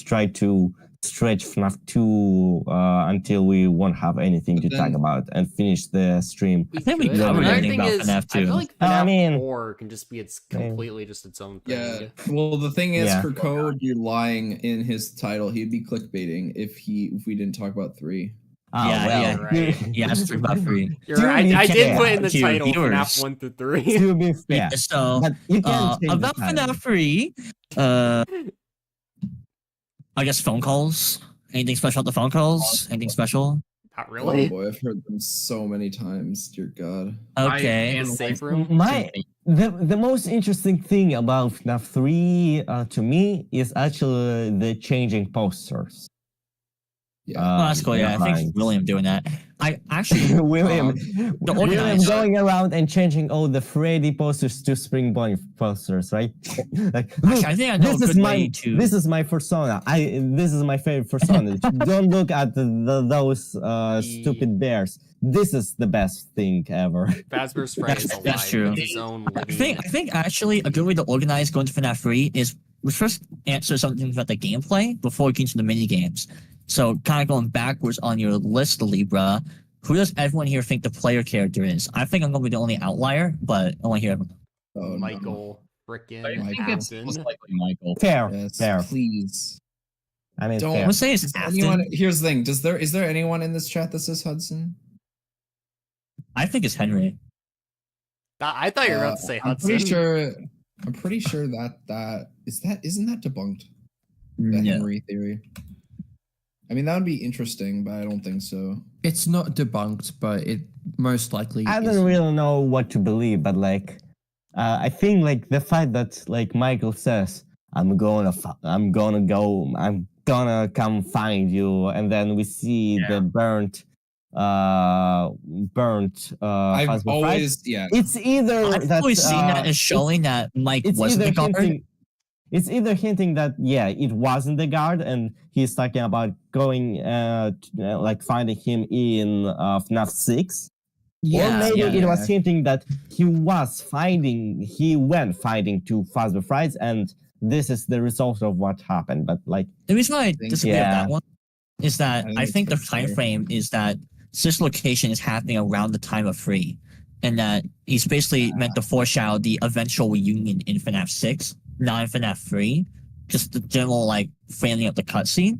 try to stretch FNAF 2 until we won't have anything to talk about and finish the stream. We I think we could. covered Another everything thing about is, FNAF I 2. feel like I FNAF mean- 4 can just be completely just its own thing. Yeah. Well, the thing is, Yeah. for Code, you're lying in his title. He'd be clickbaiting if we didn't talk about 3. Oh, Yeah, well, yeah. Right. Yeah, let's talk about 3. You're right. I did Yeah. put in the To title viewers. FNAF 1 through 3. to be fair. So, But you can change about the title. FNAF 3, I guess phone calls. Anything special about the phone calls? Anything special? Not Oh really. boy, I've heard them so many times. Dear God. Okay. I The can safe like room. The most interesting thing about FNAF 3 to me is actually the changing posters. Yeah. Oh, that's cool. Yeah, I think behind. William doing that. I actually William, the William organizer. going around and changing all the Freddy posters to Spring Bonnie posters, right? Like, Actually, I think I know a good way to. this is my persona. This is my favorite persona. Don't look at those stupid bears. This is the best thing ever. Fazbear's Freddy is alive That's true. with his own I living. think actually a good way to organize going to FNAF 3 is we first answer something about the gameplay before we get into the mini games. So kind of going backwards on your list, Libra, who does everyone here think the player character is? I think I'm going to be the only outlier, but I want to hear everyone. Oh, no. Michael frickin' I think it's Afton. most likely Michael. Fair, Yes, fair. please. I mean, Don't- fair. I'm going to say it's Does Afton. anyone, here's the thing. Is there anyone in this chat that says Hudson? I think it's Henry. I thought you were about to say I'm Hudson. pretty sure that isn't that debunked? The No. Henry theory. I mean, that would be interesting, but I don't think so. It's not debunked, but it most likely. I is. don't really know what to believe, but like, I think like the fact that like Michael says, I'm gonna come find you," and then we see the burnt. I've Phasma always, Fright. yeah. It's either I've that always seen that as showing that Mike it's wasn't either the guard. hinting, it's either hinting that it wasn't the guard, and he's talking about going like finding him in FNAF 6. Or maybe it was hinting that he went finding to Phasma Frights, and this is the result of what happened. But like, The reason why I think- disagree with Yeah. that one is that I I think think the it's time fair. frame is that this location is happening around the time of Free, and that he's basically meant to foreshadow the eventual reunion in FNAF 6, not in FNAF 3. Just the general like framing up the cutscene.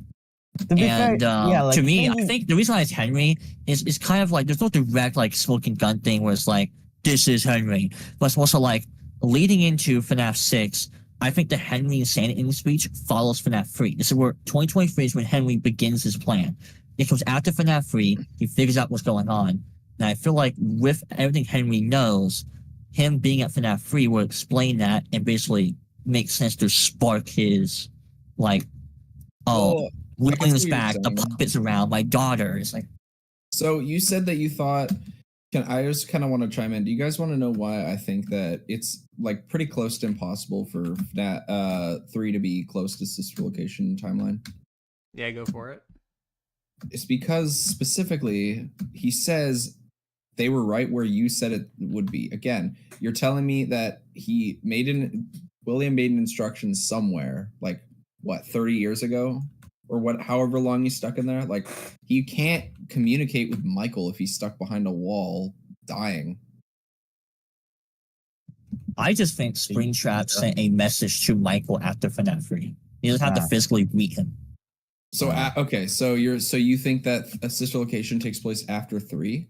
to be And fair, like, to me, I maybe- think the reason why it's Henry is kind of like there's no direct like smoking gun thing where it's like this is Henry, but it's also like leading into FNAF 6. I think the Henry insanity speech follows FNAF 3. This is where 2023 is when Henry begins his plan. It comes after FNAF 3. He figures out what's going on. And I feel like with everything Henry knows, him being at FNAF 3 will explain that and basically make sense to spark his like, Well, William's what you're back, the saying. puppets around, my daughter. It's like, So you said that you thought. I just kind of want to chime in. Do you guys want to know why I think that it's like pretty close to impossible for FNAF 3 to be close to sister location timeline? Yeah, go for it. It's because specifically he says they were right where you said it would be. Again, you're telling me that William made an instruction somewhere, like what, 30 years ago? Or what, however long he's stuck in there? Like, you can't communicate with Michael if he's stuck behind a wall dying. I just think Springtrap sent a message to Michael after FNAF 3. He doesn't have to Ah. physically meet him. So okay, so you think that a sister location takes place after 3?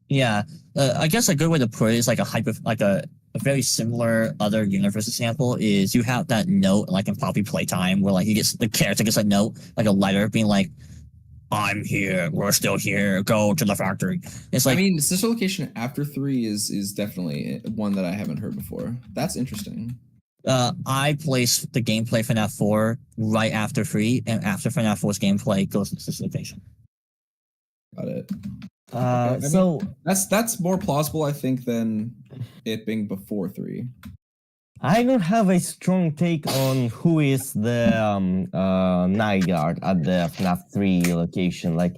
Yeah, I guess a good way to put it is like a very similar other universe example is you have that note like in Poppy Playtime where like the character gets a note, like a letter being like, I'm here, we're still here, go to the factory. It's like, I mean, sister location after 3 is definitely one that I haven't heard before. That's interesting. I place the gameplay for FNAF 4 right after 3, and after FNAF 4's gameplay goes into this location. Got it. I mean- so That's more plausible, I think, than it being before 3. I don't have a strong take on who is the night guard at the FNAF 3 location. Like,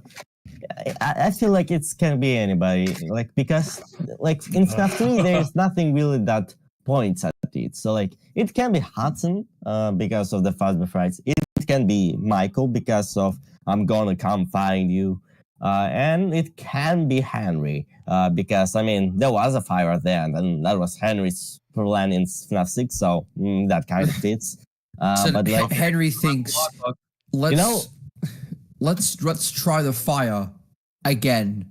I feel like it can be anybody. Like, because like in FNAF 3, there's nothing really that points at it. So like, it can be Hudson because of the Phasma Frights. It can be Michael because of I'm gonna come find you. And it can be Henry because I mean there was a fire at the end, and that was Henry's plan in FNAF 6, so that kind of fits. So But like, Henry thinks, let's let's try the fire again.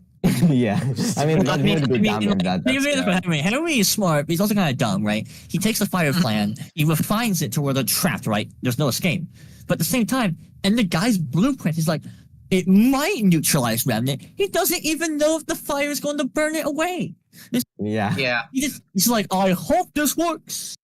yeah, I mean, that would be dumb in that. Henry is smart, but he's also kind of dumb, right? He takes the fire plan, he refines it to where they're trapped, right? There's no escape. But at the same time, and the guy's blueprint is like, it might neutralize Remnant. He doesn't even know if the fire is going to burn it away. Yeah. Yeah. He's like, I hope this works.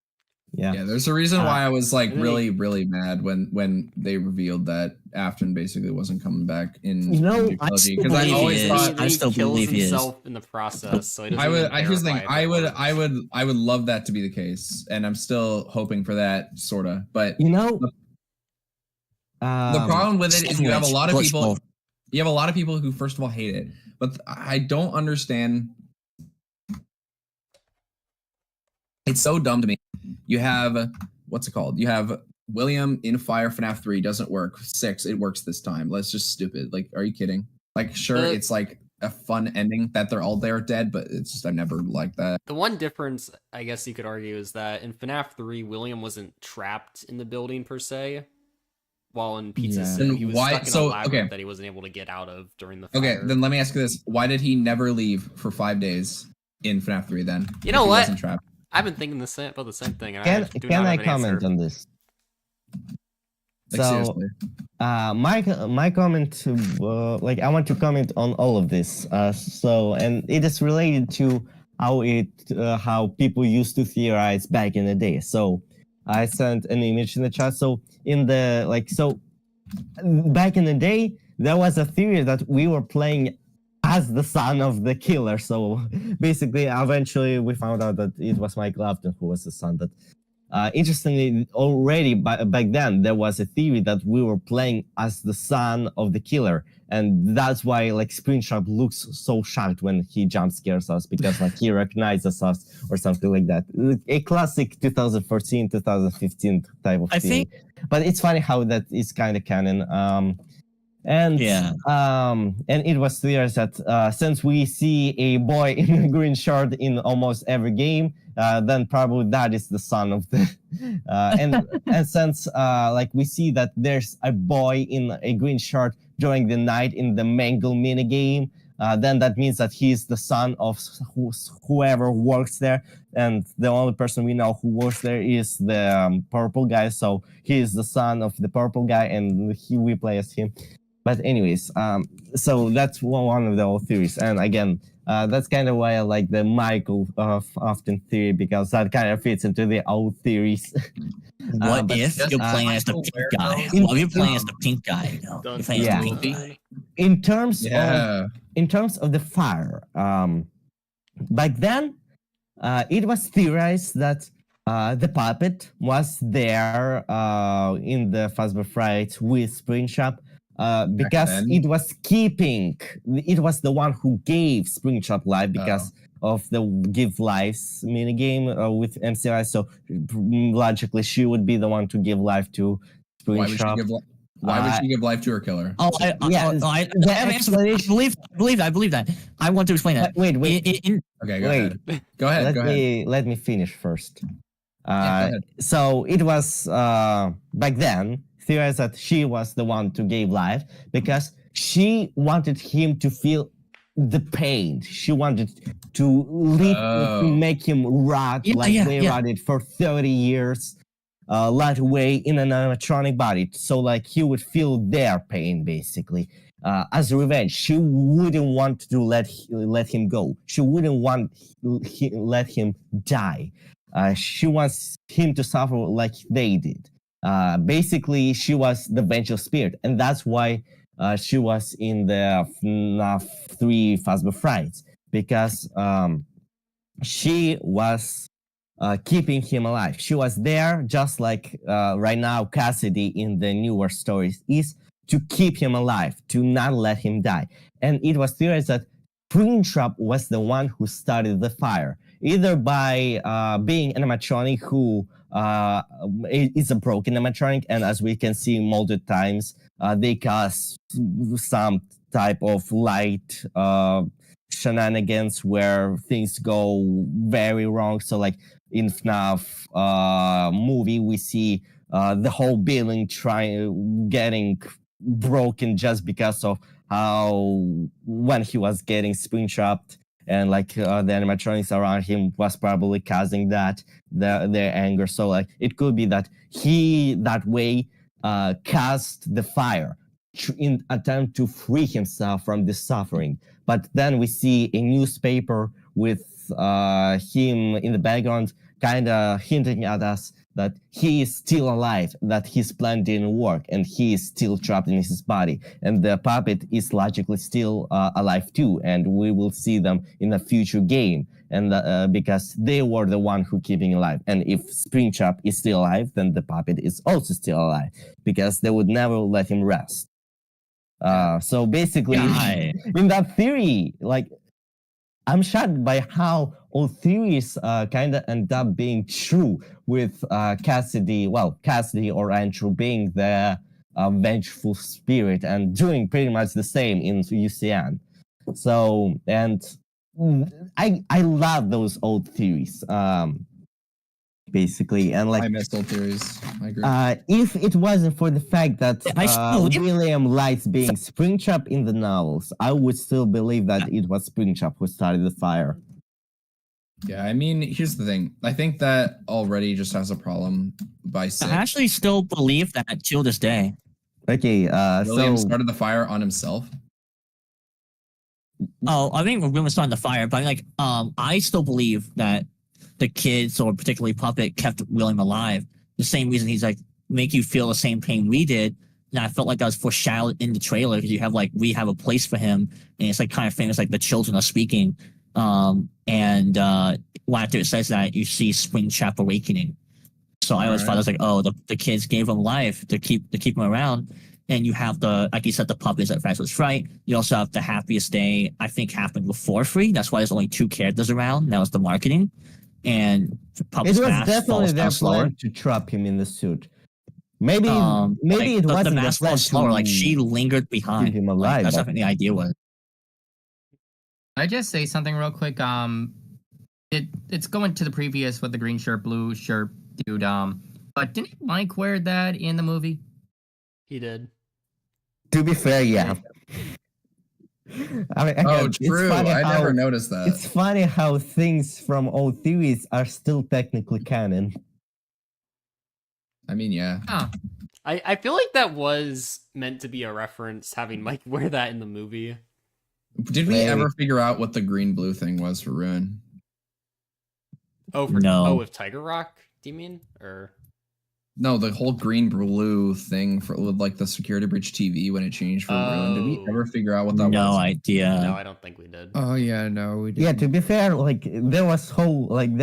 Yeah, there's a reason why I was like and then really, really mad when they revealed that Afton basically wasn't coming back in You know, New I Trilogy, still because I believe he always is. thought I still kills believe he is. himself in the process. So he doesn't I would. even Here's the thing. verify if it works. I would love that to be the case, and I'm still hoping for that, sorta. But You know, the problem with it is you have a lot of Glitch people. ball. You have a lot of people who, first of all, hate it, but I don't understand. It's so dumb to me. You have what's it called? You have William in fire. FNAF 3 doesn't work. 6, it works this time. That's just stupid. Like, are you kidding? Like, sure, it's like a fun ending that they're all there dead, but it's just I never liked that. The one difference, I guess you could argue, is that in FNAF 3, William wasn't trapped in the building per se, while in Pizza Yeah. Sim, Then he was why- stuck in so, a labyrinth okay. that he wasn't able to get out of during the fire. Okay, then let me ask you this: why did he never leave for 5 days in FNAF 3? Then You know if he what? wasn't trapped? I've been thinking about the same thing. And do can not I have an comment answer. on this? Like, So, seriously. my comment, like I want to comment on all of this. And it is related to how people used to theorize back in the day. So, I sent an image in the chat. So back in the day, there was a theory that we were playing as the son of the killer. So basically, eventually, we found out that it was Michael Afton who was the son. But interestingly, already back then, there was a theory that we were playing as the son of the killer. And that's why like Springtrap looks so shocked when he jump scares us, because like he recognizes us or something like that. A classic 2014, 2015 type of I theory. think- But it's funny how that is kind of canon. And it was clear that since we see a boy in a green shirt in almost every game, then probably that is the son of the and since like we see that there's a boy in a green shirt during the night in the Mangle mini game, then that means that he's the son of whoever works there, and the only person we know who works there is the purple guy, so he is the son of the purple guy, and we play as him. But anyways, so that's one of the old theories. And again, that's kind of why I like the Michael Afton theory, because that kind of fits into the old theories. What but if you're playing as the pink guy? What if you're playing as the pink guy? You know? You're playing as the pink guy. In terms of the fire, back then, it was theorized that the puppet was there in the Fazbear Fright with Springtrap. Because it was the one who gave Springtrap life because of the give lives minigame with MCI. So logically, she would be the one to give life to Springtrap. Why would she give life to her killer? Oh, I believe that. I want to explain that. Wait. Okay, go ahead. Go ahead. Let me finish first. Go ahead. So it was back then theorized that she was the one to give life because she wanted him to feel the pain. She wanted to make him rot they rotted for 30 years, locked away in an animatronic body. So like he would feel their pain basically. As a revenge, she wouldn't want to let him go. She wouldn't want let him die. She wants him to suffer like they did. Basically, she was the vengeful spirit, and that's why she was in the FNAF 3 Fazbear Frights, because she was keeping him alive. She was there, just like right now Cassidy in the newer stories is, to keep him alive, to not let him die. And it was theorized that Springtrap was the one who started the fire, either by being an animatronic who is a broken animatronic, and as we can see multiple times, they cause some type of light shenanigans where things go very wrong. So like in FNAF movie, we see the whole building getting broken just because of how when he was getting Springtrapped, and like the animatronics around him was probably causing that their anger. So like it could be that he that way caused the fire. in attempt to free himself from this suffering. But then we see a newspaper with him in the background, kind of hinting at us that he is still alive, that his plan didn't work, and he is still trapped in his body. And the puppet is logically still alive too, and we will see them in a future game. And because they were the one who keeping alive. And if Springtrap is still alive, then the puppet is also still alive, because they would never let him rest. So basically, in that theory, like, I'm shocked by how all theories kind of end up being true, with Cassidy or Andrew being the vengeful spirit and doing pretty much the same in UCN. So, and I love those old theories, basically. And like, I miss old theories. I agree. If it wasn't for the fact that William likes being Springtrap in the novels, I would still believe that it was Springtrap who started the fire. Yeah, I mean, here's the thing. I think that already just has a problem by 6. I actually still believe that till this day. Okay, William so started the fire on himself. Oh, I think William started the fire, but like, I still believe that the kids, or particularly Puppet, kept William alive. The same reason he's like, make you feel the same pain we did. And I felt like that was foreshadowed in the trailer, because you have like, we have a place for him, and it's like kind of famous, like the children are speaking. And after it says that, you see Springtrap awakening. So I always thought it was like, oh, the kids gave him life to keep him around. And you have like you said, the puppets at Fast was Fright. You also have the Happiest Day, I think, happened before Free. That's why there's only 2 characters around. That was the marketing. And Puppet's it was Mask definitely falls their down slower. plan to trap him in the suit. Maybe Like, it wasn't the their mask plan falls slower. to Like, she lingered behind. keep him Like, alive. that's but- definitely the idea was. Can I just say something real quick? It's going to the previous with the green shirt, blue shirt dude. But didn't Mike wear that in the movie? He did. To be fair, yeah. I mean, again, Oh, it's true. funny I never how- noticed that. It's funny how things from old theories are still technically canon. I mean, yeah. Oh, I feel like that was meant to be a reference, having Mike wear that in the movie. Did we Maybe. ever figure out what the green-blue thing was for Ruin? Oh, No. with Tiger Rock, do you mean? Or No, the whole green-blue thing for with like the security breach TV when it changed for Ruin. Did we Oh. ever figure out what that No was? idea. no, I don't think we did. Oh yeah, no, we didn't. Yeah, to be fair, like there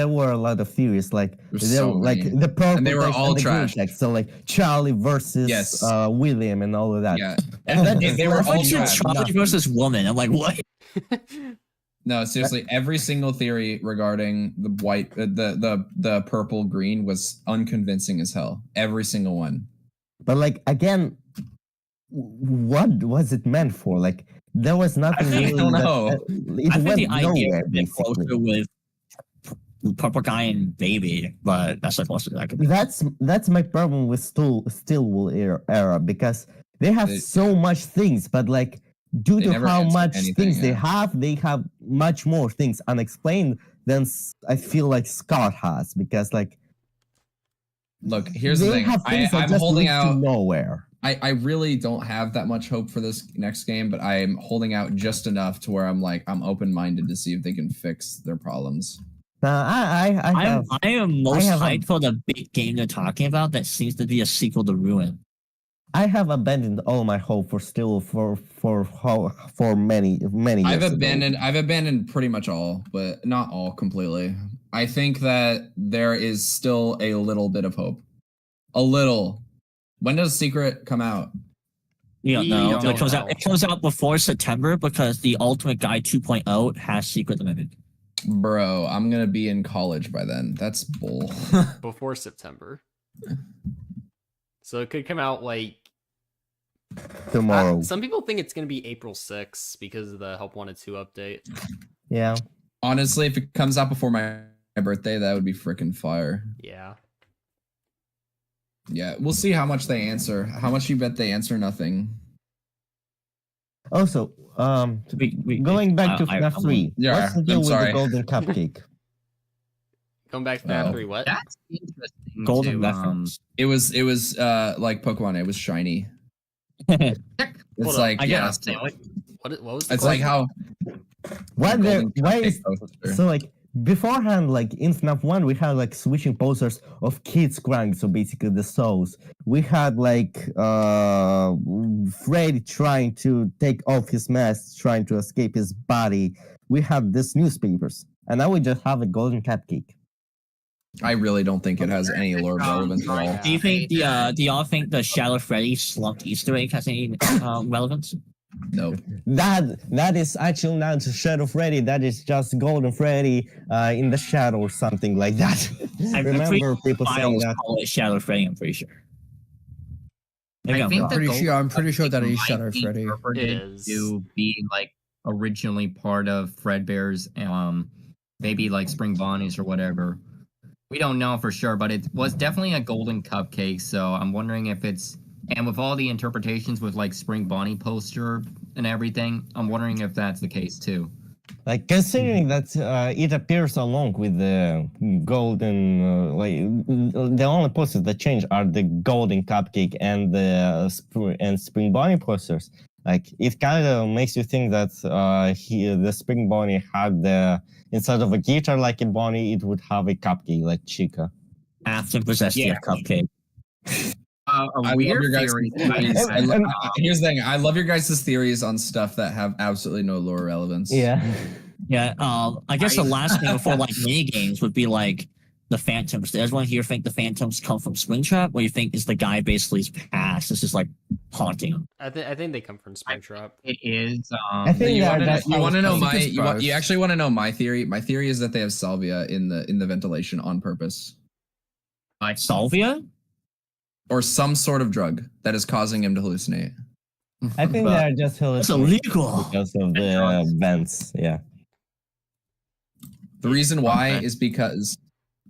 were a lot of theories, like There's there, so like many. the purple And they were text all and the green trash. text. So like Charlie versus Yes. William and all of that. Yeah. And that They were just all left What's your trash. Charlie nothing. versus woman? I'm like, what? No, seriously, every single theory regarding the the purple green was unconvincing as hell. Every single one. But like again, what was it meant for? Like there was nothing I really. don't that- know. it I think went the idea nowhere, is closer basically. with Purple Guy and Baby, but that's supposed to like. That's my problem with Stillwell era, because they have They- so much things, but like due They to never how answer much anything, things yeah. they have much more things unexplained than I feel like Scott has, because like Look, here's they the thing. have things that I'm just holding lead to out. nowhere. I really don't have that much hope for this next game, but I'm holding out just enough to where I'm like, I'm open-minded to see if they can fix their problems. I am most have a- hyped for the big game they're talking about that seems to be a sequel to Ruin. I have abandoned all my hope for still for many years. I've ago. abandoned pretty much all, but not all completely. I think that there is still a little bit of hope. A little. When does Secret come out? You don't We know. don't know. It comes out before September because the Ultimate Guide 2.0 has Secret Limited. Bro, I'm gonna be in college by then. That's bull. Before September. So it could come out like tomorrow. some people think it's gonna be April 6th because of the Help Wanted 2 update. Yeah. Honestly, if it comes out before my birthday, that would be freaking fire. Yeah. Yeah, we'll see how much they answer. How much you bet they answer nothing. Also, going back to FNAF 3, Yeah, what's the deal I'm with sorry. the golden cupcake? Going back to FNAF Oh. 3, what? that's interesting. Golden to, reference. It was like Pokemon, it was shiny. It's Hold like up. yeah, What was the it's like question? how Why the there? golden Why cupcake is poster. so like beforehand? Like in FNAF 1, we had like switching posters of kids crying. So basically, the souls. We had like Freddy trying to take off his mask, trying to escape his body. We had this newspapers, and now we just have a golden cupcake. I really don't think it has any lore relevance at all. Do you think do y'all think the Shadow Freddy slumped Easter egg has any relevance? Nope. That is actually not Shadow Freddy. That is just Golden Freddy in the shadow or something like that. I remember people saying that. Call it Shadow Freddy. I'm pretty sure. Maybe I I'm think wrong. I'm pretty sure that is might Shadow be Freddy. interpreted It is. to be like originally part of Fredbear's, maybe like Spring Bonnies or whatever. We don't know for sure, but it was definitely a golden cupcake. So I'm wondering if it's, and with all the interpretations with like Spring Bonnie poster and everything, I'm wondering if that's the case too. Like considering that it appears along with the golden, the only posters that change are the golden cupcake and the Spring Bonnie posters. Like it kind of makes you think that the Spring Bonnie had instead of a guitar like a Bonnie, it would have a cupcake like Chica. After possessed Yeah. cupcake. A I weird love your guys' theory. theories. Here's the thing. I love your guys' theories on stuff that have absolutely no lore relevance. Yeah. Yeah. I guess the last thing before like mini games would be like the Phantoms. Does everyone here think the Phantoms come from Springtrap? Or you think is the guy basically his past? It's just like haunting him. I think they come from Springtrap. It is. I think You that want to know I think my it's both. you actually want to know my theory? My theory is that they have salvia in the ventilation on purpose, like Salvia? or some sort of drug that is causing him to hallucinate. I think But they're just It's hallucinating illegal. because of the vents. Yeah. The reason why is because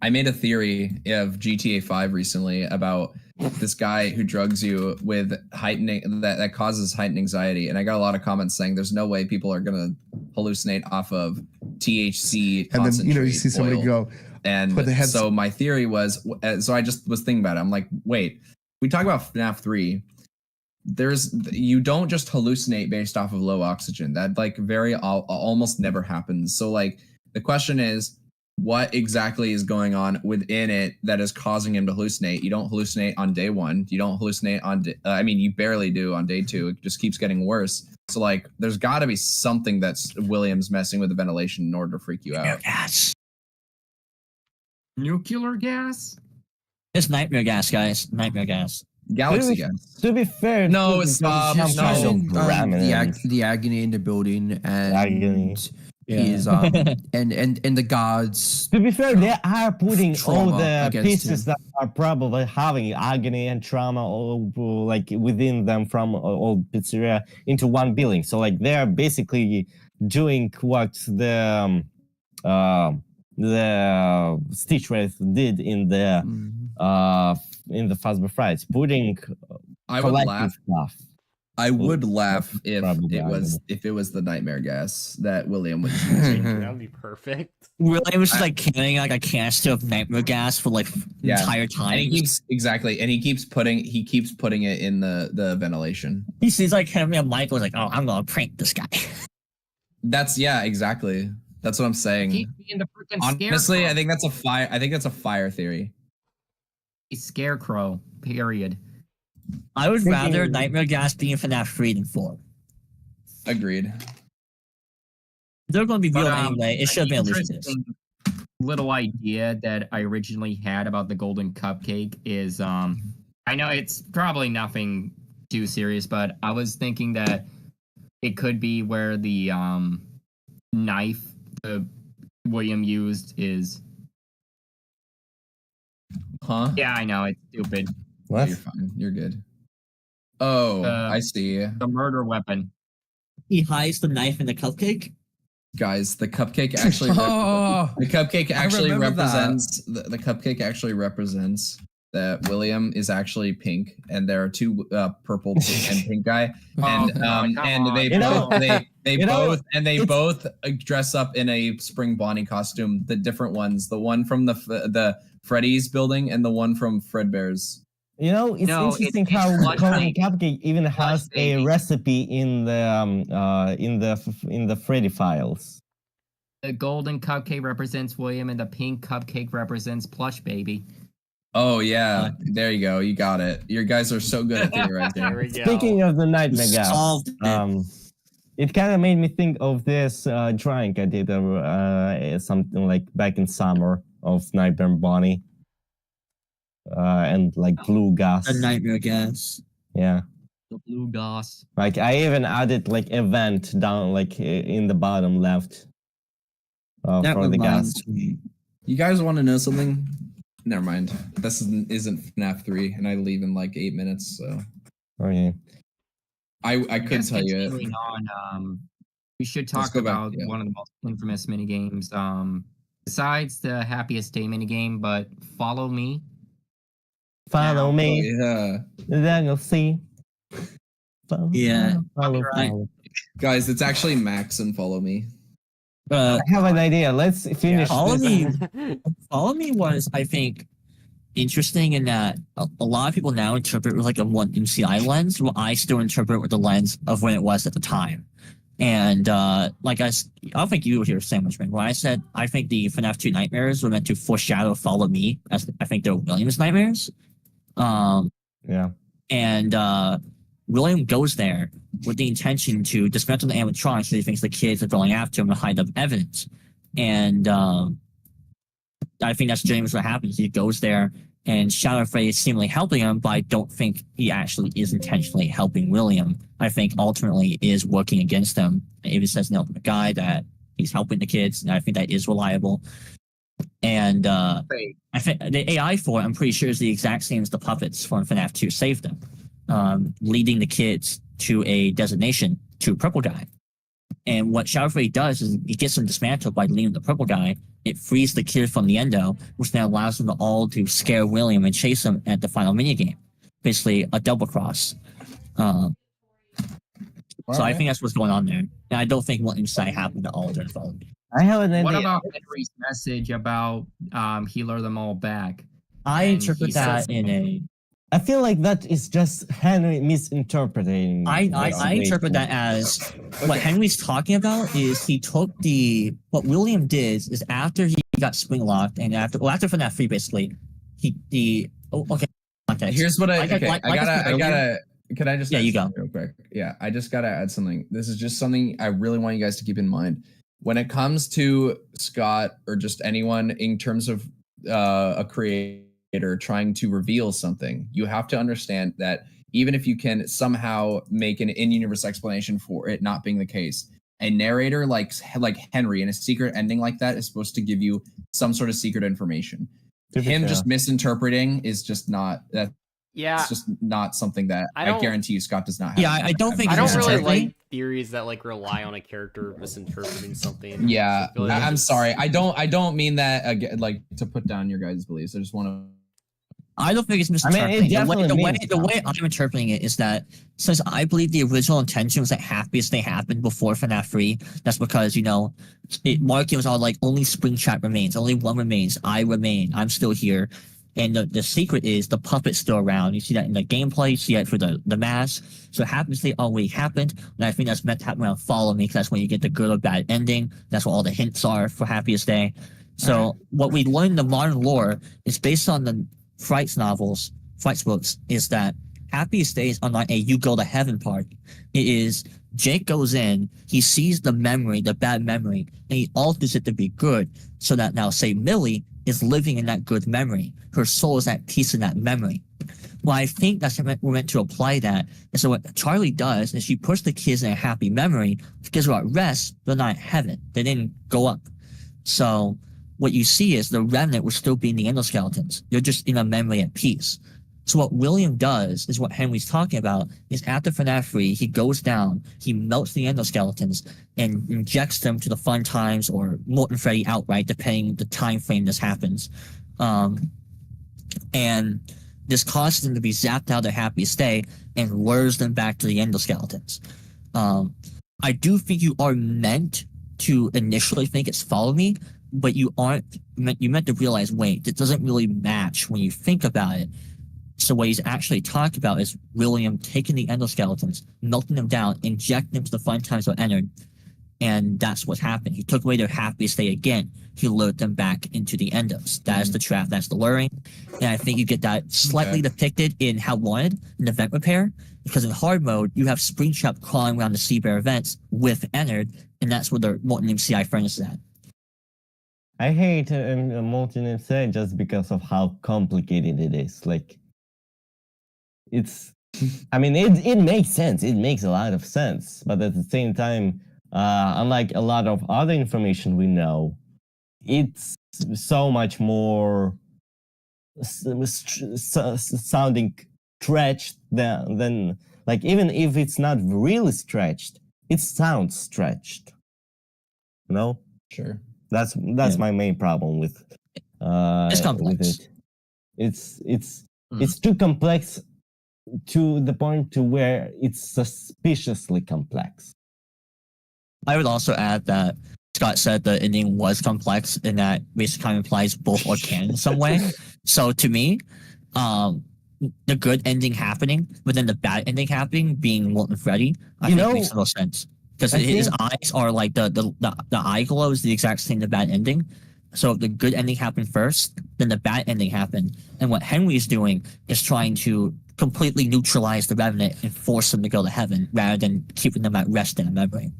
I made a theory of GTA 5 recently about this guy who drugs you with heightening that causes heightened anxiety, and I got a lot of comments saying there's no way people are gonna hallucinate off of THC. And then you see somebody oil. go, And put the heads- so my theory was, so I just was thinking about it. I'm like, wait, we talk about FNAF 3. You don't just hallucinate based off of low oxygen. That like almost never happens. So like the question is, what exactly is going on within it that is causing him to hallucinate? You don't hallucinate on day 1. You don't hallucinate on, you barely do on day 2. It just keeps getting worse. So like, there's got to be something that's Williams messing with the ventilation in order to freak you out. Gas. nuclear gas. It's nightmare gas, guys. Nightmare gas. Galaxy gas. To be fair, No, to- stop. some Just kind of using, remnant. the agony in the building and Agony. is and the guards. To be fair, they are putting all Trauma the against pieces him. that are probably having agony and trauma all like within them from old pizzeria into one building. So like they're basically doing what the Stitch Wraith did in the Fazbear Frights, putting I would collective laugh. stuff. I would laugh if Probably it was the nightmare gas that William was using. That would be perfect. William was just like carrying like a canister of nightmare gas for like Yeah. entire time. And he keeps putting it in the ventilation. He sees like him and Michael's like, oh, I'm gonna prank this guy. That's exactly. That's what I'm saying. Keep being the freaking Honestly, scarecrow. I think that's a fire theory. Scarecrow. Period. I would Thinking- rather nightmare gas be in FNAF 3 than 4. Agreed. They're gonna be real But, anyway. It should have been at least this. interesting little idea that I originally had about the golden cupcake is I know it's probably nothing too serious, but I was thinking that it could be where the knife the William used is. Huh? Yeah, I know it's stupid. What? You're fine. You're good. Oh, I see. The murder weapon. He hides the knife in the cupcake. Guys, the cupcake actually the cupcake actually represents the cupcake actually represents that William is actually pink and there are two purple and pink guy and they both dress up in a Spring Bonnie costume, the different ones, the one from the Freddy's building and the one from Fredbear's You know, it's No, interesting it's how Flush Colin Baby. Cupcake even has Flush a Baby. recipe in the Freddy files. The golden cupcake represents William, and the pink cupcake represents Plush Baby. Oh yeah, there you go. You got it. You guys are so good at theorizing. There we go. Speaking of the nightmare gas, Solved it. it kind of made me think of this drawing I did something like back in summer of Nightmare Bonnie. And like blue gas. A nightmare gas. Yeah. The blue goss. Like I even added like event down like in the bottom left. That For the gas. reminds me. You guys want to know something? Never mind. This isn't FNAF 3, and I leave in like 8 minutes. So Okay. I could Guess tell you. continuing on, we should Let's talk go back, about yeah. one of the most infamous mini games. Besides the happiest day mini game, but follow me. Follow Now, me. Yeah, Then you'll see. Follow, Yeah. Follow, Copyright. follow. guys, it's actually Max and Follow Me. I have an idea. Let's finish Follow this. Me. Follow Me was, I think, interesting in that a lot of people now interpret with like a one MCI lens, while I still interpret with the lens of when it was at the time. And like I don't think you were here sandwich man. When I said I think the FNAF 2 nightmares were meant to foreshadow Follow Me, as I think they're William's nightmares. Yeah. And William goes there with the intention to dismantle the animatronics, so he thinks the kids are going after him to hide up evidence. And I think that's James what happens. He goes there, and Shadow Freddy is seemingly helping him, but I don't think he actually is intentionally helping William. I think ultimately is working against them. It even says in the ultimate guide that he's helping the kids, and I think that is reliable. And Wait, I think the AI for it, I'm pretty sure, is the exact same as the puppets from FNAF 2 Save Them, leading the kids to a designation to Purple Guy. And what Shadow Freddy does is he gets them dismantled by leading the Purple Guy. It frees the kid from the endo, which now allows them all to scare William and chase him at the final minigame. Basically, a double cross. So I think that's what's going on there. And I don't think what inside happened to all during Follow Me. I have an idea. what about Henry's message about he lured them all back? I And interpret he that says- in a I feel like that is just Henry misinterpreting. I the interpret that as what Henry's talking about is he took what William did is after he got spring locked and after FNAF 3 basically okay. Context. Here's what I said gotta. earlier- Can I just? Yeah, add you go. something real quick. Yeah, I just gotta add something. This is just something I really want you guys to keep in mind when it comes to Scott or just anyone in terms of a creator trying to reveal something. You have to understand that even if you can somehow make an in-universe explanation for it not being the case, a narrator like Henry in a secret ending like that is supposed to give you some sort of secret information. Him just misinterpreting is just not that. Yeah, It's just not something that I I don't- guarantee you Scott does not have. Yeah, I don't think I don't really misinterpreting. like theories that like rely on a character misinterpreting something. Yeah, I feel like I'm it's- sorry. I don't mean that again, like to put down your guys' beliefs. I just want to. I don't think it's I mean, misinterpreting. it definitely the means way that. I'm interpreting it is that since I believe the original intention was that happiest day happened before FNAF 3, that's because, Marky was all like, only Springtrap remains, only one remains, I remain, I'm still here. And the secret is the puppet's still around. You see that in the gameplay, you see that for the mask. So happiest day already happened. And I think that's meant to happen around Follow Me, because that's when you get the good or bad ending. That's what all the hints are for happiest day. So what we learn in the modern lore is based on the Frights books, is that happiest days are not a you go to heaven part. It is Jake goes in, he sees the memory, the bad memory, and he alters it to be good. So that now, say, Millie is living in that good memory. Her soul is at peace in that memory. Well, I think that's what we're meant to apply that. And so what Charlie does is she puts the kids in a happy memory because they're at rest, they're not in heaven. They didn't go up. So what you see is the remnant will still be in the endoskeletons. They're just in a memory at peace. So what William does is what Henry's talking about is after FNAF 3, he goes down, he melts the endoskeletons and injects them to the fun times or Morton Freddy outright, depending the time frame this happens. And this causes them to be zapped out of their happiest day and lures them back to the endoskeletons. I do think you are meant to initially think it's Follow Me, but you meant to realize, wait, it doesn't really match when you think about it. So what he's actually talked about is William taking the endoskeletons, melting them down, injecting them to the fun times of Ennard, and that's what happened. He took away their happy state again. He lured them back into the endos. That is the trap. That's the luring. And I think you get that slightly depicted in How Wanted, in the vent repair, because in hard mode, you have Springtrap crawling around the Sea Bear vents with Ennard, and that's where the Molten MCI furnace is at. I hate Molten MCI just because of how complicated it is. Like, it's, I mean, it makes sense. It makes a lot of sense. But at the same time, unlike a lot of other information we know, it's so much more sounding stretched than, like, even if it's not really stretched, it sounds stretched. You know? Sure. That's my main problem with It's complex. with it. It's too complex to the point to where it's suspiciously complex. I would also add that Scott said the ending was complex and that basically kind of implies both or can in some way. So to me, the good ending happening, but then the bad ending happening being Molten Freddy, I think makes the most sense. Because his eyes are like the eye glow is the exact same the bad ending. So if the good ending happened first, then the bad ending happened. And what Henry's doing is trying to completely neutralize the Revenant and force them to go to heaven rather than keeping them at rest in a memory.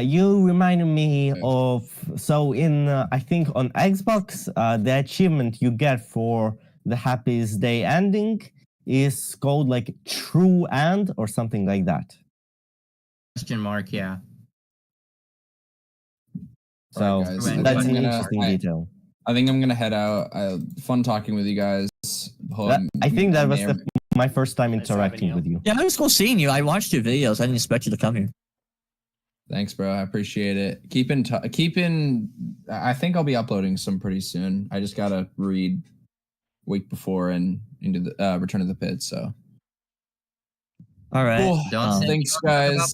You reminded me of, so in I think on Xbox, the achievement you get for the happiest day ending is called like True End or something like that. Question mark, yeah. So All right, guys. that's an interesting detail. I think I'm gonna head out. Fun talking with you guys. I think that was my first time interacting with you. Yeah, it was cool seeing you. I watched your videos. I didn't expect you to come here. Thanks, bro. I appreciate it. I think I'll be uploading some pretty soon. I just gotta read week before and into the Return of the Pit. So. All right. Cool. Don't Thanks, guys.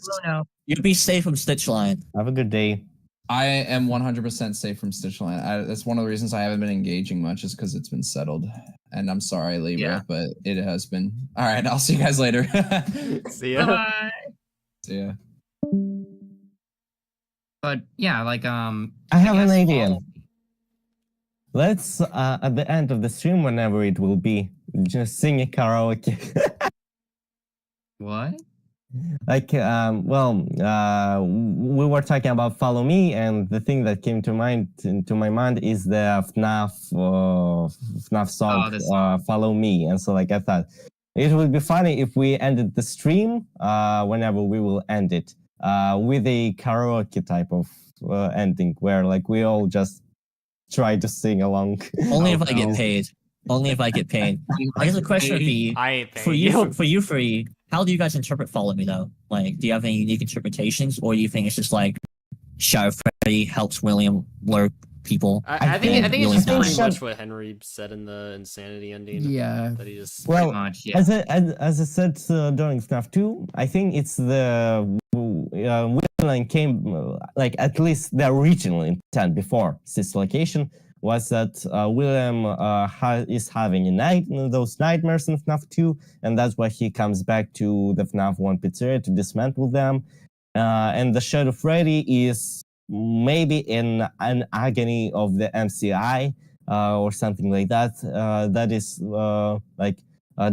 You be safe from Stitchline. Have a good day. I am 100% safe from Stitchline. That's one of the reasons I haven't been engaging much is because it's been settled. And I'm sorry, Libra, but it has been. All right, I'll see you guys later. See ya. Bye. See ya. But yeah, like I have an idea. Let's at the end of the stream, whenever it will be, just sing a karaoke. What? Like, we were talking about Follow Me, and the thing that came to my mind is the FNAF song, Follow Me. And so, like, I thought it would be funny if we ended the stream, whenever we will end it, with a karaoke type of ending, where like we all just try to sing along. Only if I get paid. Only if I get paid. I guess the question would be for you. How do you guys interpret Follow Me though? Like, do you have any unique interpretations, or do you think it's just like Shadow Freddy helps William lure people? I think it's just William pretty dies. much what Henry said in the Insanity ending. Yeah. That he just Well, much, yeah. as I said during FNAF 2, I think it's the William came like at least the original intent before this location was that William is having those nightmares in FNAF 2, and that's why he comes back to the FNAF 1 pizzeria to dismantle them. And the Shadow Freddy is maybe in an agony of the MCI or something like that. That is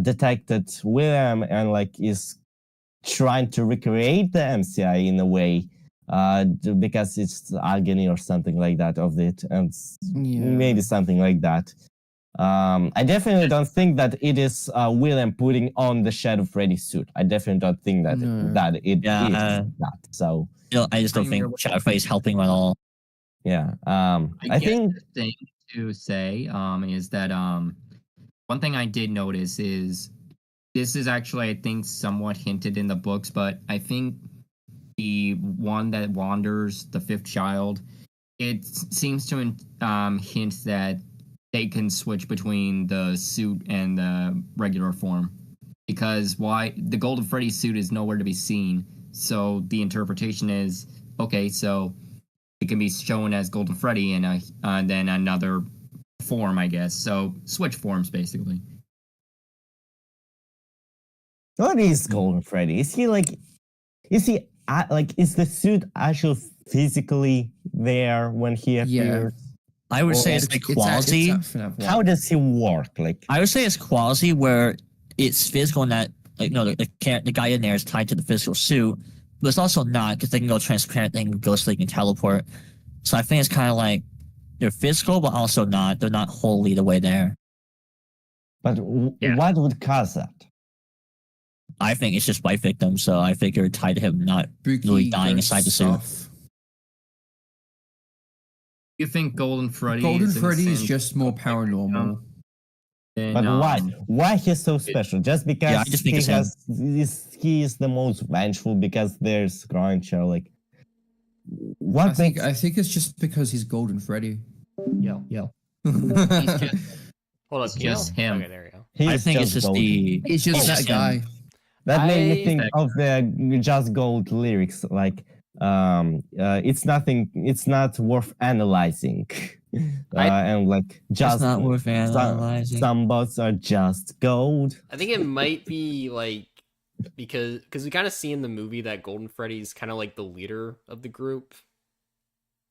detected William and like is trying to recreate the MCI in a way. Because it's agony or something like that of it, and maybe something like that. I definitely don't think that it is William putting on the Shadow Freddy suit. I definitely don't think that it is that. So I just don't think Shadow Freddy is helping at all. Yeah. I think the thing to say is that one thing I did notice is this is actually I think somewhat hinted in the books, but I think the one that wanders, the fifth child, it seems to hint that they can switch between the suit and the regular form. Because the Golden Freddy suit is nowhere to be seen. So the interpretation is, okay, so it can be shown as Golden Freddy and then another form, I guess. So switch forms, basically. What is Golden Freddy? Is he like? Is he like? Is the suit actually physically there when he Yeah. appears? I would Well, say it's the quality. How does he work? Like, I would say it's quality where it's physical in that, like, no, the guy in there is tied to the physical suit, but it's also not because they can go transparent, they can go so they can teleport. So I think it's kind of like they're physical, but also not. They're not wholly the way there. but what would cause that? I think it's just bite victim, so I think you're tied to him not really dying inside the suit. You think Golden Freddy? Golden is in the Freddy is same just more paranormal. than, But why? Why he's so special? Just because I just think it's he is the most vengeful because there's Grindshell. Like, I what think makes? I think it's just because he's Golden Freddy. Yo. He's just, Hold up. It's just him. Okay, there we go. He's I think it's just gold. the. He's just It's that just guy. him. That made me I- think of the Just Gold lyrics. Like, it's nothing. It's not worth analyzing. And like just It's not worth analyzing. some bots are just gold. I think it might be like because we kind of see in the movie that Golden Freddy's kind of like the leader of the group.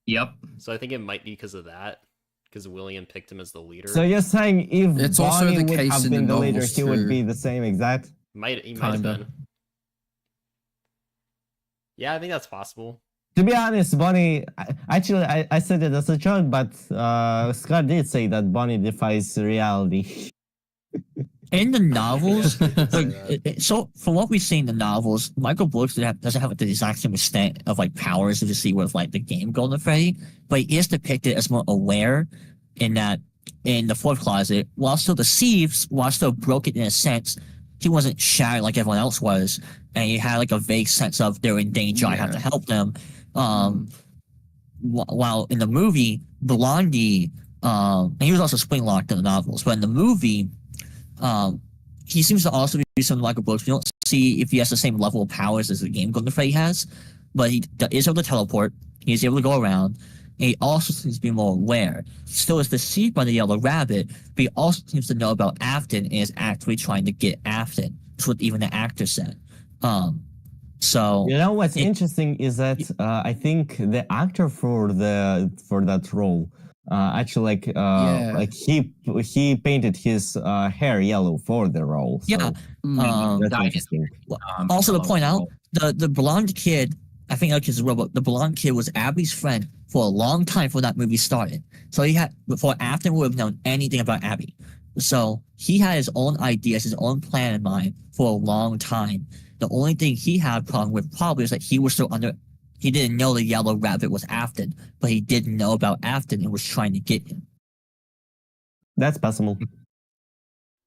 Yep. So I think it might be because of that. Because William picked him as the leader. So you're saying if It's also Bonnie the would case have in the been the leader, novels he would too. be the same exact? He might have Kinda. been. Yeah, I think that's possible. To be honest, Bonnie. Actually, I said it as a joke, but Scott did say that Bonnie defies reality. In the novels, Yeah. so from what we've seen in the novels, Michael Brooks doesn't have the exact same extent of like powers as you see with like the game Golden Freddy, but he is depicted as more aware in that in the fourth closet, while still deceived, while still broken in a sense, he wasn't shattered like everyone else was, and he had like a vague sense of they're in danger, I have to help them. While in the movie, Blondie, and he was also spring locked in the novels, but in the movie, he seems to also be some Michael Brooks. We don't see if he has the same level of powers as the game Golden Freddy has, but he is able to teleport. He's able to go around. And he also seems to be more aware. Still is deceived by the yellow rabbit, but he also seems to know about Afton and is actively trying to get Afton. That's what even the actor said. So You know what's interesting is that I think the actor for that role actually like he painted his hair yellow for the role. So yeah. that's That is- interesting. Also, to point out, the blonde kid, I think like his robot, the blonde kid was Abby's friend for a long time before that movie started. So he had, before Afton would have known anything about Abby. So he had his own ideas, his own plan in mind for a long time. The only thing he had a problem with probably is that he was still he didn't know the yellow rabbit was Afton, but he did know about Afton and was trying to get him. That's possible.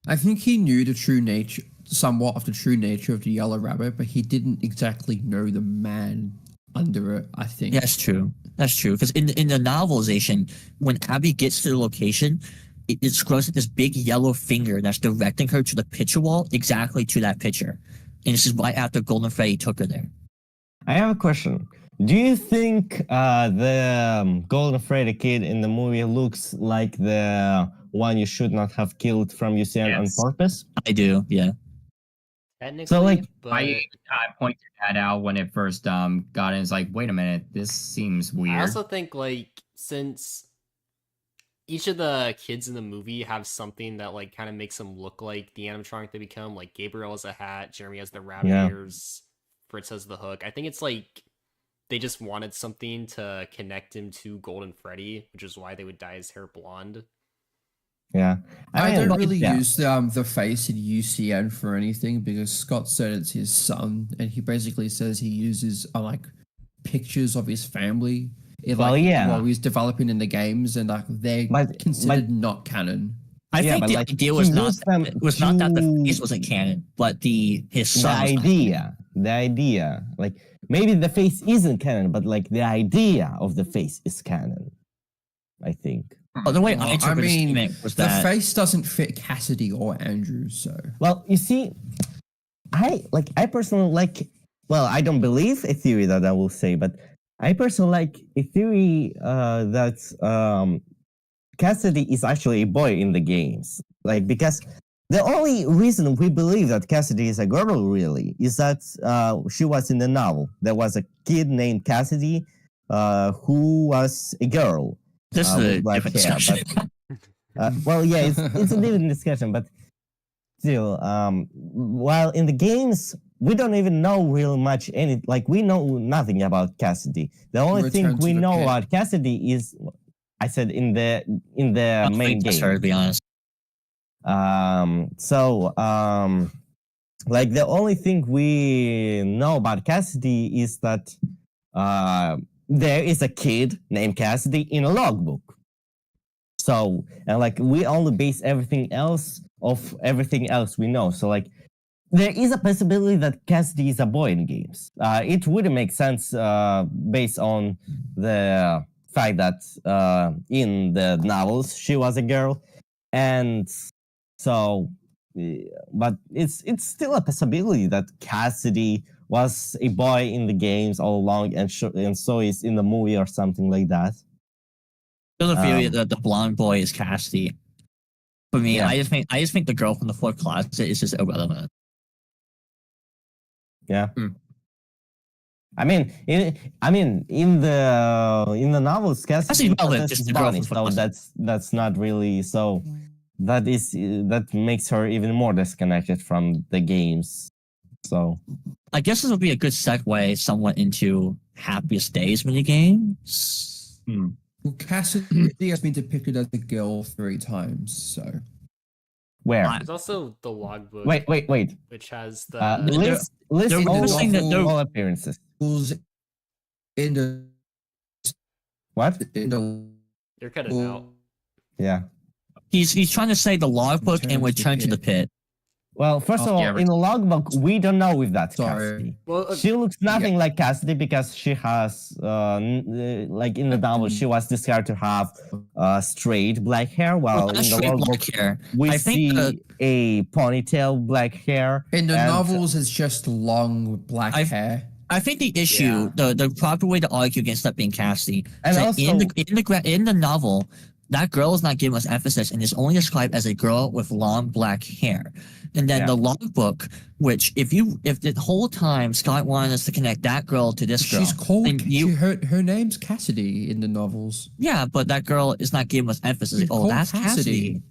I think he knew the true nature, somewhat of the true nature of the yellow rabbit, but he didn't exactly know the man under it. I think. Yeah, that's true. That's true. Because in the novelization, when Abby gets to the location, it scrolls at this big yellow finger that's directing her to the picture wall, exactly to that picture. And this is right after Golden Freddy took her there. I have a question. Do you think the Golden Freddy kid in the movie looks like the one you should not have killed from UCN Yes. on purpose? I do, yeah. Technically, like, but I pointed that out when it first got in. It's like, wait a minute, this seems weird. I also think like since each of the kids in the movie have something that like kind of makes them look like the animatronic they become. Like Gabriel has a hat, Jeremy has the rabbit Yeah. ears, Fritz has the hook. I think it's like they just wanted something to connect him to Golden Freddy, which is why they would dye his hair blonde. Yeah. I mean, don't really yeah. use the face in UCN for anything because Scott said it's his son, and he basically says he uses like pictures of his family. Well, yeah. While he's developing in the games, and like they're But- considered not canon. I Yeah, think but, the like, idea he was not used them that the to- face wasn't canon, but his The son was idea, like maybe the face isn't canon, but like the idea of the face is canon. I think. But the way Well, I I interpreted mean, the gimmick was The that face doesn't fit Cassidy or Andrew, so Well, you see, I personally like. Well, I don't believe a theory that I will say, but I personally like a theory that Cassidy is actually a boy in the games, like because The only reason we believe that Cassidy is a girl really is that she was in the novel. There was a kid named Cassidy who was a girl. This is with a black different hair, discussion. well, yeah, it's a different discussion, but still, while in the games, we don't even know real much we know nothing about Cassidy. The only thing Return to we the know pit. about Cassidy is, I said in the I don't main think that's game. fair, to be honest. Like the only thing we know about Cassidy is that there is a kid named Cassidy in a logbook. So, and like we only base everything else off everything else we know. So like there is a possibility that Cassidy is a boy in games. It wouldn't make sense based on the fact that in the novels she was a girl, and so, but it's still a possibility that Cassidy was a boy in the games all along, and so is in the movie or something like that. There's a theory Um, that the blonde boy is Cassidy. For me, Yeah. I just think the girl from the fourth closet is just irrelevant. Yeah. Hmm. I mean, in the novels, Cassidy relevant, possesses just the girl Bonnie, from so that's not really so. That makes her even more disconnected from the games. So I guess this would be a good segue somewhat into Happiest Days minigames. Well, Cassidy has been depicted as a girl 3 times, so where? There's also the logbook, Wait. which has the List they're all, noticing that they're- all appearances. who's in the What? You're cutting out. Yeah. He's trying to say the logbook and return to the pit. Well, first of all, Yeah, in the logbook, we don't know if that's Sorry. Cassidy. Well, She looks nothing like Cassidy because she has, like in the novel, she was described to have straight black hair, while Well, in the straight logbook, black hair. we I think see the- a ponytail black hair. in the and- novels it's just long black I've- hair. I think the issue, the proper way to argue against that being Cassidy, And is that also- in the novel, that girl is not given much emphasis and is only described as a girl with long black hair. And then Yeah. the logbook, which if the whole time Scott wanted us to connect that girl to this girl, She's called then her name's Cassidy in the novels. yeah, but that girl is not given much emphasis. It's Oh, called that's Cassidy.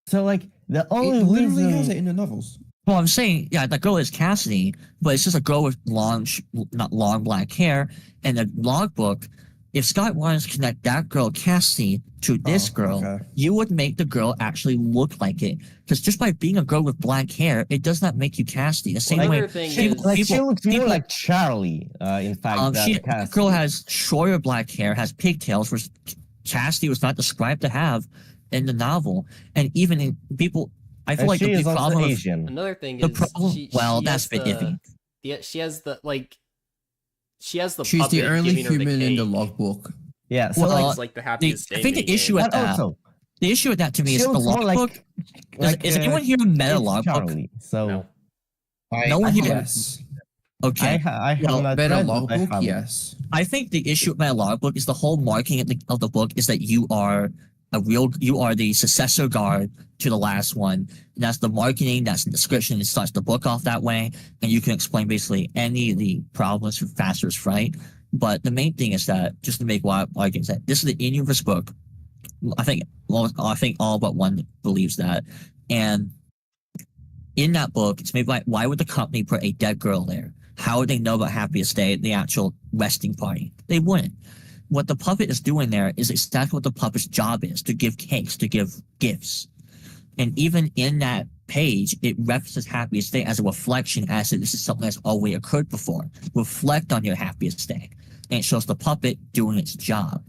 So, like, the It only literally has reason. it in the novels. Well, I'm saying, yeah, that girl is Cassidy, but it's just a girl with not long black hair. And the logbook, if Scott wanted to connect that girl Cassidy to this Oh, girl, okay. you would make the girl actually look like it. Because just by being a girl with black hair, it does not make you Cassidy. The same Well, way, another thing She, is- like, she people- looks more people- like Charlie, in fact, than that Cassidy. girl has shorter black hair, has pigtails, which Cassidy was not described to have in the novel. And even in people, I feel And like she the is big also problem with Asian. Another thing the is problem. she That's a has bit iffy. she has the like she has the She's the puppet only giving her the human in the cake. logbook. Yeah, so, Well, like, It's like the happiest I day think the minigame. issue with but that, also, the issue with that to me she is the looks more logbook. Is anyone here met a it's logbook? Charlie, so No. No one here. Yes. Okay. I have Well, not Better read, but I logbook, have- yes. I think the issue with my logbook is the whole marking of the book is that you are the successor guard to the last one. And that's the marketing, that's the description. It starts the book off that way, and you can explain basically any of the problems for Faster's Fright. But the main thing is that, just to make why arguments, that this is the in-universe book. I think all but one believes that. And in that book, it's made by, why would the company put a dead girl there? How would they know about Happiest Day, the actual resting party? They wouldn't. What the puppet is doing there is exactly what the puppet's job is, to give cakes, to give gifts. And even in that page, it references Happiest Day as a reflection, as if this is something that's already occurred before. Reflect on your Happiest Day. And it shows the puppet doing its job.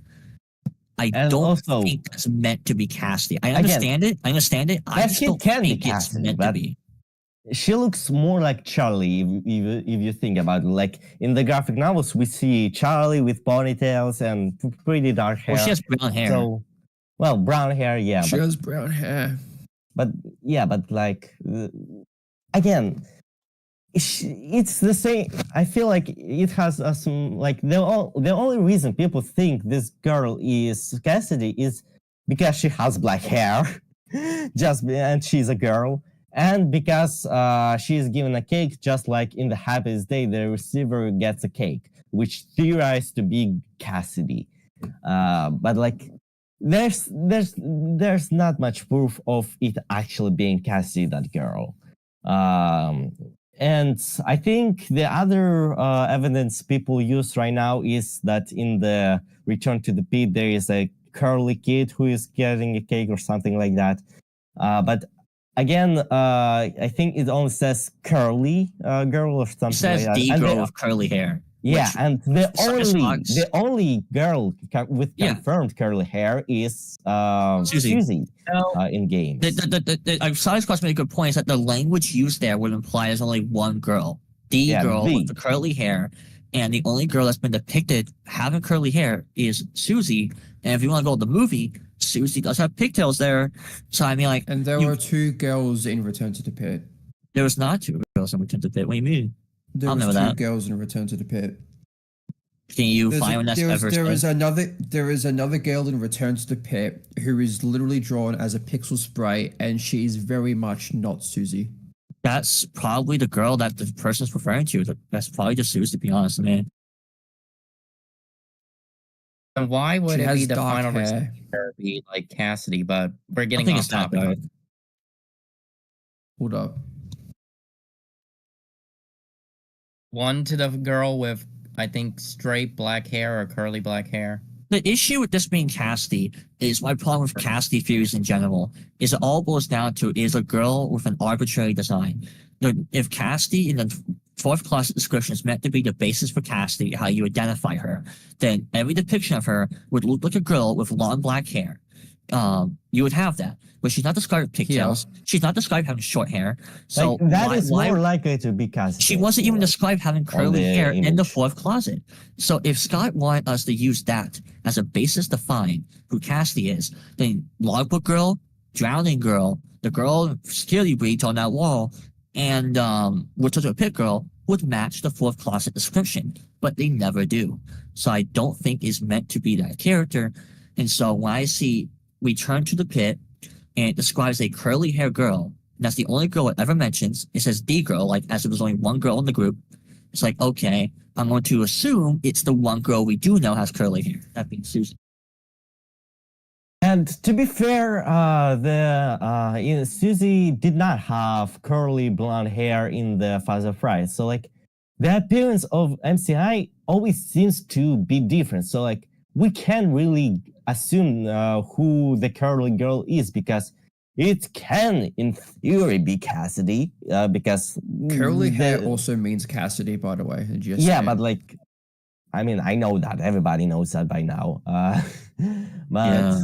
I And don't also- think that's meant to be Cassidy. I Again, understand it. I that just kid don't can be think it's Cassidy, meant to but- be. She looks more like Charlie if you think about it. Like in the graphic novels, we see Charlie with ponytails and pretty dark hair. Well, she has brown hair. So, well, brown hair, yeah, She has brown hair. but like again, it's the same. I feel like it has some like the only reason people think this girl is Cassidy is because she has black hair. and she's a girl. And because she is given a cake, just like in the happiest day, the receiver gets a cake, which theorized to be Cassidy. But like, there's not much proof of it actually being Cassidy, that girl. And I think the other evidence people use right now is that in the Return to the Pit, there is a curly kid who is getting a cake or something like that. But again, I think it only says curly girl or something It says like that. the And girl the- with curly hair. yeah, which and the sucks. only girl with Yeah. confirmed curly hair is Susie. Susie in games. Silas Cross made a good point is that the language used there would imply there's only one girl. The Yeah, girl the. with the curly hair. And the only girl that's been depicted having curly hair is Susie. And if you want to go to the movie, Susie does have pigtails there. So I mean, like, And there you- were 2 girls in Return to the Pit. there was not two girls in Return to the Pit. What do you mean? There I'll was know 2 that. girls in Return to the Pit. Can you find when that's ever there is said? another girl in Return to the Pit who is literally drawn as a pixel sprite, and she is very much not Susie. That's probably the girl that the person's referring to. That's probably just Susie, to be honest, man. And why would She it be has the dark final hair. receiver be like Cassidy? But we're I getting think off it's that topic. dark. Hold up. One to the girl with, I think, straight black hair or curly black hair. The issue with this being Cassidy is my problem with Cassidy theories in general is it all boils down to is a girl with an arbitrary design. If Cassidy in the fourth class description is meant to be the basis for Cassidy, how you identify her, then every depiction of her would look like a girl with long black hair. You would have that, but she's not described with pigtails. She's not described having short hair. So Like, that why, is why more likely to be Cassidy. she wasn't even described having curly the hair in the image. fourth closet. So if Scott wanted us to use that as a basis to find who Cassidy is, then Logbook Girl, Drowning Girl, the girl security breach on that wall, and What's a Pit Girl would match the fourth closet description, but they never do. So I don't think it's meant to be that character. And so when I see Return to the Pit and it describes a curly hair girl, and that's the only girl it ever mentions. It says the girl, like as if there's only one girl in the group. It's like, okay, I'm going to assume it's the one girl we do know has curly hair. That being Susan. And to be fair, Susie did not have curly blonde hair in the Father Fry. So like, the appearance of MCI always seems to be different. So like, we can't really assume who the curly girl is because it can, in theory, be Cassidy. Because Curly hair also means Cassidy, by the way. Just yeah, saying. but like, I mean, I know that everybody knows that by now. Yeah,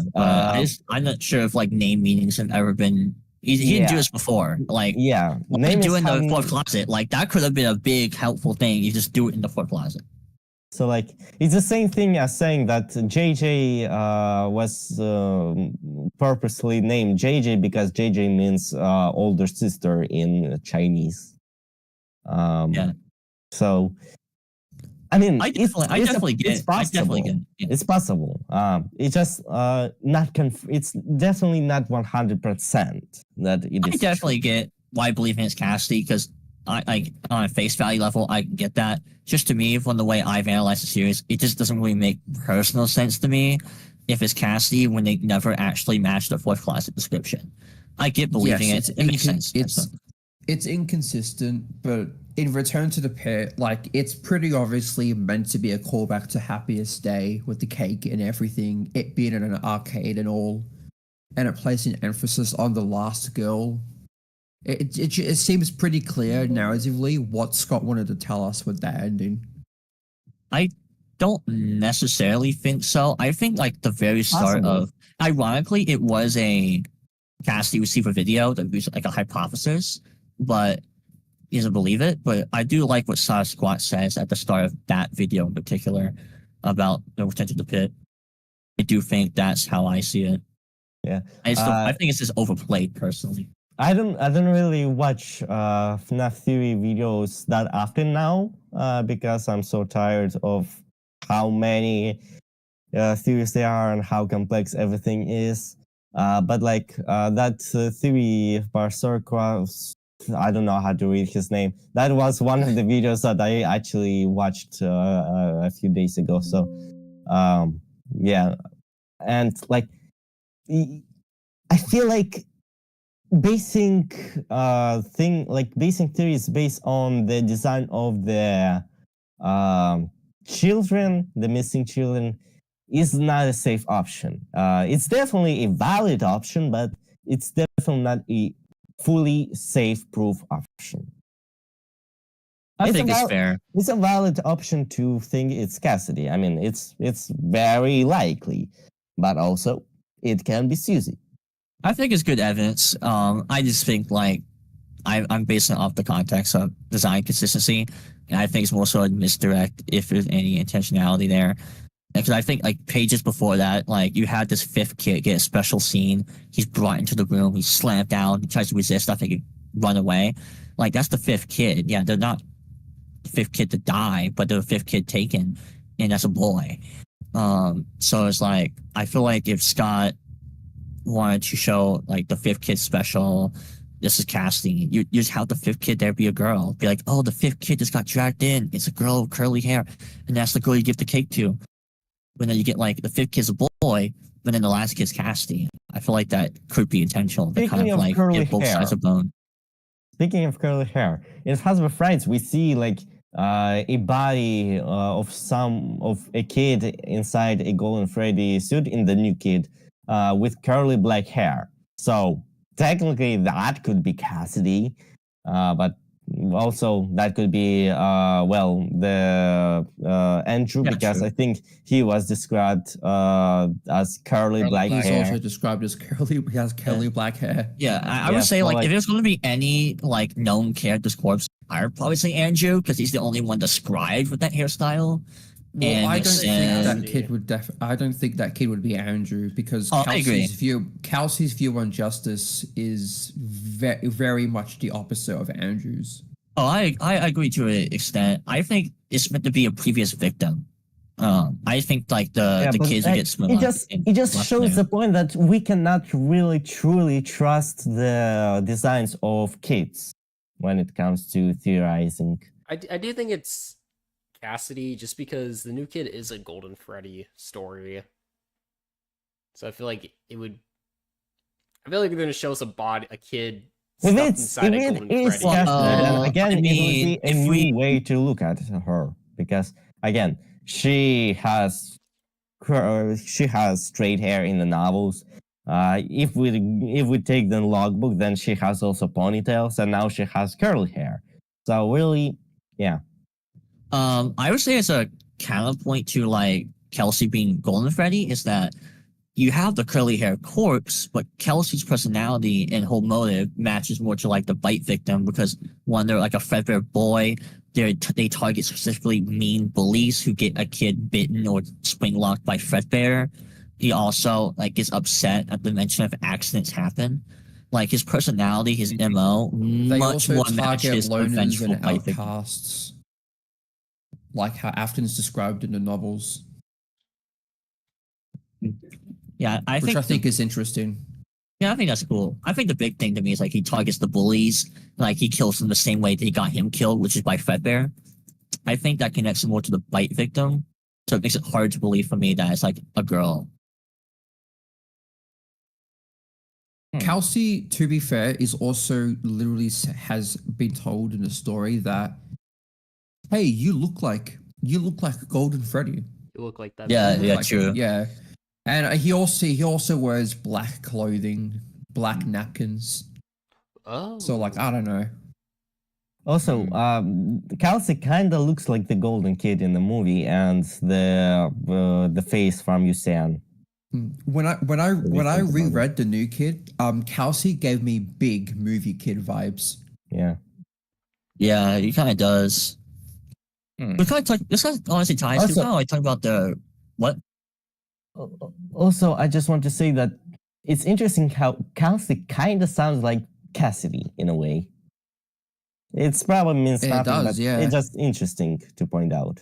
I'm not sure if like name meanings have ever been. He didn't do this before. Like, yeah, what name you do is in the having- fourth closet, like that could have been a big helpful thing. You just do it in the fourth closet. So like, it's the same thing as saying that JJ was purposely named JJ because JJ means older sister in Chinese. Yeah. So, I mean, I definitely get it's it. I possible. definitely get it. Yeah. It's possible. It's just not it's definitely not 100% that it I is. definitely get why I believe in it's Cassidy because I on a face value level I get that. Just to me, from the way I've analyzed the series, it just doesn't really make personal sense to me if it's Cassidy when they never actually match the fourth closet description. I get believing Yes, it. It makes sense. It's inconsistent, but in Return to the Pit, like it's pretty obviously meant to be a callback to Happiest Day with the cake and everything, it being in an arcade and all, and it placing emphasis on the last girl. It seems pretty clear narratively what Scott wanted to tell us with that ending. I don't necessarily think so. I think like the very start Possible. of, ironically, it was a Cassidy receiver video that was like a hypothesis, but he doesn't believe it. But I do like what Sasquatch says at the start of that video in particular about the return to the pit. I do think that's how I see it. Yeah. I think it's just overplayed personally. I don't really watch FNAF theory videos that often now because I'm so tired of how many theories there are and how complex everything is. But like that theory Berserk was, I don't know how to read his name. That was one of the videos that I actually watched a few days ago. So yeah, and like I feel like basing basing theories based on the design of the children, the missing children, is not a safe option. It's definitely a valid option, but it's definitely not a fully safe proof option. I It's think a it's val- fair. It's a valid option to think it's Cassidy. I mean, it's very likely, but also it can be Susie. I think it's good evidence. I just think like I'm basing it off the context of design consistency, and I think it's more so a misdirect if there's any intentionality there. Because I think like pages before that, like you had this fifth kid get a special scene. He's brought into the room. He's slammed down. He tries to resist. I think he run away. Like that's the fifth kid. Yeah, they're not the fifth kid to die, but they're the fifth kid taken, and that's a boy. So it's like I feel like if Scott wanted to show like the fifth kid special, this is casting. You just have the fifth kid there be a girl. Be like, oh, the fifth kid just got dragged in. It's a girl with curly hair, and that's the girl you give the cake to. But then you get like the fifth kid's a boy, but then the last kid's Cassidy. I feel like that could be intentional to Speaking kind of of like curly give both hair. sides a bone. Speaking of curly hair, in House of Friends, we see like a body of a kid inside a Golden Freddy suit in the new kid with curly black hair. So technically, that could be Cassidy, but also that could be the Andrew, Yeah, because true. I think he was described as curly black He's hair. also described as curly. He has curly black hair. Yeah, I Yeah, would say so, like like- if there's going to be any like known character's corpse, I would probably say Andrew because he's the only one described with that hairstyle. Well, And I don't think then- that kid would. I don't think that kid would be Andrew because Oh, I agree. Kelsey's view on justice is very much the opposite of Andrew's. Oh, I agree to an extent. I think it's meant to be a previous victim. I think like the but kids who get it just left shows there. the point that we cannot really truly trust the designs of kids when it comes to theorizing. I do think it's Cassidy just because the new kid is a Golden Freddy story. So I feel like they're going to show us a kid If stuffed it's inside a if Golden it is Freddy. Cassidy, then again, I it mean, would be a if new we- way to look at her, because again, she has straight hair in the novels. If we take the logbook, then she has also ponytails, and now she has curly hair. So really, yeah. I would say it's a counterpoint to like Kelsey being Golden Freddy is that you have the curly hair corpse, but Kelsey's personality and whole motive matches more to like the bite victim because one, they're like a Fredbear boy. They target specifically mean bullies who get a kid bitten or spring locked by Fredbear. He also like gets upset at the mention of accidents happen. Like his personality, his MO, They much also more target matches the loners vengeful and bite victim. outcasts, like how Afton's described in the novels, Yeah, I which think is interesting. Yeah, I think that's cool. I think the big thing to me is like he targets the bullies, like he kills them the same way that he got him killed, which is by Fredbear. I think that connects more to the bite victim, so it makes it hard to believe for me that it's like a girl. Kelsey, to be fair, is also literally has been told in the story that, hey, you look like Golden Freddy. You look like that. Yeah, You look yeah, like true. him. Yeah, and he also wears black clothing, black napkins. Oh. So like I don't know. Also, Kelsey kind of looks like the golden kid in the movie, and the face from Yusan. When I think about it. reread the new kid, Kelsey gave me big movie kid vibes. Yeah. Yeah, he kind of does. Hmm. We kind of talk. This kind of honestly ties to Also- kind of like talking about the what? Also, I just want to say that it's interesting how Kelsey kind of sounds like Cassidy in a way. It's probably means It nothing, does, but yeah. it's just interesting to point out.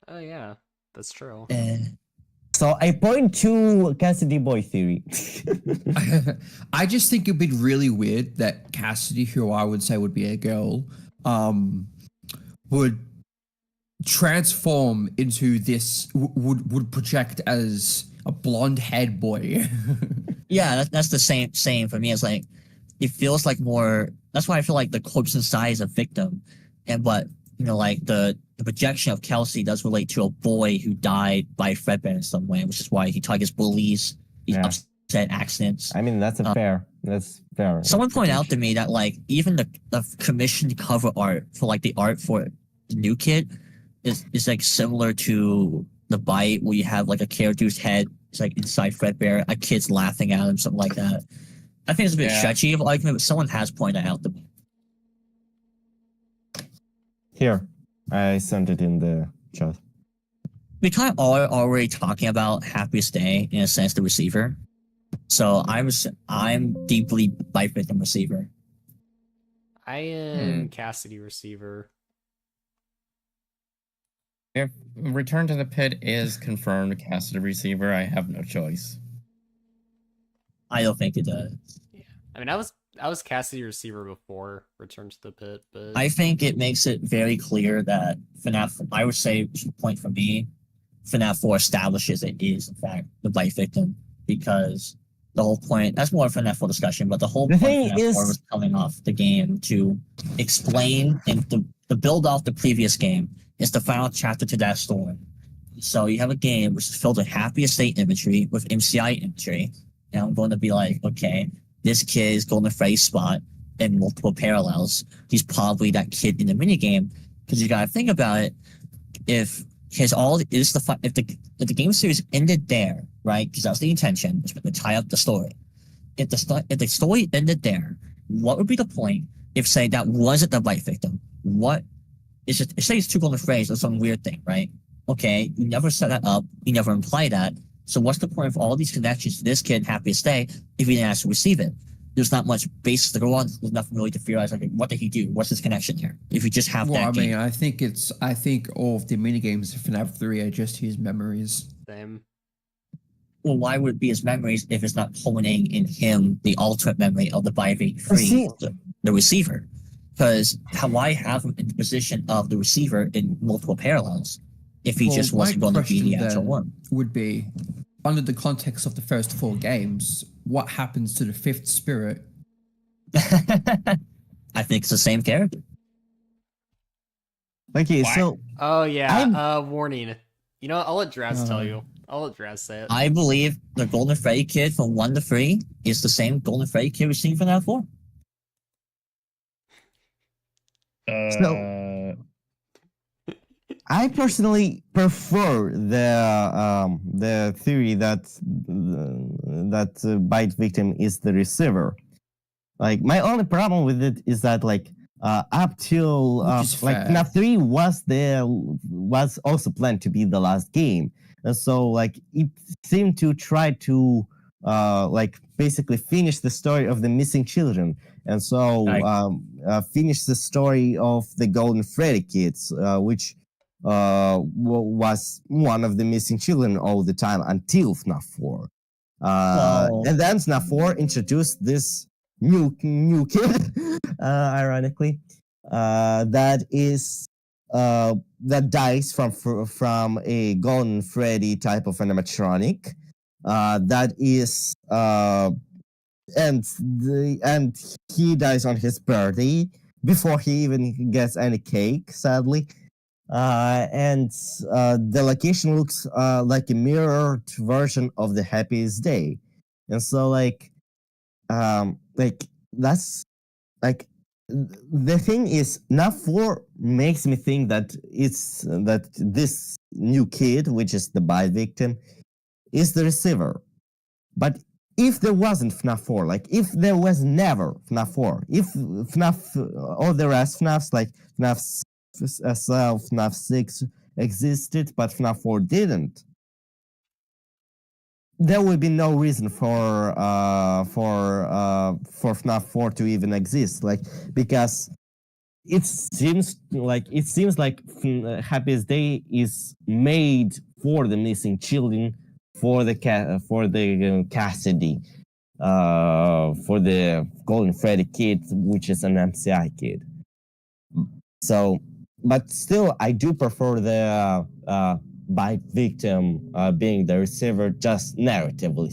Oh yeah, that's true. So I point to Cassidy Boy theory. I just think it'd be really weird that Cassidy, who I would say would be a girl, would transform into this would project as a blonde haired boy. Yeah, that's the same for me. It's like it feels like more. That's why I feel like the corpse inside is a victim, and but like the projection of Kelsey does relate to a boy who died by Fredbear in some way, which is why he targets bullies, he's Yeah. upset accidents. I mean, that's fair. That's fair. Someone pointed out to me that like even the commissioned cover art for like the art for the new kid is like similar to the Bite, where you have like a character's head. It's like inside Fredbear, a kid's laughing at him, something like that. I think it's a bit Yeah. stretchy of an argument, but someone has pointed that out to me. Here, I sent it in the chat. We kind of are already talking about Happiest Day in a sense, the receiver. So I'm deeply Bite victim receiver. I am Cassidy receiver. If Return to the Pit is confirmed Cassidy receiver, I have no choice. I don't think it does. I mean, I was Cassidy receiver before Return to the Pit, but I think it makes it very clear that FNAF, I would say, point for me, FNAF 4 establishes it is, in fact, the Bite victim, because the whole point, that's more of FNAF 4 discussion, but the whole The point thing of FNAF 4 is- was coming off the game to explain and to build off the previous game. It's the final chapter to that story. So you have a game which is filled with Happiest Day imagery, with MCI imagery, and I'm going to be like, okay, this kid is Golden Freddy's spot in multiple parallels. He's probably that kid in the minigame, because you gotta think about it. If the game series ended there, right? Because that was the intention, was to tie up the story. If the story ended there, what would be the point if, say, that wasn't the Bite victim? What is just say it's two Golden Freddy's or some weird thing, right? Okay, you never set that up, you never imply that. So what's the point of all these connections to this kid, Happiest Day, if you didn't actually receive it? There's not much basis to go on. There's nothing really to theorize. Like, what did he do? What's his connection here? If you just have Well, that I game. mean, I think all of the minigames of FNAF 3 are just his memories. same. Well, why would it be his memories if it's not honing in him the ultimate memory of the Bivate See- free, the receiver? Because why have him in the position of the receiver in multiple parallels if he Well, just my wasn't going to be question the actual then one? would be, under the context of the first 4 games, what happens to the 5th spirit? I think it's the same character. Okay, Why? so Oh yeah. I'm- Warning. You know, I'll let Draz tell you. I'll let Draz say it. I believe the Golden Freddy kid from 1 to 3 is the same Golden Freddy kid we've seen from that 4. I personally prefer the theory that Bite victim is the receiver. Like, my only problem with it is that up till Which is fair. FNAF 3 was also planned to be the last game, and so it seemed to try to basically finish the story of the missing children, and so finish the story of the Golden Freddy kids, which was one of the missing children all the time until FNAF 4. And then FNAF 4 introduced this new kid, ironically, that dies from a Golden Freddy type of animatronic. That is and he dies on his birthday before he even gets any cake, sadly. And the location looks like a mirrored version of the Happiest Day, and so that's the thing is, FNAF 4 makes me think that this new kid, which is the Bite victim, is the receiver. But if there wasn't FNAF 4, if there was never FNAF 4, if FNAF, all the rest FNAFs FNAF SL, FNAF 6 existed, but FNAF 4 didn't, there would be no reason for FNAF 4 to even exist, because it seems like Happiest Day is made for the missing children for the Cassidy, for the Golden Freddy kid, which is an MCI kid. So, but still, I do prefer the bite victim being the receiver, just narratively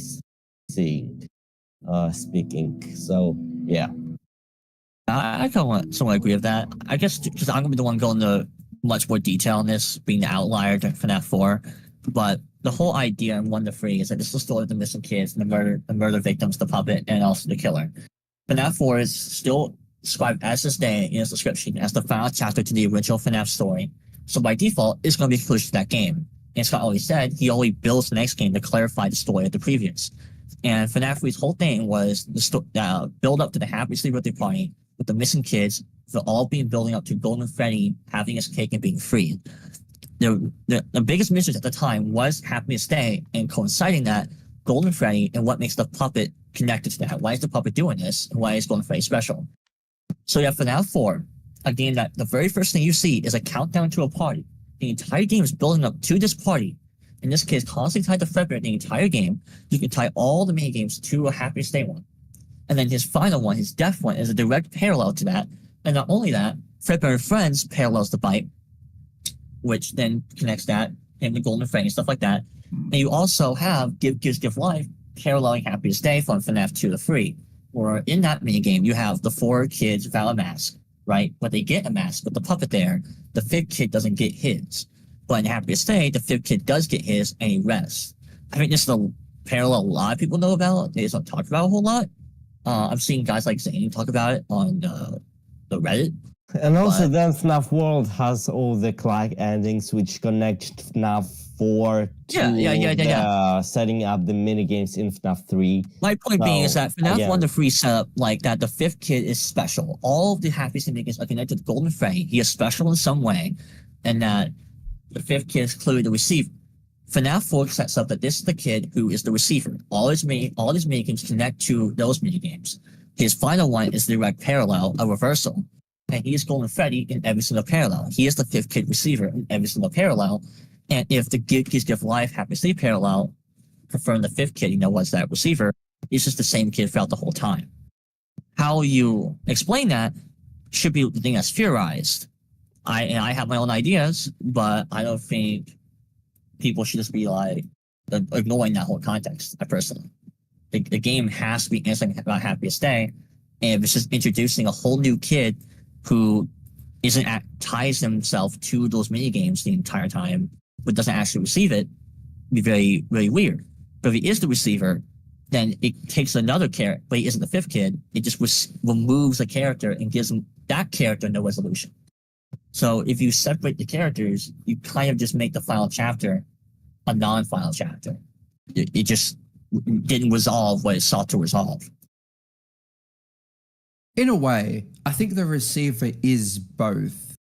speaking. So, yeah. I kind of somewhat agree with that. I guess because I'm gonna be the one going into much more detail on this, being the outlier to FNAF 4. But the whole idea in 1 to 3 is that this is the story of the missing kids, and the murder victims, the puppet, and also the killer. FNAF 4 is still described as this day in its description as the final chapter to the original FNAF story. So by default, it's going to be close to that game. And Scott always said he only builds the next game to clarify the story of the previous. And FNAF 3's whole thing was the build up to the Happy Sleep Birthday Party with the missing kids, for all being building up to Golden Freddy having his cake and being freed. The biggest mystery at the time was Happiest Day, and coinciding that, Golden Freddy and what makes the puppet connected to that. Why is the puppet doing this, and why is Golden Freddy special? So you have FNAF 4, a game that the very first thing you see is a countdown to a party. The entire game is building up to this party. In this case, constantly tied to Fredbear the entire game. You can tie all the mini games to a Happiest Day one. And then his final one, his death one, is a direct parallel to that. And not only that, Fredbear and Friends parallels the bite, which then connects that, and the Golden Freddy and stuff like that. And you also have Give Kids Give Life paralleling Happiest Day from FNAF 2 to 3. Or in that minigame, you have the 4 kids without a mask, right? But they get a mask with the puppet there. The 5th kid doesn't get his. But in Happiest Day, the 5th kid does get his, and he rests. I think this is a parallel a lot of people know about. They just don't talk about it a whole lot. I've seen guys like Zane talk about it on the Reddit. And also, then FNAF World has all the Clark endings, which connect FNAF 4 to setting up the minigames in FNAF 3. My point being is that FNAF 1 to 3 set up like that the 5th kid is special. All of the Happiest minigames are connected to Golden Freddy. He is special in some way, and that the 5th kid is clearly the receiver. FNAF 4 sets up that this is the kid who is the receiver. All his minigames connect to those minigames. His final one is the direct parallel, a reversal. And he is Golden Freddy in every single parallel. He is the 5th kid receiver in every single parallel. And if the Give Kids Give Life Happy Sleep parallel confirm the 5th kid, was that receiver, he's just the same kid throughout the whole time. How you explain that should be the thing that's theorized. I have my own ideas, but I don't think people should just be like ignoring that whole context. I personally, the game has to be answering about Happiest Day, and if it's just introducing a whole new kid who ties himself to those mini games the entire time, but doesn't actually receive it, be very, very weird. But if he is the receiver, then it takes another character, but he isn't the 5th kid. It just removes a character and gives him that character no resolution. So if you separate the characters, you kind of just make the final chapter a non-final chapter. It just didn't resolve what it sought to resolve. In a way, I think the receiver is both.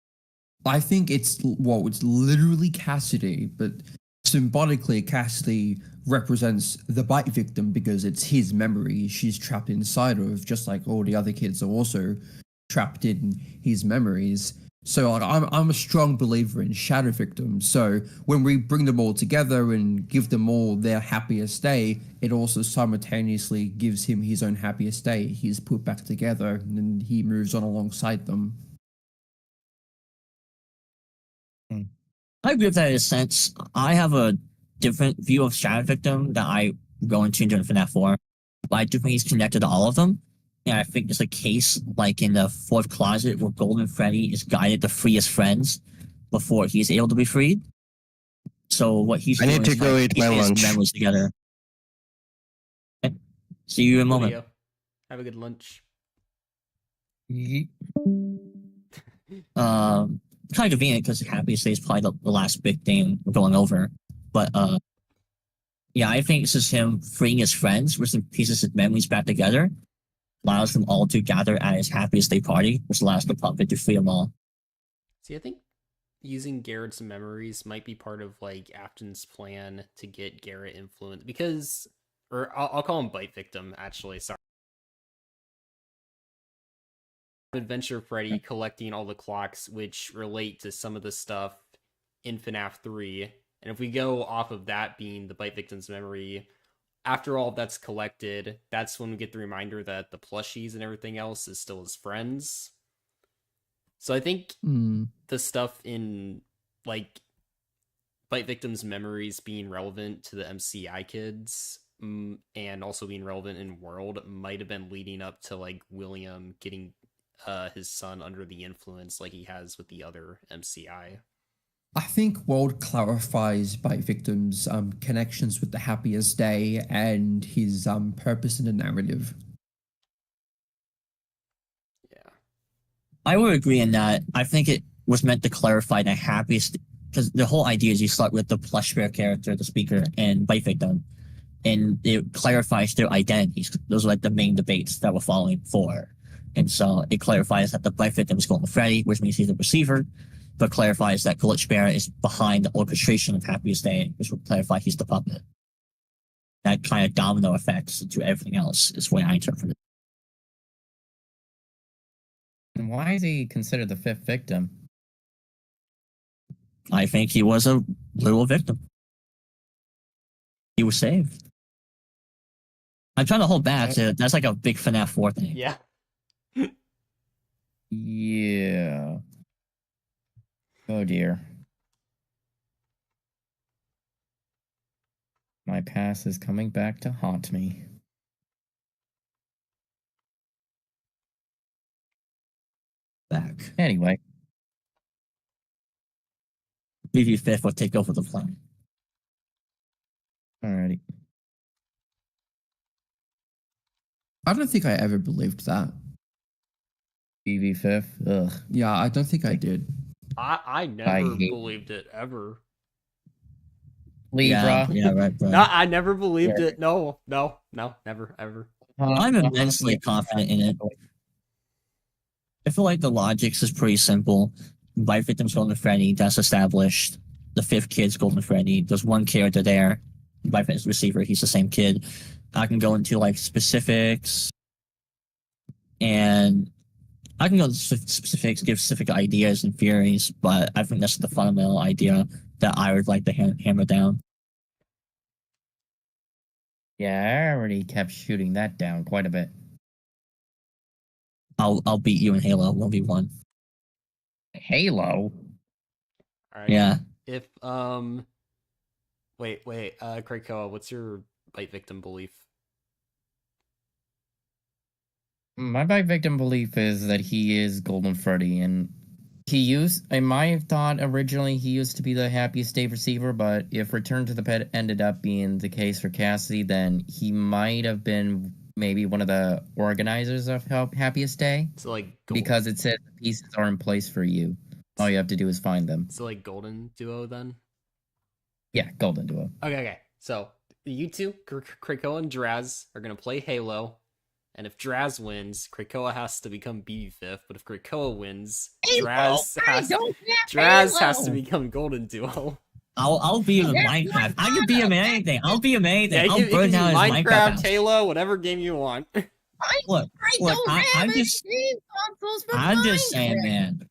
I think it's literally Cassidy, but symbolically Cassidy represents the bite victim because it's his memory she's trapped inside of, just like all the other kids are also trapped in his memories. So I'm a strong believer in shadow victims. So when we bring them all together and give them all their happiest day, it also simultaneously gives him his own happiest day. He's put back together and he moves on alongside them. I agree with that in a sense. I have a different view of shadow victim that I go into during FNAF 4, but I do think he's connected to all of them. And I think it's a case like in the 4th closet where Golden Freddy is guided to free his friends before he's able to be freed. So what he's I doing need to is go eat my lunch. memories together. Okay. See you in a moment. Video. Have a good lunch. Kind of convenient because Happiest Day is probably the last big thing we're going over. But yeah, I think this is him freeing his friends, which pieces his memories back together, allows them all to gather at his Happiest Day party, which allows the puppet to free them all. See, I think using Garrett's memories might be part of like Afton's plan to get Garrett influenced, because, or I'll call him Bite Victim, actually, sorry. Adventure Freddy collecting all the clocks which relate to some of the stuff in FNAF 3, And if we go off of that being the bite victim's memory, after all that's collected, that's when we get the reminder that the plushies and everything else is still his friends. So I think the stuff in like bite victims' memories being relevant to the MCI kids and also being relevant in World might have been leading up to like William getting his son under the influence like he has with the other MCI. I think World clarifies bite victims' connections with the happiest day and his purpose in the narrative. Yeah. I would agree in that. I think it was meant to clarify the happiest, because the whole idea is you start with the plush bear character, the speaker, and bite victim, and it clarifies their identities. Those are like the main debates that we're following for. And so it clarifies that the bite victim is Golden Freddy, which means he's the receiver, but clarifies that Glitch Bear is behind the orchestration of Happiest Day, which would clarify he's the puppet. That kind of domino effects to everything else is the way I interpret it. And why is he considered the fifth victim? I think he was a literal victim. He was saved. I'm trying to hold back to that's like a big FNAF 4 thing. Yeah. Yeah. Oh dear. My past is coming back to haunt me. Back. Anyway. BB5 will take over the plan. Alrighty. I don't think I ever believed that. BB fifth. Ugh. Yeah, I don't think I did. I never hate- believed it ever. Libra. Yeah, right, bro. No, I never believed it. No, never, ever. I'm immensely confident in it. I feel like the logics is pretty simple. Bite victim's Golden Freddy, that's established. The fifth kid's Golden Freddy. There's one character there. Bite victim's receiver, he's the same kid. I can go into like specifics, and I can go into specifics, give specific ideas and theories, but I think that's the fundamental idea that I would like to hammer down. Yeah, I already kept shooting that down quite a bit. I'll beat you in Halo 1v1. Halo? All right. Yeah. If wait, Krakoa, what's your bite victim belief? My bite victim belief is that he is Golden Freddy, and in my thought originally, he used to be the happiest day receiver, but if Return to the Pet ended up being the case for Cassidy, then he might have been maybe one of the organizers of Happiest Day, So like because it said the pieces are in place for you. All you have to do is find them. So like Golden Duo then? Yeah, Golden Duo. Okay. So you two, Krakoa and Draz, are gonna play Halo. And if Draz wins, Krakoa has to become BB5. But if Krakoa wins, Draz has to become Golden Duo. I'll be him in Minecraft. I can be him in anything. I'll be him in anything. Yeah, I'll burn down his Minecraft Minecraft, house. Halo, whatever game you want. Look, I'm just saying, man.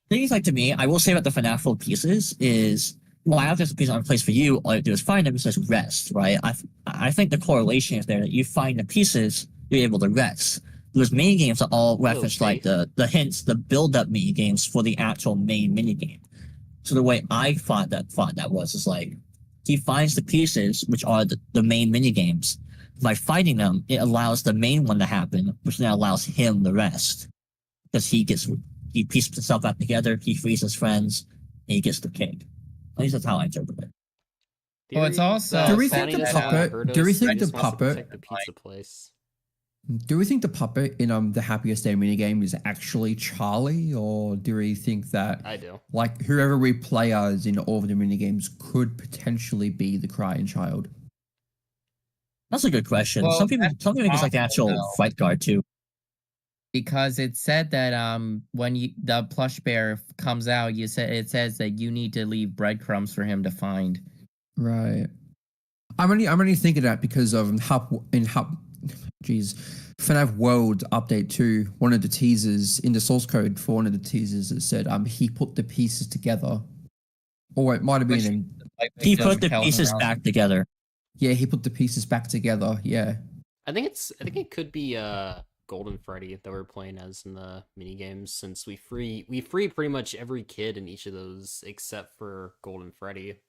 Things like, to me, I will say about the FNAF full pieces is, well, I have this piece on place for you. All you do is find them. It says rest, right? I think the correlation is there that you find the pieces, you're able to rest. Those mini games are all referenced like the hints, the build-up mini games for the actual main mini game. So the way I thought that was is like he finds the pieces, which are the main mini games. By fighting them, it allows the main one to happen, which then allows him the rest, because he pieces himself back together, he frees his friends, and he gets the cake. At least that's how I interpret it. Well, it's also- Do we think the puppet? Do we think the puppet? The pizza place. Do we think the puppet in the Happiest Day minigame is actually Charlie, or do we think that I do. like whoever we play as in all of the minigames could potentially be the crying child? That's a good question. Well, some people think it's like the actual fight guard too. Because it said that when the plush bear comes out, it says that you need to leave breadcrumbs for him to find. Right. I'm only thinking that because of FNAF World Update 2, one of the teasers in the source code for one of the teasers, it said he put the pieces together Or it might have been Which- in. He put the Held pieces around. back together. Yeah, he put the pieces back together. Yeah. I think it could be Golden Freddy that we're playing as in the mini games, since we free pretty much every kid in each of those except for Golden Freddy.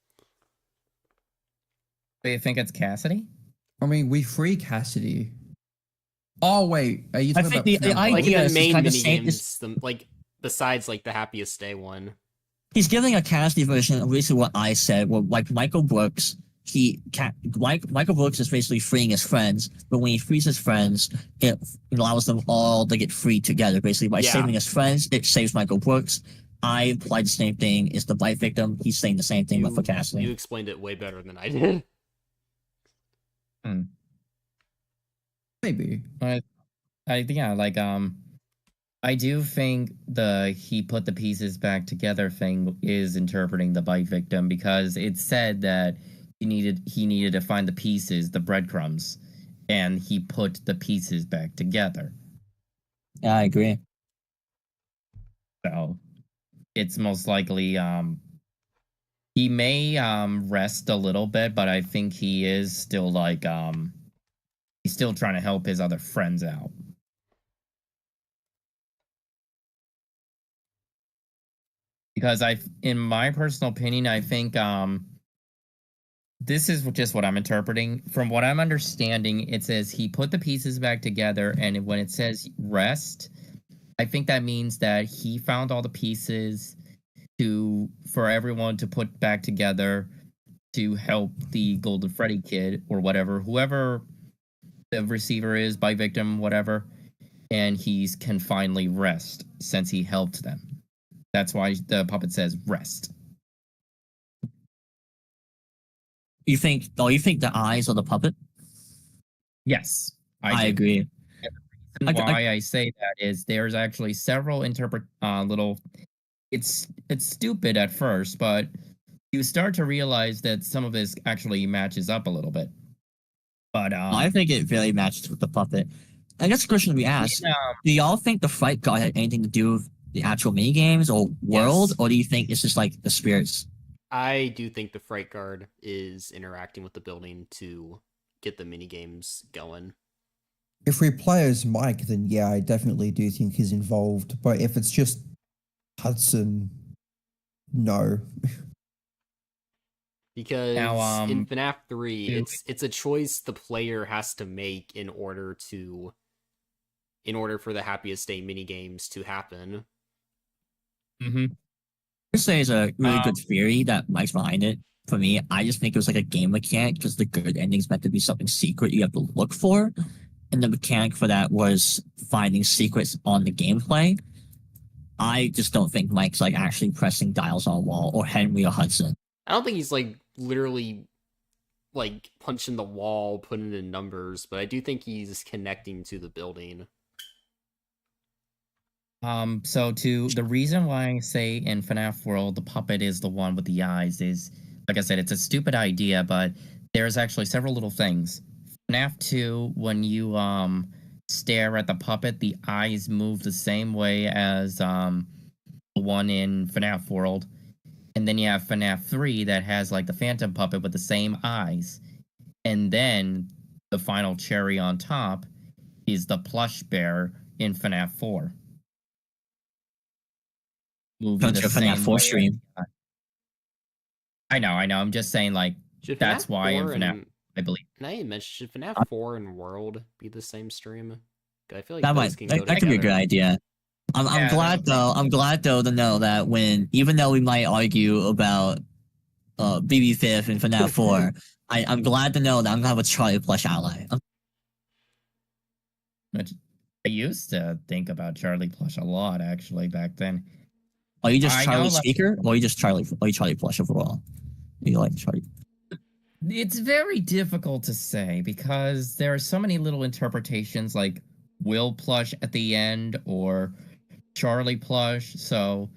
Do you think it's Cassidy? I mean, we free Cassidy. Oh wait, are you I talking think about the Fnatic? Like idea in is the main kind of mini same. games, like besides like the Happiest Day one. He's giving a Cassidy version of basically what I said. Well, like Michael Brooks, Michael Brooks is basically freeing his friends, but when he frees his friends, it allows them all to get free together. Basically, by Yeah. saving his friends, it saves Michael Brooks. I applied the same thing. Is the bite victim? He's saying the same thing, but for Cassidy. You explained it way better than I did. Maybe. I do think the he put the pieces back together thing is interpreting the bite victim, because it said that he needed to find the pieces, the breadcrumbs, and he put the pieces back together. Yeah, I agree. So it's most likely he may rest a little bit, but I think he is still like he's still trying to help his other friends out. Because in my personal opinion, I think this is just what I'm interpreting. From what I'm understanding, it says he put the pieces back together, and when it says rest, I think that means that he found all the pieces for everyone to put back together to help the Golden Freddy kid or whoever the receiver is, by victim, whatever, and he can finally rest since he helped them. That's why the puppet says rest. You think the eyes are the puppet? Yes, I do. agree. And why I say that is there's actually several little. It's stupid at first, but you start to realize that some of this actually matches up a little bit. But I think it very matches with the puppet. I guess the question we asked: do y'all think the fright god had anything to do with the actual mini games or world, or do you think it's just like the spirits? I do think the Fright Guard is interacting with the building to get the mini games going. If we play as Mike, then yeah, I definitely do think he's involved. But if it's just Hudson, no. Because Now, in FNAF 3, it's a choice the player has to make in order for the Happiest Day mini games to happen. mm-hmm. I say is a really good theory that Mike's behind it. For me, I just think it was like a game mechanic because the good ending's meant to be something secret you have to look for, and the mechanic for that was finding secrets on the gameplay. I just don't think Mike's like actually pressing dials on a wall, or Henry or Hudson. I don't think he's like literally like punching the wall, putting in numbers, but I do think he's connecting to the building. So the reason why I say in FNAF World the puppet is the one with the eyes is, like I said, it's a stupid idea, but there's actually several little things. FNAF 2, when you stare at the puppet, the eyes move the same way as the one in FNAF World. And then you have FNAF 3 that has like the phantom puppet with the same eyes. And then the final cherry on top is the plush bear in FNAF 4. Going to a FNAF 4 stream. I know. I'm just saying, like, Should that's FNAF why in 4 FNAF, and, I believe. now you mentioned, should FNAF 4 and World be the same stream? I feel like That those can go that could be a good together. idea. I'm glad though to know that even though we might argue about BB Fifth and FNAF 4, I'm glad to know that I'm gonna have a Charlie plush ally. I used to think about Charlie Plush a lot, actually, back then. Are you just I Charlie know, like- speaker, or are you just Charlie plush overall? You like Charlie? It's very difficult to say because there are so many little interpretations, like Will Plush at the end or Charlie Plush. So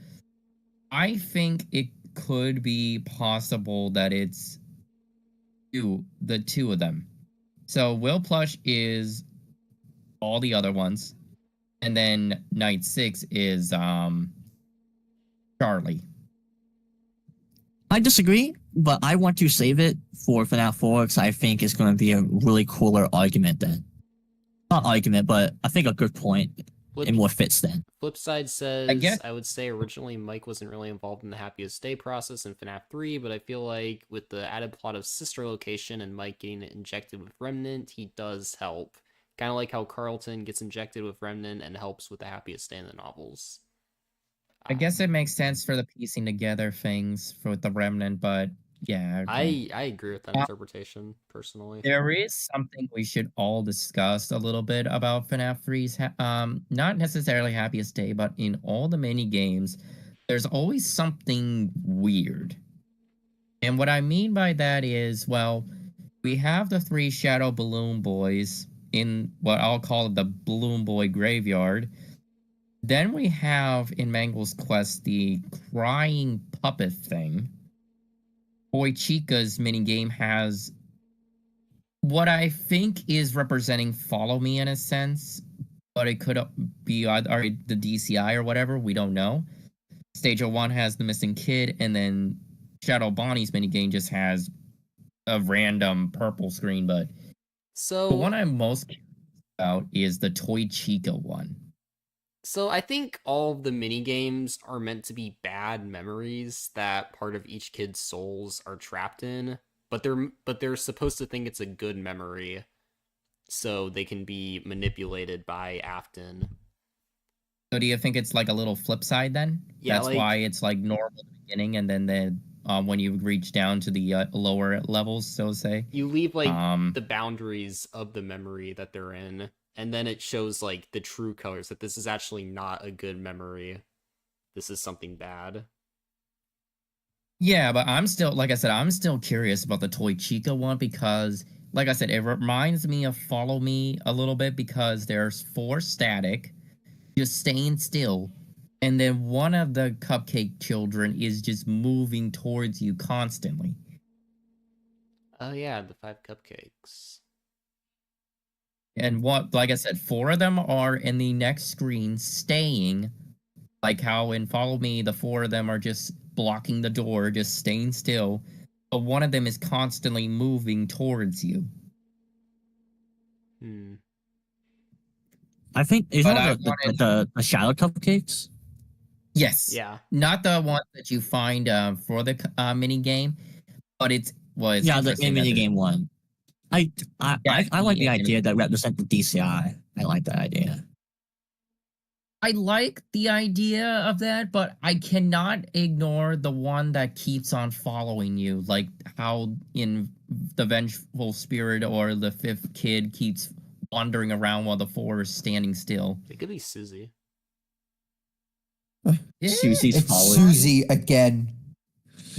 I think it could be possible that it's the two of them. So Will Plush is all the other ones, and then Night 6 is Charlie. I disagree, but I want to save it for FNAF 4 because I think it's going to be a really cooler argument then. Not argument, but I think a good point and more fits then. Flipside I guess- says, I would say originally Mike wasn't really involved in the Happiest Day process in FNAF 3, but I feel like with the added plot of Sister Location and Mike getting injected with Remnant, he does help. Kind of like how Carlton gets injected with Remnant and helps with the Happiest Day in the novels. I guess it makes sense for the piecing together things for the Remnant, but yeah. I agree with that interpretation, personally. There is something we should all discuss a little bit about FNAF 3's, not necessarily Happiest Day, but in all the mini games, there's always something weird. And what I mean by that is, well, we have the 3 Shadow Balloon Boys in what I'll call the Balloon Boy Graveyard. Then we have in Mangle's Quest the crying puppet thing. Boy Chica's minigame has what I think is representing Follow Me in a sense, but it could be either the DCI or whatever, we don't know. Stage 01 has the missing kid, and then Shadow Bonnie's minigame just has a random purple screen, but So the one I'm most curious about is the Toy Chica one. So I think all of the mini games are meant to be bad memories that part of each kid's souls are trapped in, but they're supposed to think it's a good memory, so they can be manipulated by Afton. So do you think it's like a little flip side then? Yeah, That's like- why it's like normal at the beginning, and then when you reach down to the lower levels, so to say. You leave like Um, the boundaries of the memory that they're in, and then it shows like the true colors that this is actually not a good memory. This is something bad. Yeah, but I'm still, like I said, I'm still curious about the Toy Chica one because, like I said, it reminds me of Follow Me a little bit because there's 4 static, just staying still, and then one of the cupcake children is just moving towards you constantly. Oh yeah, the 5 cupcakes. And what, like I said, 4 of them are in the next screen staying, like how in Follow Me, the 4 of them are just blocking the door, just staying still, but one of them is constantly moving towards you. Hmm. I think is But that I wanted- the shadow cupcakes. Yes. Yeah. Not the one that you find for the mini game, but it's was Yeah, the mini game one. I like the idea that represent the DCI. I like that idea. I like the idea of that, but I cannot ignore the one that keeps on following you, like how in the Vengeful Spirit or the 5th kid keeps wandering around while the 4 is standing still. It could be Susie. Susie's It's following. Susie again.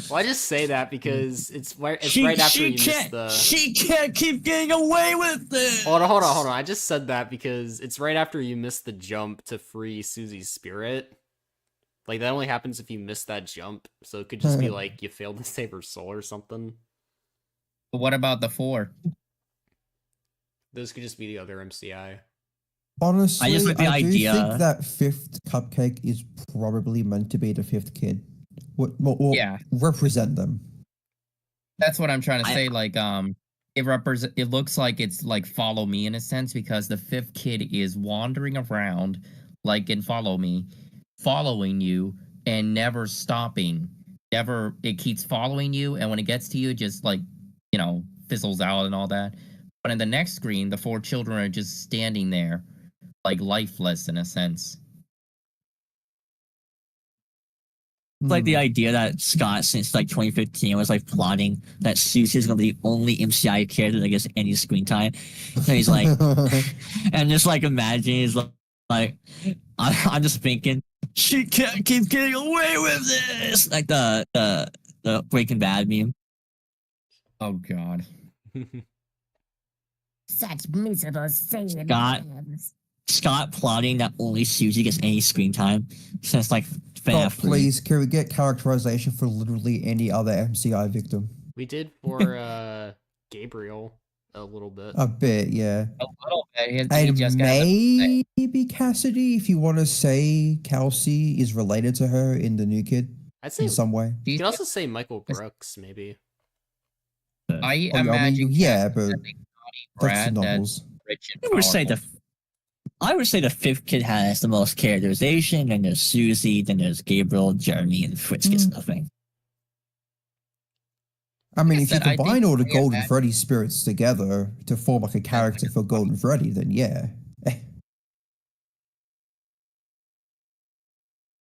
Well, I just say that because it's right after you miss the. She can't keep getting away with it. Hold on. I just said that because it's right after you miss the jump to free Susie's spirit. Like, that only happens if you miss that jump, so it could just be like you failed to save her soul or something. But what about the 4? Those could just be the other MCI. Honestly, I just like the I do idea. think that 5th cupcake is probably meant to be the 5th kid. What Yeah. represent them? That's what I'm trying to say. Like, it looks like it's like Follow Me in a sense because the 5th kid is wandering around, like in Follow Me, following you and never stopping. It keeps following you, and when it gets to you, it just like, fizzles out and all that. But in the next screen, the 4 children are just standing there, like lifeless in a sense. Like the idea that Scott, since like 2015, was like plotting that Susie is gonna be the only MCI character that gets any screen time. And he's like, and just like imagine, he's like, I'm just thinking, she can't keep getting away with this. Like the Breaking Bad meme. Oh God. Such miserable Satan. Scott plotting that only Susie gets any screen time since like God, FNAF 3. please, can we get characterization for literally any other MCI victim? We did for Gabriel a little bit. A bit, yeah. A little bit. He And just got maybe Cassidy, if you want to say Kelsey is related to her in the new kid. I'd say in some way. you can also say Michael Brooks, maybe. Do You you can think- also say Michael Brooks, maybe. I I mean, imagine yeah, casting but something that's the Brad that's novels. rich and I would say powerful. I would say the fifth kid has the most characterization. Then there's Susie. Then there's Gabriel, Jeremy, and Fritz gets nothing. I mean, I if you said, I combine think all the I Golden imagine- Freddy spirits together to form like a character for Golden Freddy, then yeah.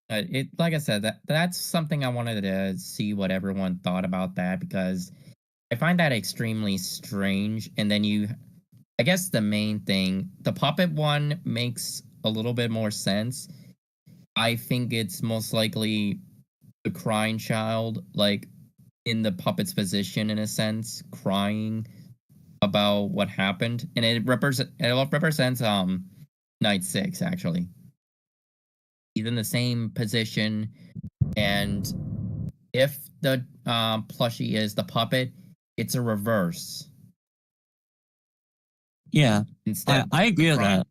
It like I said, that's something I wanted to see what everyone thought about that, because I find that extremely strange. And then I guess the main thing, the puppet one makes a little bit more sense. I think it's most likely the crying child, like in the puppet's position in a sense, crying about what happened, and it represents Night 6 actually. He's in the same position, and if the plushie is the puppet, it's a reverse. Yeah, Instead I agree with that.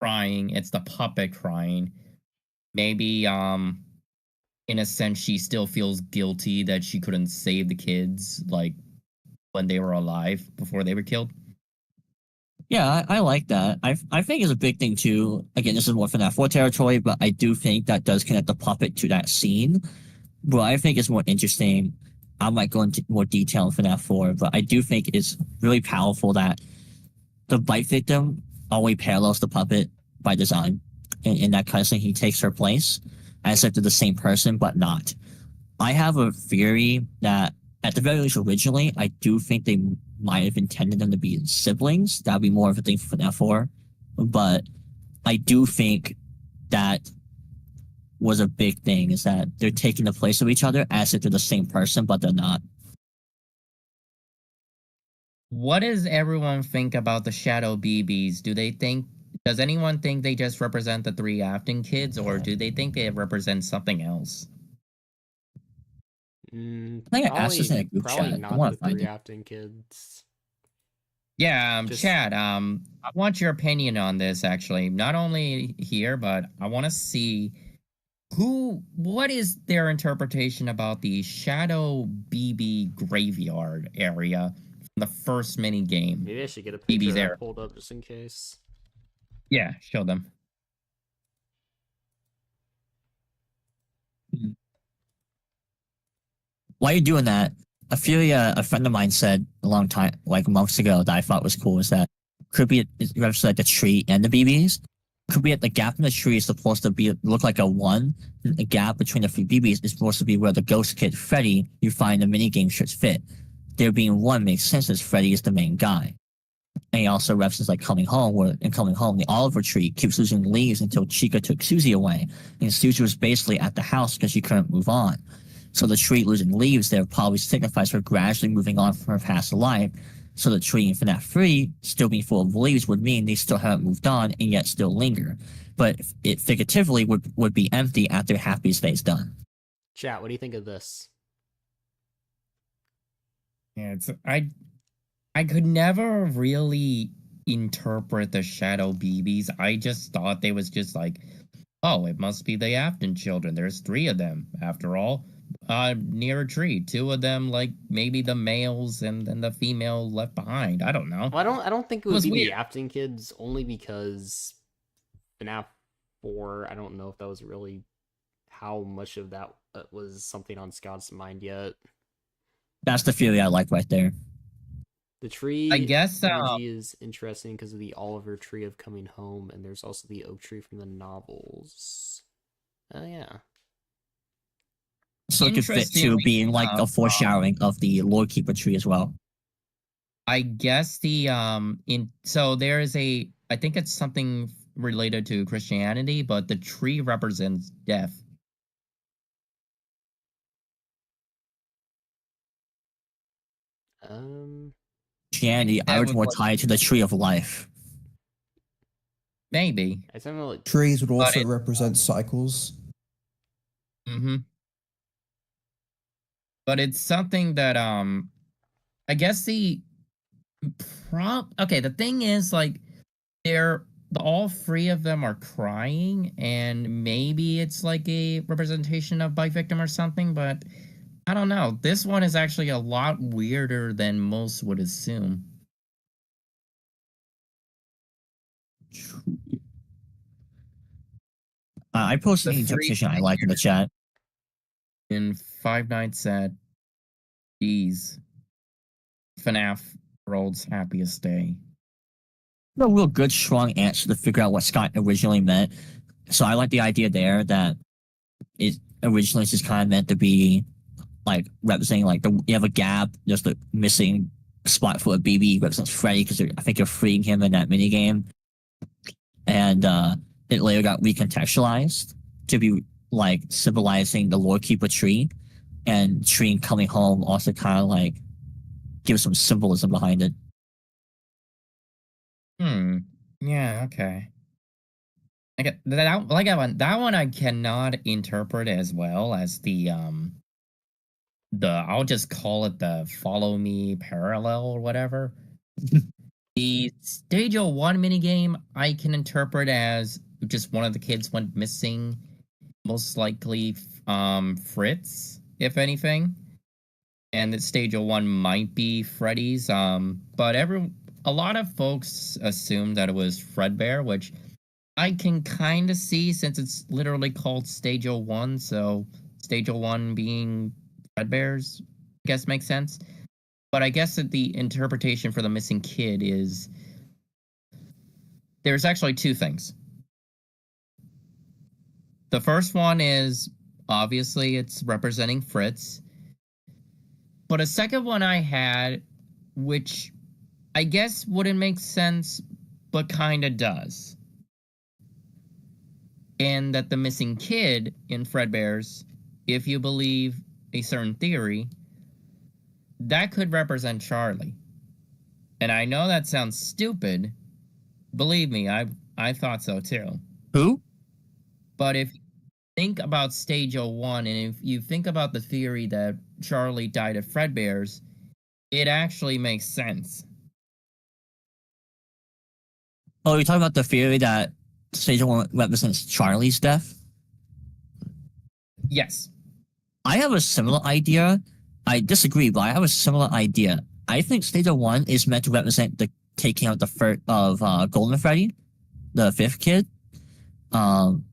crying, it's the puppet crying. Maybe in a sense she still feels guilty that she couldn't save the kids like when they were alive before they were killed. Yeah, I like that. I think it's a big thing too. Again, this is more FNAF 4 territory, but I do think that does connect the puppet to that scene. But I think it's more interesting. I might go into more detail in FNAF 4, but I do think it's really powerful that the bite victim always parallels the puppet by design. In that kind of thing, he takes her place as if they're the same person, but not. I have a theory that, at the very least originally, I do think they might have intended them to be siblings. That would be more of a thing for FNAF 4. But I do think that was a big thing, is that they're taking the place of each other as if they're the same person, but they're not. What does everyone think about the Shadow BBs? Does anyone think they just represent the 3 Afton kids, or do they think they represent something else? I think I asked this in a group Probably chat. I not want the to find 3 it. Afton kids. Yeah, Just- Chad, I want your opinion on this actually. Not only here, but I want to see what is their interpretation about the Shadow BB graveyard area from the first mini game. Maybe I should get a BB's picture of there. that pulled up just in case. Yeah, show them. While you're doing that, a friend of mine said a long time, like months ago, that I thought was cool, is that could be like the tree and the BBs. Could be at the gap in the tree is supposed to look like a 1. And the gap between the 3 BBs is supposed to be where the ghost kid Freddy you find the minigame should fit. There being 1 makes sense as Freddy is the main guy. And he also references like Coming Home, where in Coming Home, the olive tree keeps losing leaves until Chica took Susie away. And Susie was basically at the house because she couldn't move on. So the tree losing leaves there probably signifies her gradually moving on from her past life. So the tree in FNAF 3 still being full of leaves would mean they still haven't moved on and yet still linger. But it figuratively would be empty after Happy's Day's done. Chat, what do you think of this? Yeah, I could never really interpret the Shadow BBs. I just thought they was just like, oh, it must be the Afton children. There's 3 of them after all. Near a tree. 2 of them, like maybe the males and then the female left behind. I don't know. Well, I don't think it would was be weird. the Afton kids, only because FNAF 4, I don't know if that was really how much of that was something on Scott's mind yet. That's the theory I like right there. The tree I guess energy is interesting because of the Oliver tree of Coming Home, and there's also the oak tree from the novels. Oh yeah. So it could fit to Interestingly being like a enough, foreshadowing of the Lord Keeper tree as well. I guess so there is I think it's something related to Christianity, but the tree represents death. Christianity, I That would was more what- tie it to the tree of life. Maybe. I don't know, like, Trees would also it- represent cycles. Mm-hmm. But it's something that I guess the thing is like all three of them are crying, and maybe it's like a representation of bike victim or something, but I don't know. This one is actually a lot weirder than most would assume. I posted The the three interpretation I like in the chat. in Five Nights at D's FNAF World's Happiest Day. No real good, strong answer to figure out what Scott originally meant. So I like the idea there that it originally just kind of meant to be like representing like you have a gap, just the missing spot for a BB represents Freddy because I think you're freeing him in that minigame. And it later got recontextualized to be like symbolizing the Lord Keeper tree, and tree coming home also kind of like gives some symbolism behind it. Yeah, okay. I get that like that one I cannot interpret as well as the I'll just call it the follow me parallel or whatever. The Stage 01 minigame I can interpret as just one of the kids went missing, most likely Fritz, if anything. And that Stage 01 might be Freddy's. But a lot of folks assumed that it was Fredbear, which I can kind of see since it's literally called Stage 01. So Stage 01 being Fredbear's, I guess makes sense. But I guess that the interpretation for the missing kid is there's actually two things. The first one is obviously it's representing Fritz. But a second one I had, which I guess wouldn't make sense, but kind of does. And that the missing kid in Fredbear's, if you believe a certain theory, that could represent Charlie. And I know that sounds stupid. Believe me, I thought so too. Who? But if you think about Stage 01, and if you think about the theory that Charlie died at Fredbear's, it actually makes sense. Oh, you're talking about the theory that Stage 1 represents Charlie's death? Yes. I have a similar idea. I disagree, but I have a similar idea. I think Stage 1 is meant to represent the taking out the first of Golden Freddy, the fifth kid. And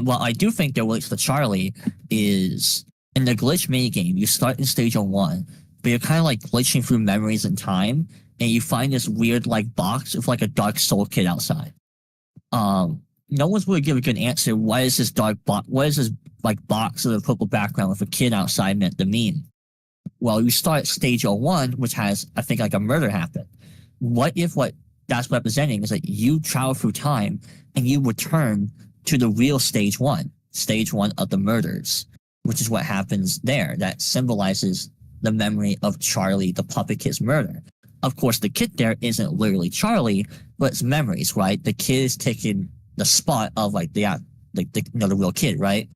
what I do think that relates to Charlie is in the glitch minigame, you start in Stage 1, but you're kind of like glitching through memories and time, and you find this weird like box with like a dark soul kid outside. No one's really give a good answer. What is this dark box? What is this like box with a purple background with a kid outside meant to mean? Well, you start at Stage 01, which has, I think, like a murder happen. What if what that's representing is that you travel through time and you return to the real Stage 1 of the murders, which is what happens there. That symbolizes the memory of Charlie, the puppet kid's murder. Of course, the kid there isn't literally Charlie, but it's memories, right? The kid is taking the spot of like the real kid, right?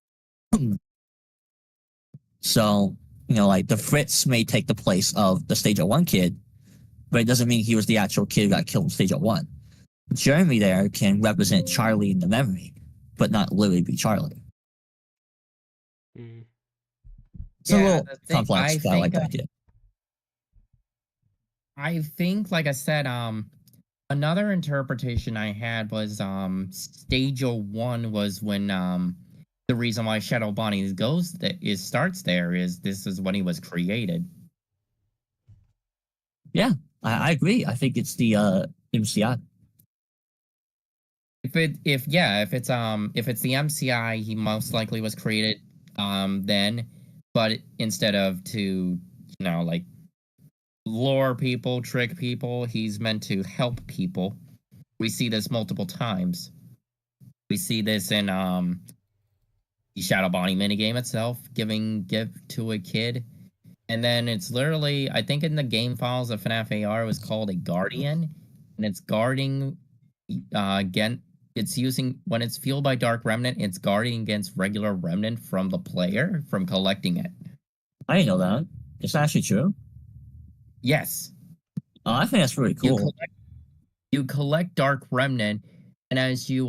So, like the Fritz may take the place of the Stage 01 kid, but it doesn't mean he was the actual kid who got killed in Stage 01. Jeremy there can represent Charlie in the memory, but not literally be Charlie. It's a little complex, but I like that idea. I think, like I said, another interpretation I had was Stage 01 was when the reason why Shadow Bonnie starts there is this is when he was created. Yeah, I agree. I think it's the MCI. If it's the MCI, he most likely was created then, but instead of to like lure people, trick people, he's meant to help people. We see this multiple times. We see this in the Shadow Bonnie minigame itself, giving gift to a kid. And then it's literally, I think in the game files of FNAF AR, it was called a guardian. And it's guarding, again, it's using, when it's fueled by Dark Remnant, it's guarding against regular Remnant from the player, from collecting it. I didn't know that. It's actually true? Yes. Oh, I think that's really cool. You collect Dark Remnant, and as you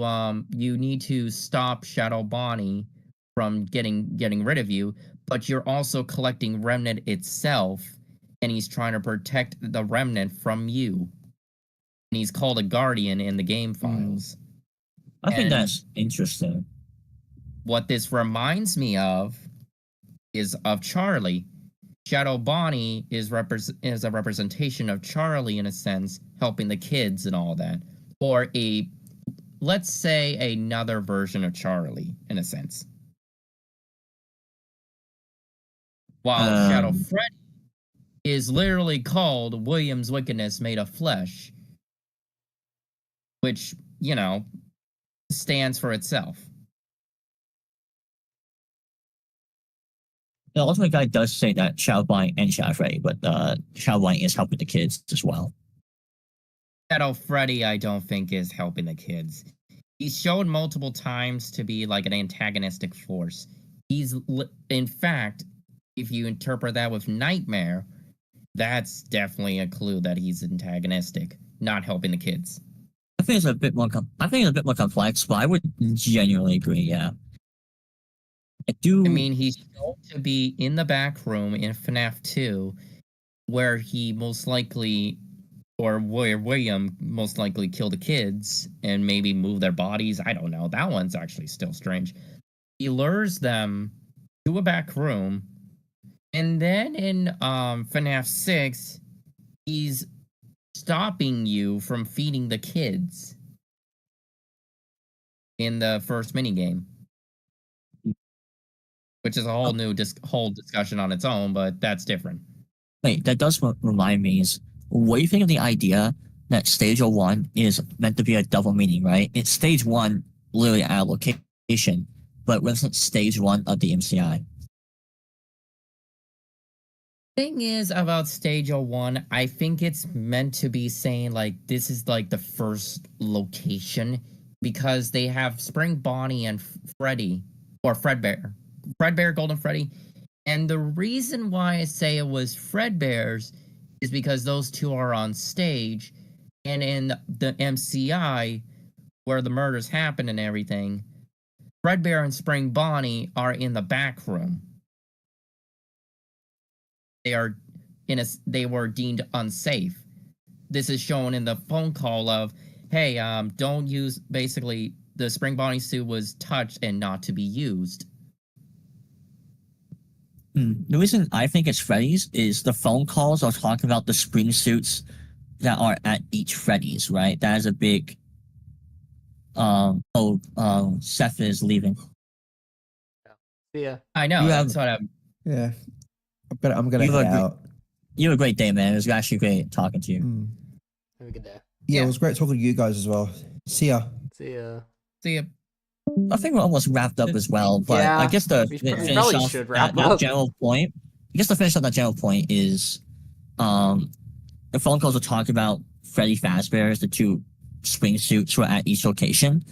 need to stop Shadow Bonnie from getting rid of you, but you're also collecting Remnant itself, and he's trying to protect the Remnant from you. And he's called a Guardian in the game files. I think And that's interesting. what this reminds me of is of Charlie. Shadow Bonnie is a representation of Charlie in a sense, helping the kids and all that. Or let's say another version of Charlie in a sense. While Shadow Freddy is literally called William's Wickedness Made of Flesh, which, stands for itself. The Ultimate Guide does say that Shadow Bonnie and Shadow Freddy, but Shadow Bonnie is helping the kids as well. Shadow Freddy, I don't think, is helping the kids. He's shown multiple times to be like an antagonistic force. In fact, if you interpret that with Nightmare, that's definitely a clue that he's antagonistic, not helping the kids. I think it's a bit more. I think it's a bit more complex, but I would genuinely agree. Yeah, I do. I mean, he's shown to be in the back room in FNAF 2, where he most likely, or where William most likely killed the kids and maybe move their bodies. I don't know. That one's actually still strange. He lures them to a back room, and then in FNAF 6, he's stopping you from feeding the kids in the first minigame, which is a whole new whole discussion on its own, but that's different. Wait, that does remind me. What do you think of the idea that Stage 01 is meant to be a double meaning, right? It's Stage 1, literally at a location, but wasn't Stage 1 of the MCI? Thing is about Stage 01, I think it's meant to be saying like this is like the first location because they have Spring Bonnie and Freddy, or Fredbear, Golden Freddy. And the reason why I say it was Fredbear's is because those two are on stage, and in the MCI where the murders happen and everything, Fredbear and Spring Bonnie are in the back room. They were deemed unsafe. This is shown in the phone call of, hey, don't use, basically, the Spring Bonnie suit was touched and not to be used. The reason I think it's Freddy's is the phone calls are talking about the spring suits that are at each Freddy's, right? That is a big, Seth is leaving. Yeah. I know, that's what Yeah. I'm gonna You head agree- out. You have a great day, man. It was actually great talking to you. Have a good day. Yeah, it was great talking to you guys as well. See ya. See ya. See ya. I think we're almost wrapped up as well, but Yeah, I guess to we finish probably off should wrap that up. general point, is, the phone calls will talk about Freddy Fazbear's, the two spring suits were at each location.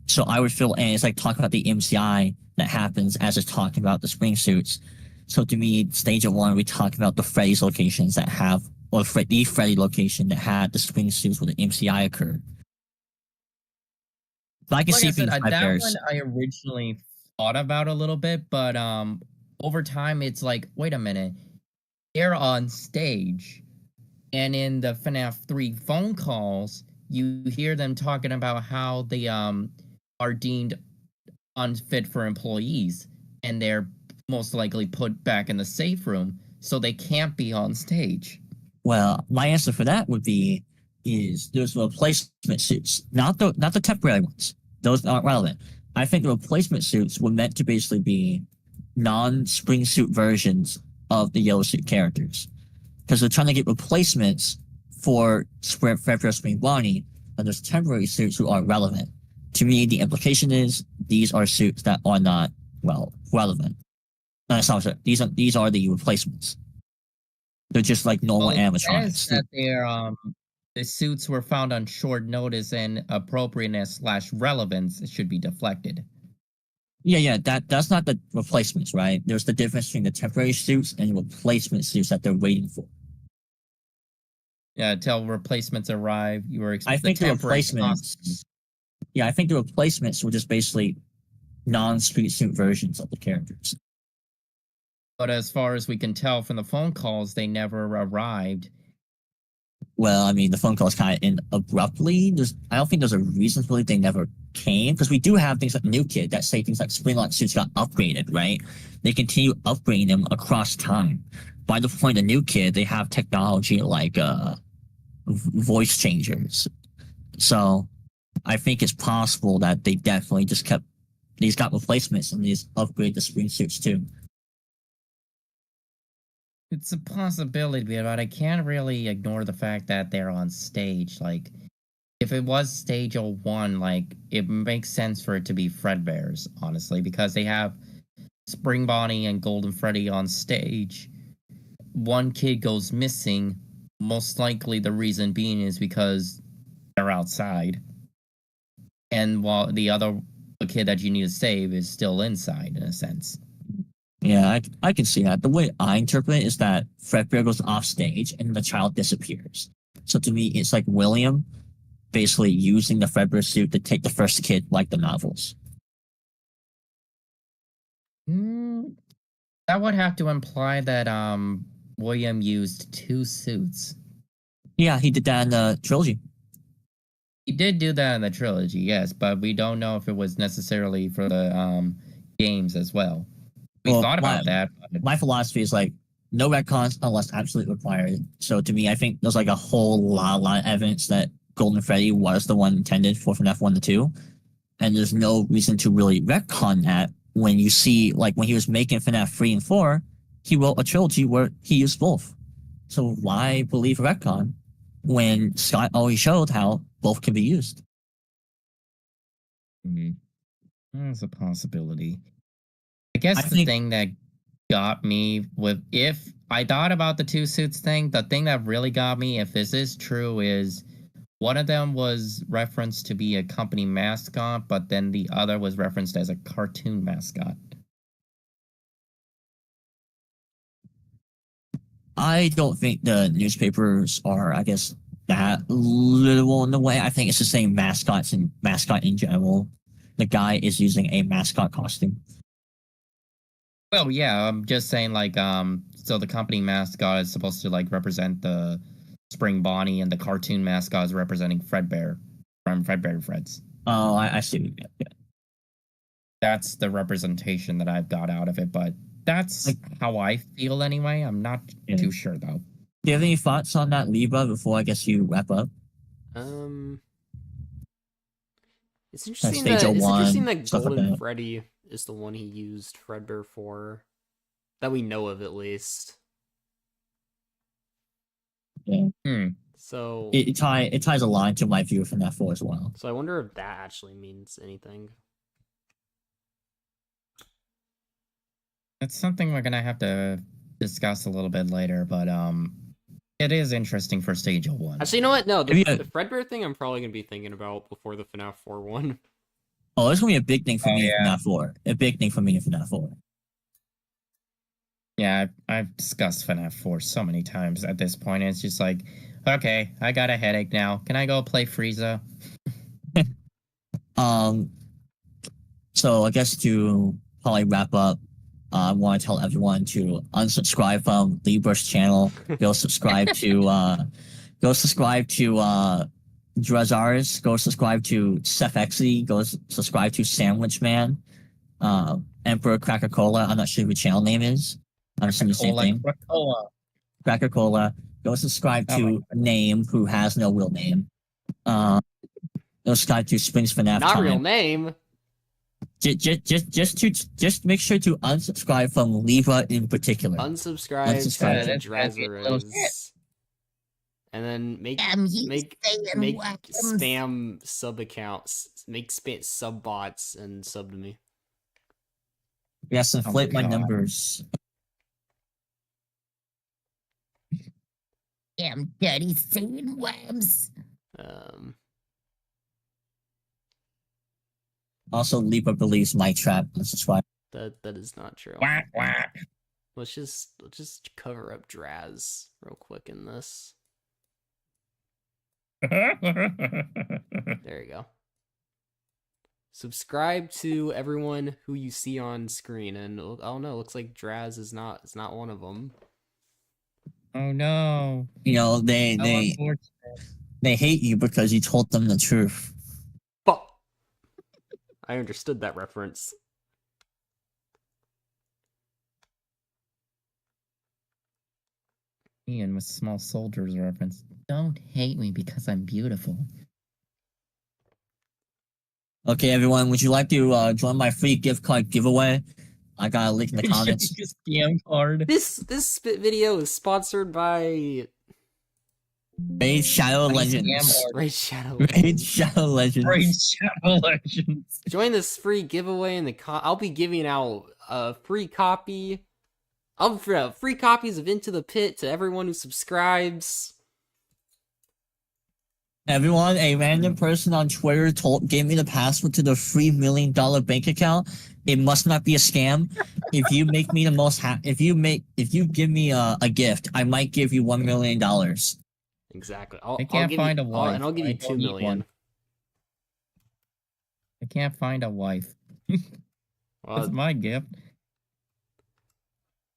So I would feel, and it's like talking about the MCI that happens as it's talking about the spring suits. So to me, Stage 1, we talk about the Freddy's locations that have, or the Freddy location that had the spring suits where the MCI occurred. But I can Like see I said, being that one I originally thought about a little bit, but over time it's like, wait a minute, they're on stage, and in the FNAF 3 phone calls, you hear them talking about how they are deemed unfit for employees, and they're most likely put back in the safe room, so they can't be on stage. Well, my answer for that would be there's replacement suits, not the temporary ones. Those aren't relevant. I think the replacement suits were meant to basically be non-spring suit versions of the yellow suit characters, because they're trying to get replacements for Fredbear, Spring Bonnie, and there's temporary suits who are relevant. To me, the implication is these are suits that are not relevant. Sorry, these are the replacements. They're just like normal animatronics. That the suits were found on short notice, and appropriateness / relevance should be deflected. Yeah, that's not the replacements, right? There's the difference between the temporary suits and the replacement suits that they're waiting for. Yeah, until replacements arrive, you were I think the replacements. Yeah, I think the replacements were just basically non-street suit versions of the characters. But as far as we can tell from the phone calls, they never arrived. Well, I mean, the phone calls kind of end abruptly. I don't think there's a reason to believe they never came, because we do have things like New Kid that say things like Springlock suits got upgraded, right? They continue upgrading them across time. By the point of New Kid, they have technology like voice changers. So I think it's possible that they definitely just kept these got replacements and these upgrade the spring suits too. It's a possibility, but I can't really ignore the fact that they're on stage. Like, if it was Stage 01, like, it makes sense for it to be Fredbear's, honestly, because they have Spring Bonnie and Golden Freddy on stage. One kid goes missing. Most likely the reason being is because they're outside. And while the kid that you need to save is still inside, in a sense. Yeah, I can see that. The way I interpret it is that Fredbear goes off stage and the child disappears. So to me, it's like William basically using the Fredbear suit to take the first kid, like the novels. That would have to imply that William used 2 suits. Yeah, he did that in the trilogy. He did do that in the trilogy, yes, but we don't know if it was necessarily for the games as well. We thought about that. My philosophy is like no retcons unless absolutely required. So to me, I think there's like a whole lot of evidence that Golden Freddy was the one intended for FNAF 1 to 2. And there's no reason to really retcon that when you see, like, when he was making FNAF 3 and 4, he wrote a trilogy where he used both. So why believe retcon when Scott always showed how both can be used? There's a possibility. I guess the thing that got me with, if I thought about the 2 suits thing, the thing that really got me, if this is true, is one of them was referenced to be a company mascot, but then the other was referenced as a cartoon mascot. I don't think the newspapers are, I guess, that literal in the way. I think it's the same mascot in general. The guy is using a mascot costume. Well, yeah, I'm just saying, like, so the company mascot is supposed to, like, represent the Spring Bonnie, and the cartoon mascot is representing Fredbear from Fredbear and Fred's. Oh, I see. Yeah. That's the representation that I've got out of it, but that's how I feel anyway. I'm not too sure, though. Do you have any thoughts on that, Libra, before I guess you wrap up? It's interesting that Golden Freddy is the one he used Fredbear for, that we know of at least. Yeah. So it ties a line to my view of FNAF 4 as well. So I wonder if that actually means anything. It's something we're gonna have to discuss a little bit later, but it is interesting for Stage 01. Actually, you know what? No, the Fredbear thing I'm probably gonna be thinking about before the FNAF 4 one. Oh, it's gonna be a big thing for me in FNAF 4. A big thing for me in FNAF 4. Yeah, I've discussed FNAF 4 so many times at this point. It's just like, okay, I got a headache now. Can I go play Frieza? So I guess to probably wrap up, I want to tell everyone to unsubscribe from Libra's channel. Go subscribe to Drazars. Go subscribe to SethXy. Go subscribe to Sandwich Man. Emperor Krakoa. I'm not sure what channel name is. I'm assuming the same thing. Krakoa. Go subscribe to Name, who has no real name. Go subscribe to Springs FNAF. Not real name. Just make sure to unsubscribe from Libra in particular. Unsubscribe to Drazars. And then make spam sub accounts, make spam sub bots and sub to me. Yes, inflate my numbers. Damn dirty singing worms. Also, Libra believes my trap. Unsubscribe. That is not true. Let's just cover up Draz real quick in this. There you go. subscribe to everyone who you see on screen, and I don't know. Looks like Draz is not one of them. Oh no. You know, How unfortunate. they hate you because you told them the truth. But I understood that reference. Ian with small soldiers reference. Don't hate me because I'm beautiful. Okay, everyone, would you like to join my free gift card giveaway? I got a link in the comments. Scam card. This video is sponsored by Raid Shadow Legends. Raid Shadow. Raid Shadow Legends. Raid Shadow Legends. Join this free giveaway in the I'll be giving out a free copy. Free copies of Into the Pit to everyone who subscribes. Everyone, a random person on Twitter gave me the password to the free $1 million bank account. It must not be a scam. If you make me the most if you give me a gift, I might give you $1 million. Exactly. I can't find a wife. And I'll give you I 2 don't need million. one. I can't find a wife. That's my gift.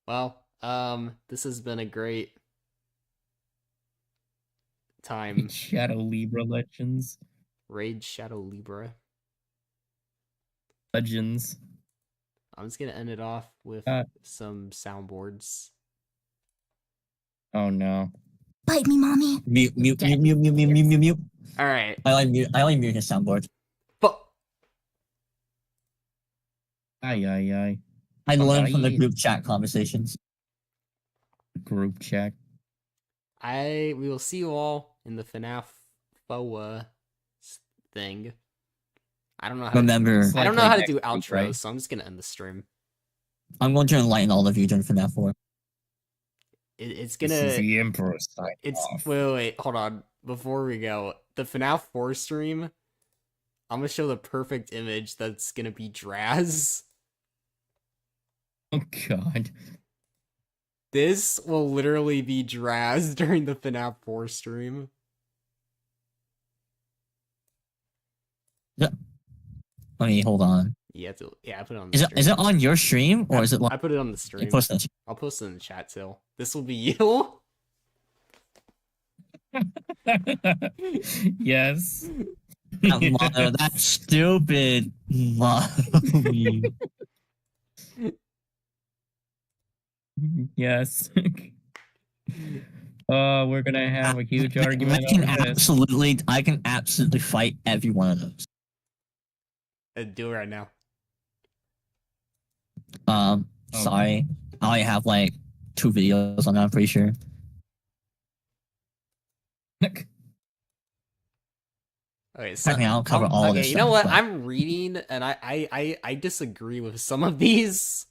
Well, this has been a great time. Shadow Libra Legends. Raid Shadow Libra. Legends. I'm just gonna end it off with some soundboards. Oh no. Bite me, mommy. Mute. All right. I only mute his soundboard. But Aye. I learned from the group chat conversations. Group chat. we will see you all in the FNAF FOA thing. I don't know how Remember, I don't know how to do next week, outros, right? so I'm just gonna end the stream. I'm going to enlighten all of you during FNAF 4. It's This is gonna the Emperor sign off. wait, hold on. Before we go, the FNAF 4 stream, I'm gonna show the perfect image that's gonna be Draz. Oh god. This will literally be Draz during the FNAF 4 stream. Let me hold on. Yeah, I put it on the stream. Is it on your stream or is it? I put it on the stream. Post it. I'll post it in the chat too. This will be you. Yes. That stupid mommy. Yes. We're gonna have a huge argument I can over this. absolutely fight every one of those. Do it right now. Sorry. I only have like 2 videos on that, I'm pretty sure. Okay, so I mean, I'll cover all okay, this you know stuff, what? but- I'm reading and I disagree with some of these.